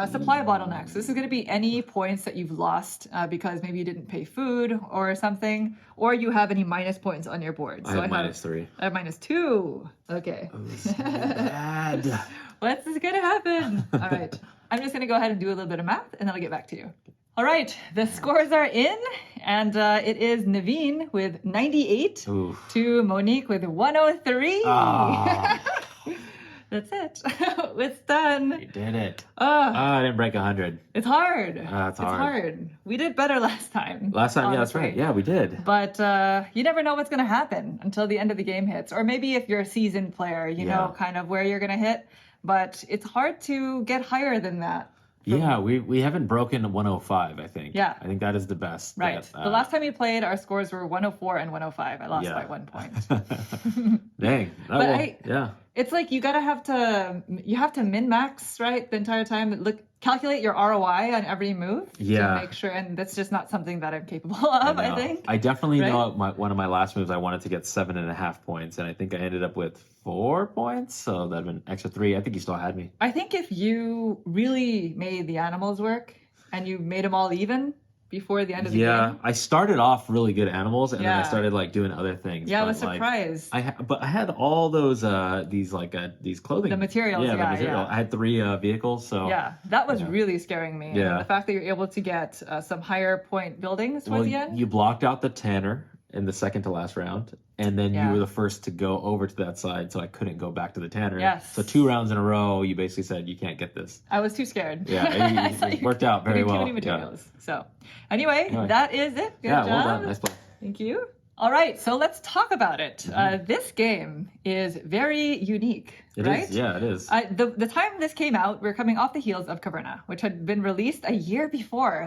Supply bottlenecks. So this is going to be any points that you've lost because maybe you didn't pay food or something, or you have any minus points on your board. I have minus 3. I have minus 2. Okay. Oh, this is bad. What's going to happen? All right. I'm just going to go ahead and do a little bit of math, and then I'll get back to you. All right. The scores are in, and it is Naveen with 98 Ooh. to Monique with 103. Ah. That's it. It's done. You did it. Oh, I didn't break 100. it's hard. It's hard. hard. We did better last time. Last time, yeah, that's honestly. right. Yeah, we did. But you never know what's going to happen until the end of the game hits. Or maybe if you're a seasoned player, you know kind of where you're going to hit. But it's hard to get higher than that. Yeah, we haven't broken 105, I think. Yeah. I think that is the best. Right. that, The last time we played, our scores were 104 and 105. I lost by 1 point. Dang. Oh, But yeah. It's like you have to min-max, right, the entire time. Calculate your ROI on every move Yeah. to make sure, and that's just not something that I'm capable of, I know. think. I definitely Right? know one of my last moves I wanted to get 7.5 points, and I think I ended up with 4 points, so that'd been extra 3. I think you still had me. I think if you really made the animals work, And you made them all even before the end of the game? Yeah, I started off really good animals, and then I Yeah. started like doing other things. Yeah, I but, was like, surprised. but I had all those these clothing, The materials, the yeah, material. yeah. I had 3 vehicles, so Yeah, that was yeah. really scaring me. Yeah. And the fact that you're able to get some higher point buildings towards Well, the end. you blocked out the tanner in the second to last round, and then you Yeah. were the first to go over to that side, so I couldn't go back to the tanner. Yes. So 2 rounds in a row, you basically said you can't get this. I was too scared. Yeah, it worked out very well. Too many materials. So anyway, Anyway. that is it. Good Yeah, job. well done. Nice play. Thank you. All right, so let's talk about it. This game is very unique, It right? is. Yeah, it is. The time this came out, we're coming off the heels of Caverna, which had been released a year before,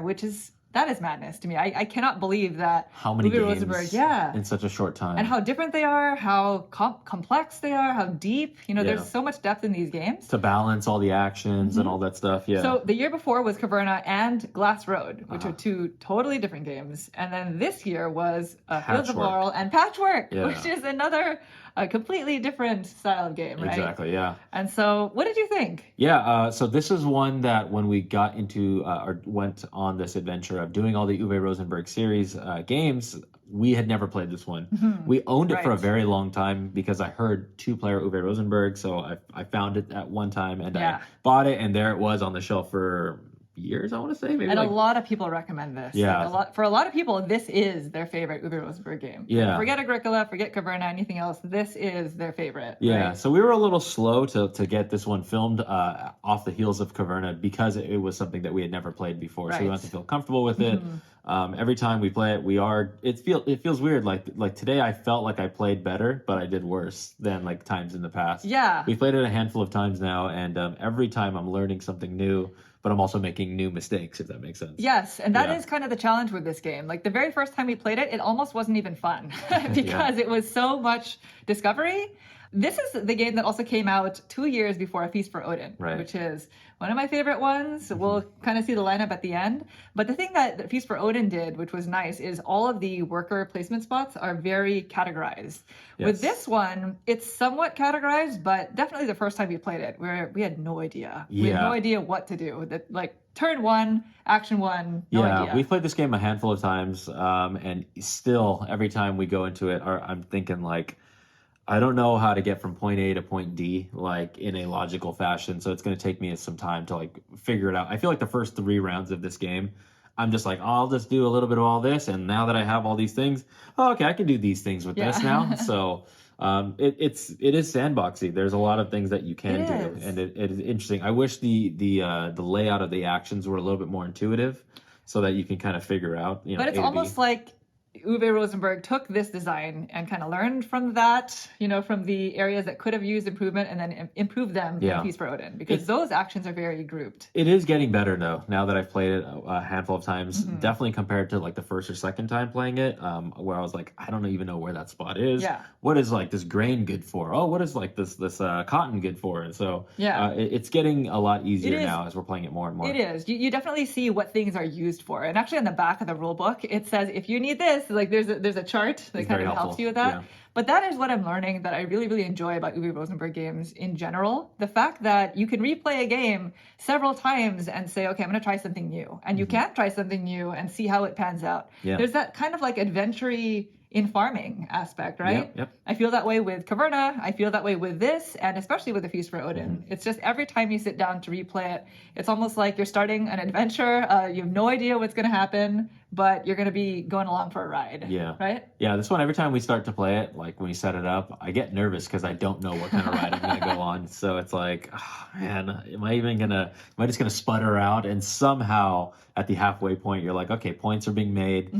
that is madness to me. I cannot believe that How many Uwe games Rosenberg, yeah. in such a short time. And how different they are, how complex they are, how deep. Yeah. There's so much depth in these games. To balance all the actions and all that stuff, yeah. So the year before was Caverna and Glass Road, which are 2 totally different games. And then this year was Fields of Patchwork. Laurel and Patchwork, Yeah. which is another completely different style of game, right? Exactly, yeah. And so what did you think? Yeah, so this is one that when we got into or went on this adventure of doing all the Uwe Rosenberg series games, we had never played this one. We owned it for a Right. very long time because I heard 2-player Uwe Rosenberg, so I found it at one time and Yeah. I bought it, and there it was on the shelf for years, I want to say. Maybe And like, a lot of people recommend this. Yeah. For a lot of people, this is their favorite Uwe Rosenberg game. Yeah. Forget Agricola, forget Caverna, anything else. This is their favorite. Yeah, right? so we were a little slow to get this one filmed off the heels of Caverna because it was something that we had never played before. So we Right. wanted to feel comfortable with it. Every time we play it, it feels weird. Like today, I felt like I played better, but I did worse than like times in the past. Yeah. We played it a handful of times now, and every time I'm learning something new, but I'm also making new mistakes, if that makes sense. Yes, and that Yeah. is kind of the challenge with this game. Like the very first time we played it, it almost wasn't even fun because it was so much discovery. This is the game that also came out 2 years before A Feast for Odin, Right. which is one of my favorite ones. We'll kind of see the lineup at the end. But the thing that Feast for Odin did, which was nice, is all of the worker placement spots are very categorized. With Yes. this one, it's somewhat categorized, but definitely the first time we played it, where we had no idea. We had Yeah. no idea what to do. That like turn 1, action 1, no idea. We've played this game a handful of times, and still every time we go into it, I'm thinking like, I don't know how to get from point A to point D like in a logical fashion, so it's going to take me some time to like figure it out. I feel like the first 3 rounds of this game, I'm just like, I'll just do a little bit of all this, and now that I have all these things, okay, I can do these things with this now. So it is sandboxy. There's a lot of things that you can It do, is. and it is interesting. I wish the layout of the actions were a little bit more intuitive, so that you can kind of figure out. But it's A to B. almost like Uwe Rosenberg took this design and kind of learned from that, from the areas that could have used improvement and then improved them Yeah. in Feast for Odin, because those actions are very grouped. It is getting better though. Now that I've played it a handful of times, definitely compared to like the first or second time playing it, where I was like, I don't even know where that spot is. Yeah. What is like this grain good for? Oh, what is like this cotton good for? And so Yeah. it's getting a lot easier It is. now as we're playing it more and more. It is. You definitely see what things are used for. And actually on the back of the rule book, it says if you need this, like there's a chart that It's kind very of helps helpful. you with that. Yeah. But that is what I'm learning that I really, really enjoy about Uwe Rosenberg games in general. The fact that you can replay a game several times and say, okay, I'm going to try something new. And you can try something new and see how it pans out. Yeah. There's that kind of like adventure-y in farming aspect, right? Yep. I feel that way with Caverna. I feel that way with this, and especially with A Feast for Odin. It's just every time you sit down to replay it, it's almost like you're starting an adventure. You have no idea what's going to happen, but you're going to be going along for a ride. Yeah. Right? Yeah, this one, every time we start to play it, like when we set it up, I get nervous because I don't know what kind of ride I'm going to go on. So it's like, oh, man, am I just going to sputter out? And somehow at the halfway point, you're like, okay, points are being made.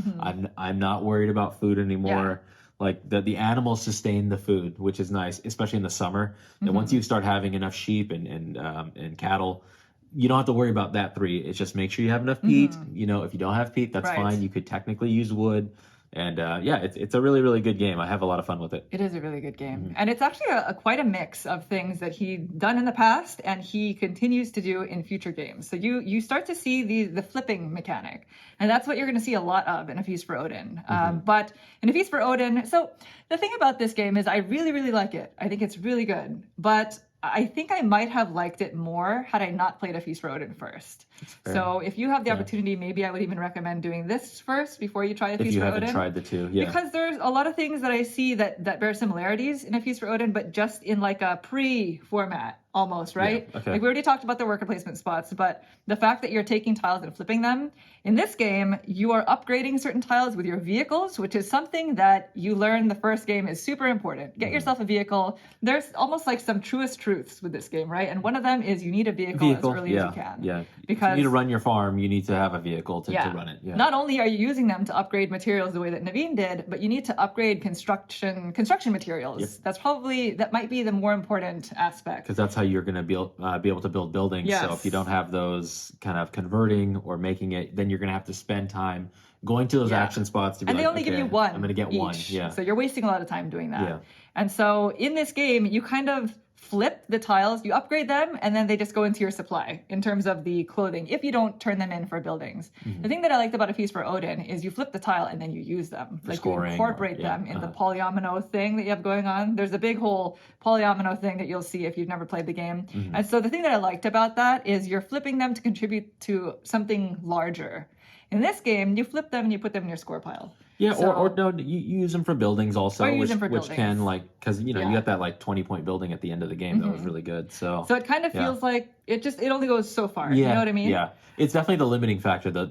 I'm not worried about food anymore. Yeah. Like the animals sustain the food, which is nice, especially in the summer. And once you start having enough sheep and cattle, you don't have to worry about that 3. It's just make sure you have enough peat. If you don't have peat, that's Right. fine. You could technically use wood. And it's a really, really good game. I have a lot of fun with it. It is a really good game. And it's actually quite a mix of things that he'd done in the past and he continues to do in future games. So you start to see the flipping mechanic. And that's what you're going to see a lot of in A Feast for Odin. But in A Feast for Odin, so the thing about this game is I really, really like it. I think it's really good. But I think I might have liked it more had I not played A Feast for Odin first. fair. So if you have the opportunity, maybe I would even recommend doing this first before you try A If Feast you for haven't Odin. tried the two, yeah. Because there's a lot of things that I see that bear similarities in A Feast for Odin, but just in like a pre-format almost, right? okay. Like we already talked about the worker placement spots, but the fact that you're taking tiles and flipping them, in this game, you are upgrading certain tiles with your vehicles, which is something that you learn the first game is super important. Get yourself a vehicle. There's almost like some truest truths with this game, right? And one of them is you need a vehicle as early as you can. Yeah. Because if you need to run your farm, you need to have a vehicle to run it. Yeah. Not only are you using them to upgrade materials the way that Naveen did, but you need to upgrade construction materials. Yep. That might be the more important aspect. Because that's how you're going to be able to build buildings. Yes. So if you don't have those kind of converting or making it, then you're going to have to spend time going to those action spots to be and they only give you one. I'm going to get each. one. Yeah. So you're wasting a lot of time doing that. Yeah. And so in this game, you kind of flip the tiles, you upgrade them, and then they just go into your supply in terms of the clothing if you don't turn them in for buildings. The thing that I liked about A Feast for Odin is you flip the tile and then you use them. For like scoring, you incorporate them in the polyomino thing that you have going on. There's a big whole polyomino thing that you'll see if you've never played the game. And so the thing that I liked about that is you're flipping them to contribute to something larger. In this game, you flip them and you put them in your score pile. Yeah, or no, you use them for buildings also, which can because you got that like 20-point building at the end of the game that was really good. So it kind of feels like it only goes so far. Yeah, you know what I mean? Yeah, it's definitely the limiting factor. The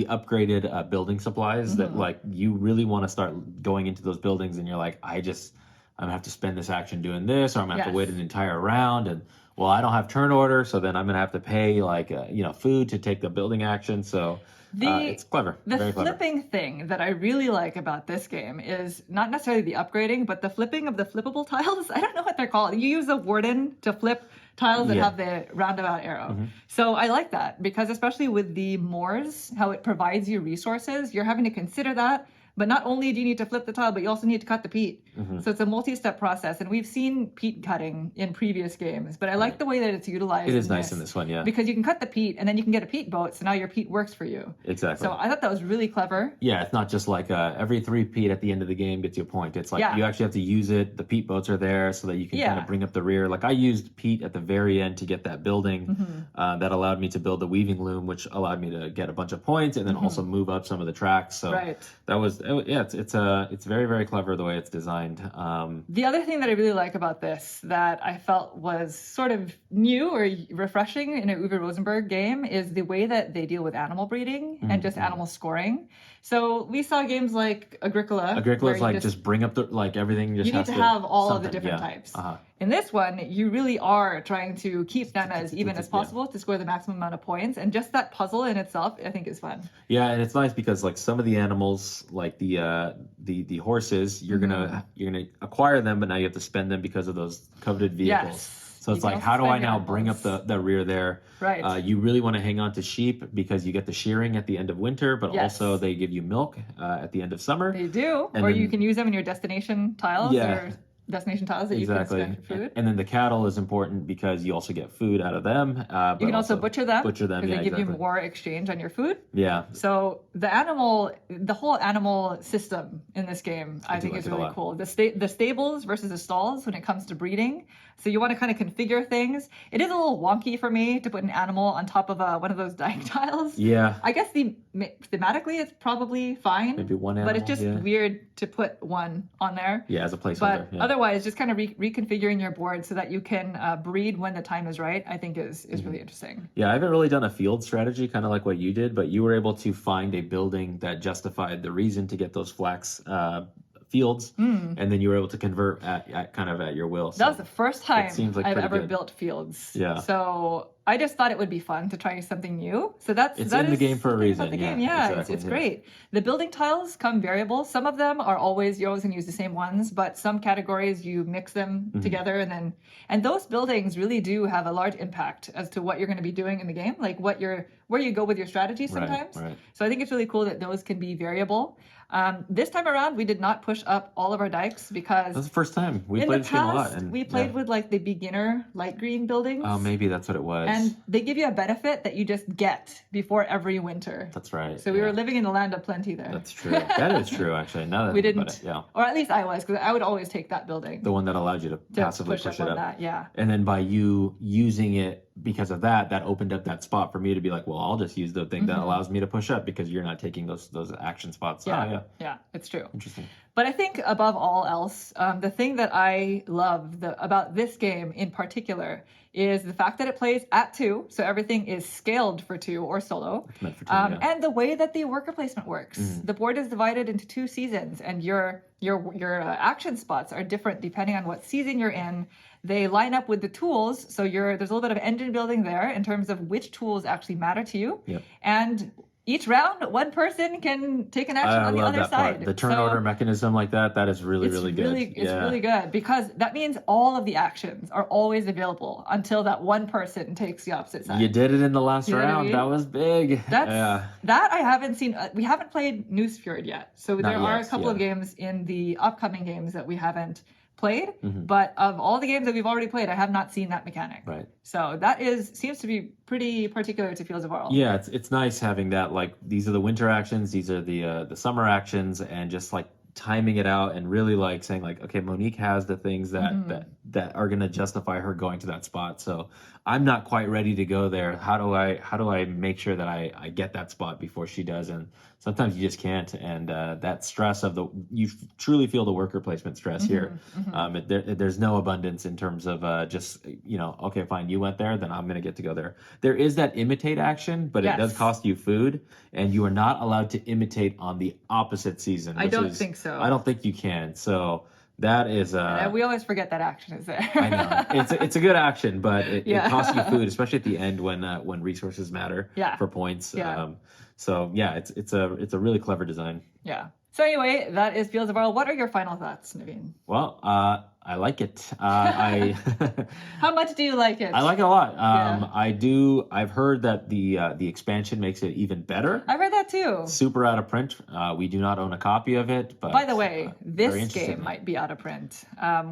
upgraded building supplies that like you really want to start going into those buildings, and you're like, I'm gonna have to spend this action doing this, or I'm gonna have to wait an entire round, and well, I don't have turn order, so then I'm gonna have to pay like food to take the building action. So. It's clever. Very clever. The flipping thing that I really like about this game is not necessarily the upgrading, but the flipping of the flippable tiles. I don't know what they're called. You use a warden to flip tiles that have the roundabout arrow. So I like that because especially with the moors, how it provides you resources, you're having to consider that. But not only do you need to flip the tile, but you also need to cut the peat. So it's a multi-step process. And we've seen peat cutting in previous games, but I like the way that it's utilized. It is nice in this one, yeah. Because you can cut the peat and then you can get a peat boat. So now your peat works for you. Exactly. So I thought that was really clever. Yeah, it's not just like every 3 peat at the end of the game gets you a point. It's like you actually have to use it. The peat boats are there so that you can kind of bring up the rear. Like I used peat at the very end to get that building that allowed me to build the weaving loom, which allowed me to get a bunch of points and then also move up some of the tracks. So that was it's very, very clever the way it's designed. The other thing that I really like about this that I felt was sort of new or refreshing in a Uwe Rosenberg game is the way that they deal with animal breeding and just animal scoring. So we saw games like Agricola. Agricola's like just bring up the everything. You need to have all of the different types. In this one, you really are trying to keep them as even as possible to score the maximum amount of points, and just that puzzle in itself, I think, is fun. Yeah, and it's nice because like some of the animals, like the horses, you're gonna acquire them, but now you have to spend them because of those coveted vehicles. Yes. So it's like, how do I now bring up the rear there? Right. You really want to hang on to sheep because you get the shearing at the end of winter, but also they give you milk at the end of summer. They do. And or then, you can use them in your destination tiles or destination tiles that you can spend food. And then the cattle is important because you also get food out of them. You can also butcher them. Butcher them, because they give you more exchange on your food. Yeah. So the whole animal system in this game, I think is really cool. The stables versus the stalls when it comes to breeding. So you want to kind of configure things. It is a little wonky for me to put an animal on top of one of those dyke tiles. Yeah. I guess thematically it's probably fine. Maybe one animal. But it's just weird to put one on there. Yeah, as a placeholder. But otherwise, just kind of reconfiguring your board so that you can breed when the time is right, I think is really interesting. Yeah, I haven't really done a field strategy, kind of like what you did, but you were able to find a building that justified the reason to get those flax fields, and then you were able to convert at your will. So that was the first time I've ever good. built fields. Yeah. So I just thought it would be fun to try something new. So that in is the game for a reason. The game. Yeah, exactly. It's great. The building tiles come variable. Some of them are you're always gonna use the same ones, but some categories you mix them together and those buildings really do have a large impact as to what you're gonna be doing in the game, like where you go with your strategy sometimes. Right. So I think it's really cool that those can be variable. This time around, we did not push up all of our dikes because that's the first time we in played the this game a lot. past, we played with like the beginner light green buildings. Oh, maybe that's what it was. And they give you a benefit that you just get before every winter. That's right. So we were living in the land of plenty there. That's true. That is true, actually. Now that we I think didn't, about it, yeah. or at least I was, because I would always take that building. The one that allowed you to passively push it up. That, yeah. And then by you using it because of that, that opened up that spot for me to be like, well, I'll just use the thing that allows me to push up because you're not taking those action spots. Yeah, yeah, it's true. Interesting. But I think above all else, the thing that I love about this game in particular is the fact that it plays at 2, so everything is scaled for 2 or solo. It's meant for 2, yeah. And the way that the worker placement works. The board is divided into 2 seasons, and your action spots are different depending on what season you're in. They line up with the tools, so there's a little bit of engine building there in terms of which tools actually matter to you. Yep. And each round, one person can take an action on the other side. Part. The turn order mechanism like that is really good. It's really good because that means all of the actions are always available until that one person takes the opposite side. You did it in the last You know round. what I mean? That was big. That I haven't seen. We haven't played Newsfjord yet. So there are a couple of games in the upcoming games that we haven't played, but of all the games that we've already played, I have not seen that mechanic. Right. So that seems to be pretty particular to Fields of Arle. Yeah, it's nice having that. Like these are the winter actions, these are the summer actions, and just like timing it out and really like saying like, okay, Monique has the things that are going to justify her going to that spot. So I'm not quite ready to go there. How do I make sure that I get that spot before she does? And sometimes you just can't. And that stress of you truly feel the worker placement stress here. There's no abundance in terms of just, okay, fine, you went there, then I'm going to get to go there. There is that imitate action, but it does cost you food, and you are not allowed to imitate on the opposite season. I don't think so. I don't think you can. So that is we always forget that action is there. I know it's a good action, but it costs you food, especially at the end when resources matter for points. So yeah, it's a really clever design. Yeah. So anyway, that is Fields of Arle. What are your final thoughts, Naveen? Well, I like it. How much do you like it? I like it a lot. I do. I've heard that the expansion makes it even better. I've heard that too. Super out of print. We do not own a copy of it. But by the way, this game might be out of print.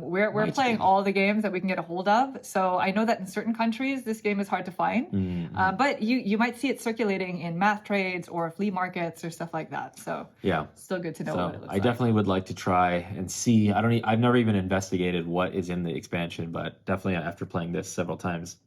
We're playing all the games that we can get a hold of. So I know that in certain countries this game is hard to find. But you might see it circulating in math trades or flea markets or stuff like that. So yeah, still good to know what it looks like. I definitely would like to try and see. I've never even investigated what is in the expansion, but definitely after playing this several times,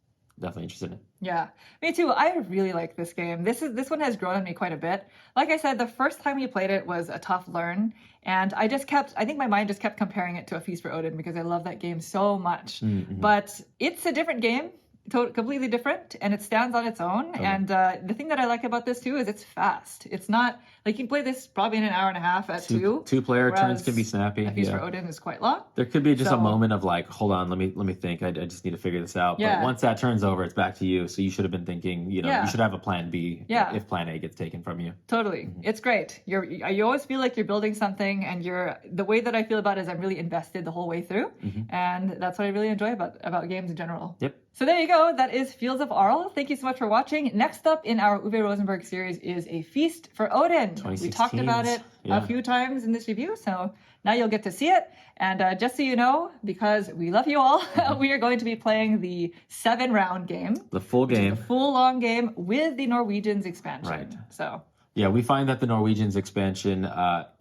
definitely interested in it. Yeah, me too. I really like this game. This one has grown on me quite a bit. Like I said, the first time we played it was a tough learn, and I think my mind just kept comparing it to A Feast for Odin because I love that game so much. But it's a different game. Completely different, and it stands on its own. And the thing that I like about this too is it's fast. It's not like you can play this probably in an hour and a half at two-player turns can be snappy. A Feast for Odin is quite long. There could be just a moment of like, hold on, let me think. I just need to figure this out. But once that turns over, it's back to you. So you should have been thinking. You should have a plan B if plan A gets taken from you. Totally, it's great. You always feel like you're building something, and the way that I feel about it is I'm really invested the whole way through, and that's what I really enjoy about games in general. Yep. So there you go. That is Fields of Arle. Thank you so much for watching. Next up in our Uwe Rosenberg series is A Feast for Odin. We talked about it a few times in this review, so now you'll get to see it. And just so you know, because we love you all, we are going to be playing the 7-round game. The full game. The full long game with the Norwegians expansion. Right. So... yeah, we find that the Norwegians expansion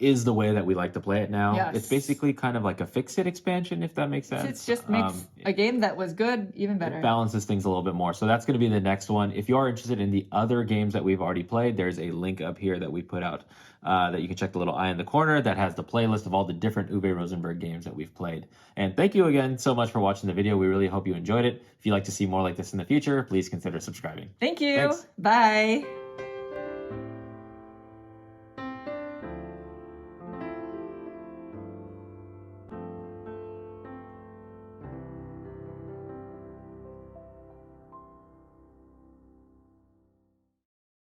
is the way that we like to play it now. Yes. It's basically kind of like a fix-it expansion, if that makes sense. It just makes a game that was good even better. It balances things a little bit more. So that's going to be the next one. If you are interested in the other games that we've already played, there's a link up here that we put out that you can check the little eye in the corner that has the playlist of all the different Uwe Rosenberg games that we've played. And thank you again so much for watching the video. We really hope you enjoyed it. If you'd like to see more like this in the future, please consider subscribing. Thank you. Thanks. Bye.